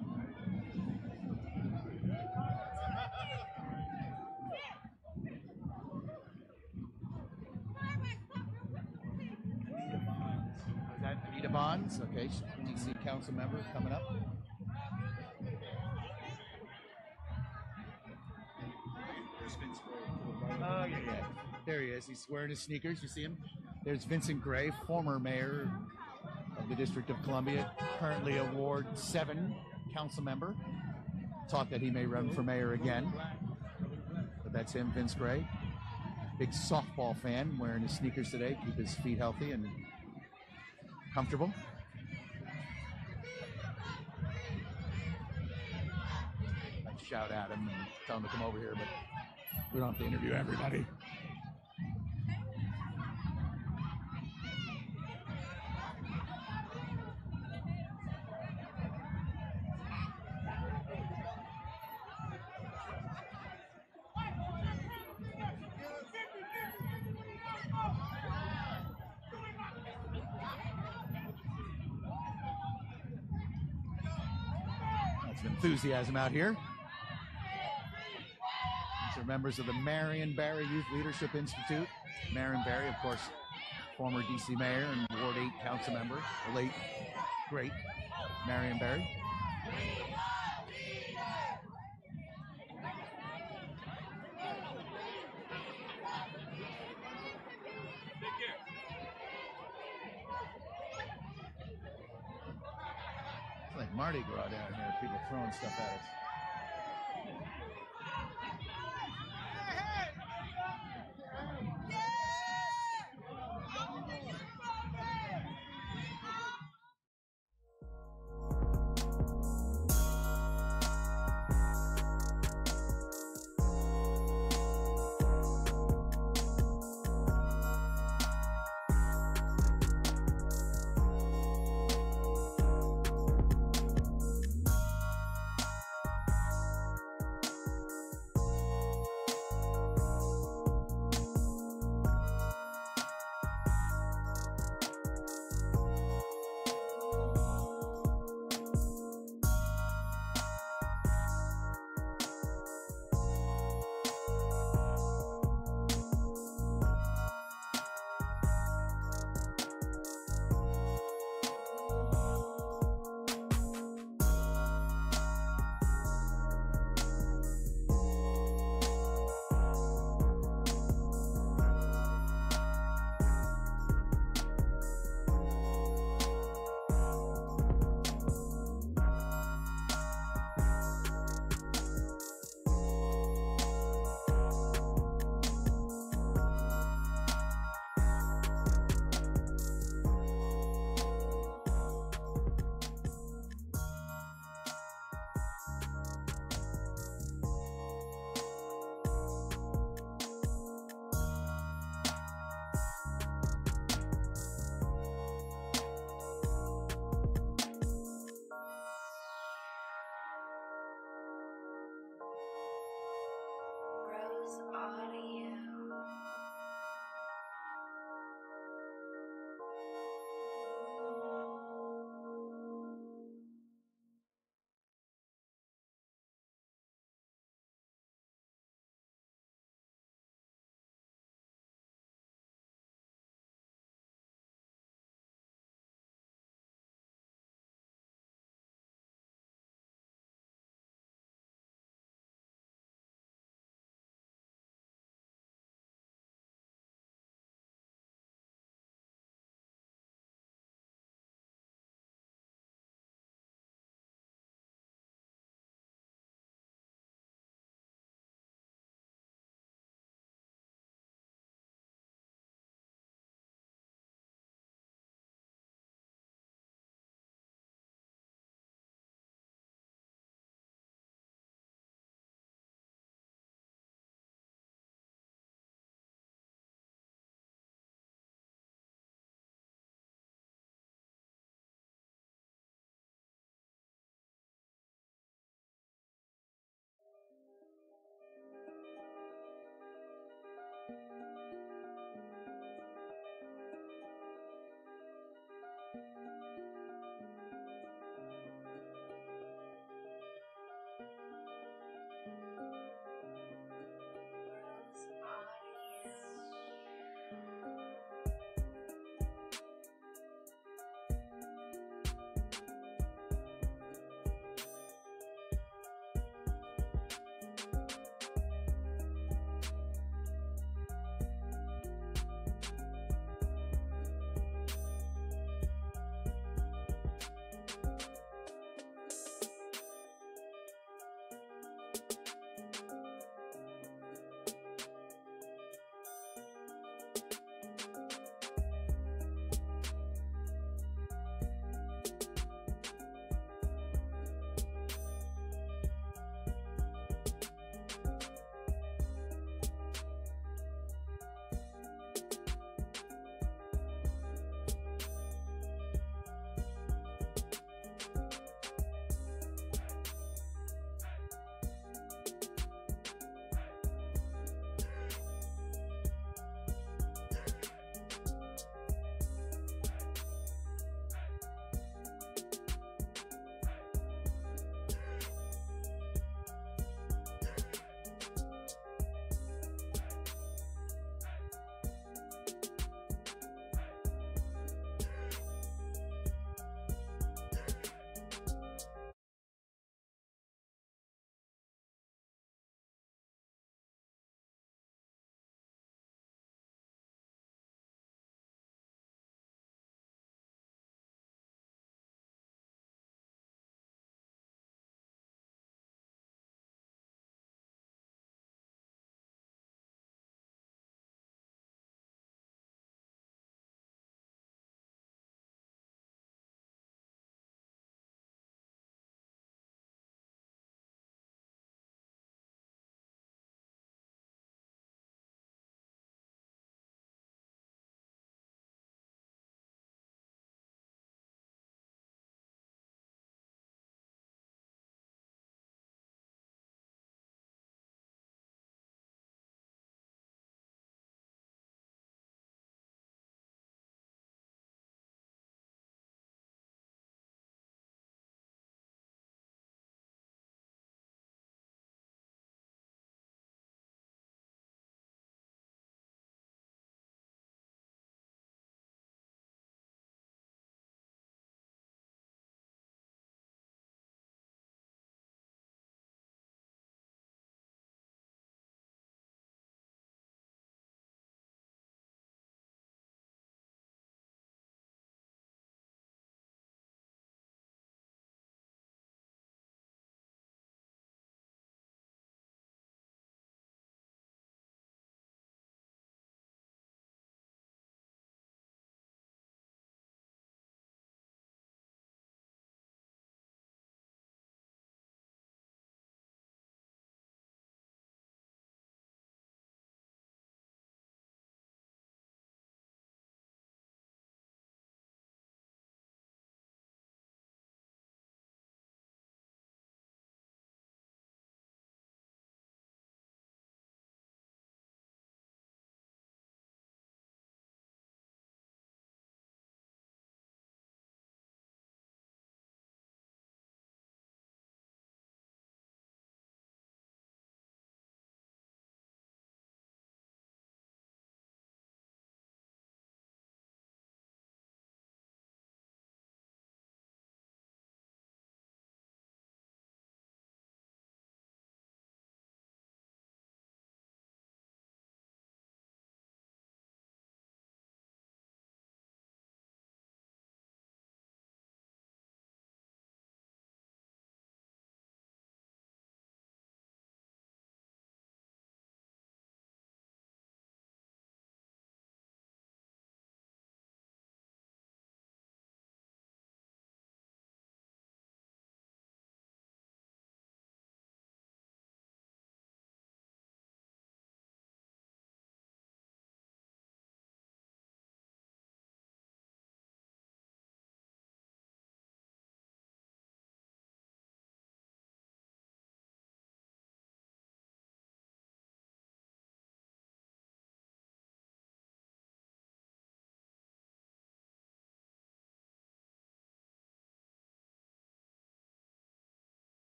R: Bonds, okay, DC council member coming up. Oh, yeah. There he is. He's wearing his sneakers. You see him? There's Vincent Gray, former mayor of the District of Columbia, currently a Ward 7 council member. Talk that he may run for mayor again. But that's him, Vince Gray. Big softball fan, wearing his sneakers today, keep his feet healthy and comfortable. I'd shout at him and tell him to come over here, but we don't have to interview everybody. Enthusiasm out here. These are members of the Marion Barry Youth Leadership Institute. Marion Barry, of course, former DC mayor and Ward 8 council member, the late, great Marion Barry. It's like Mardi Gras down here, people throwing stuff at us.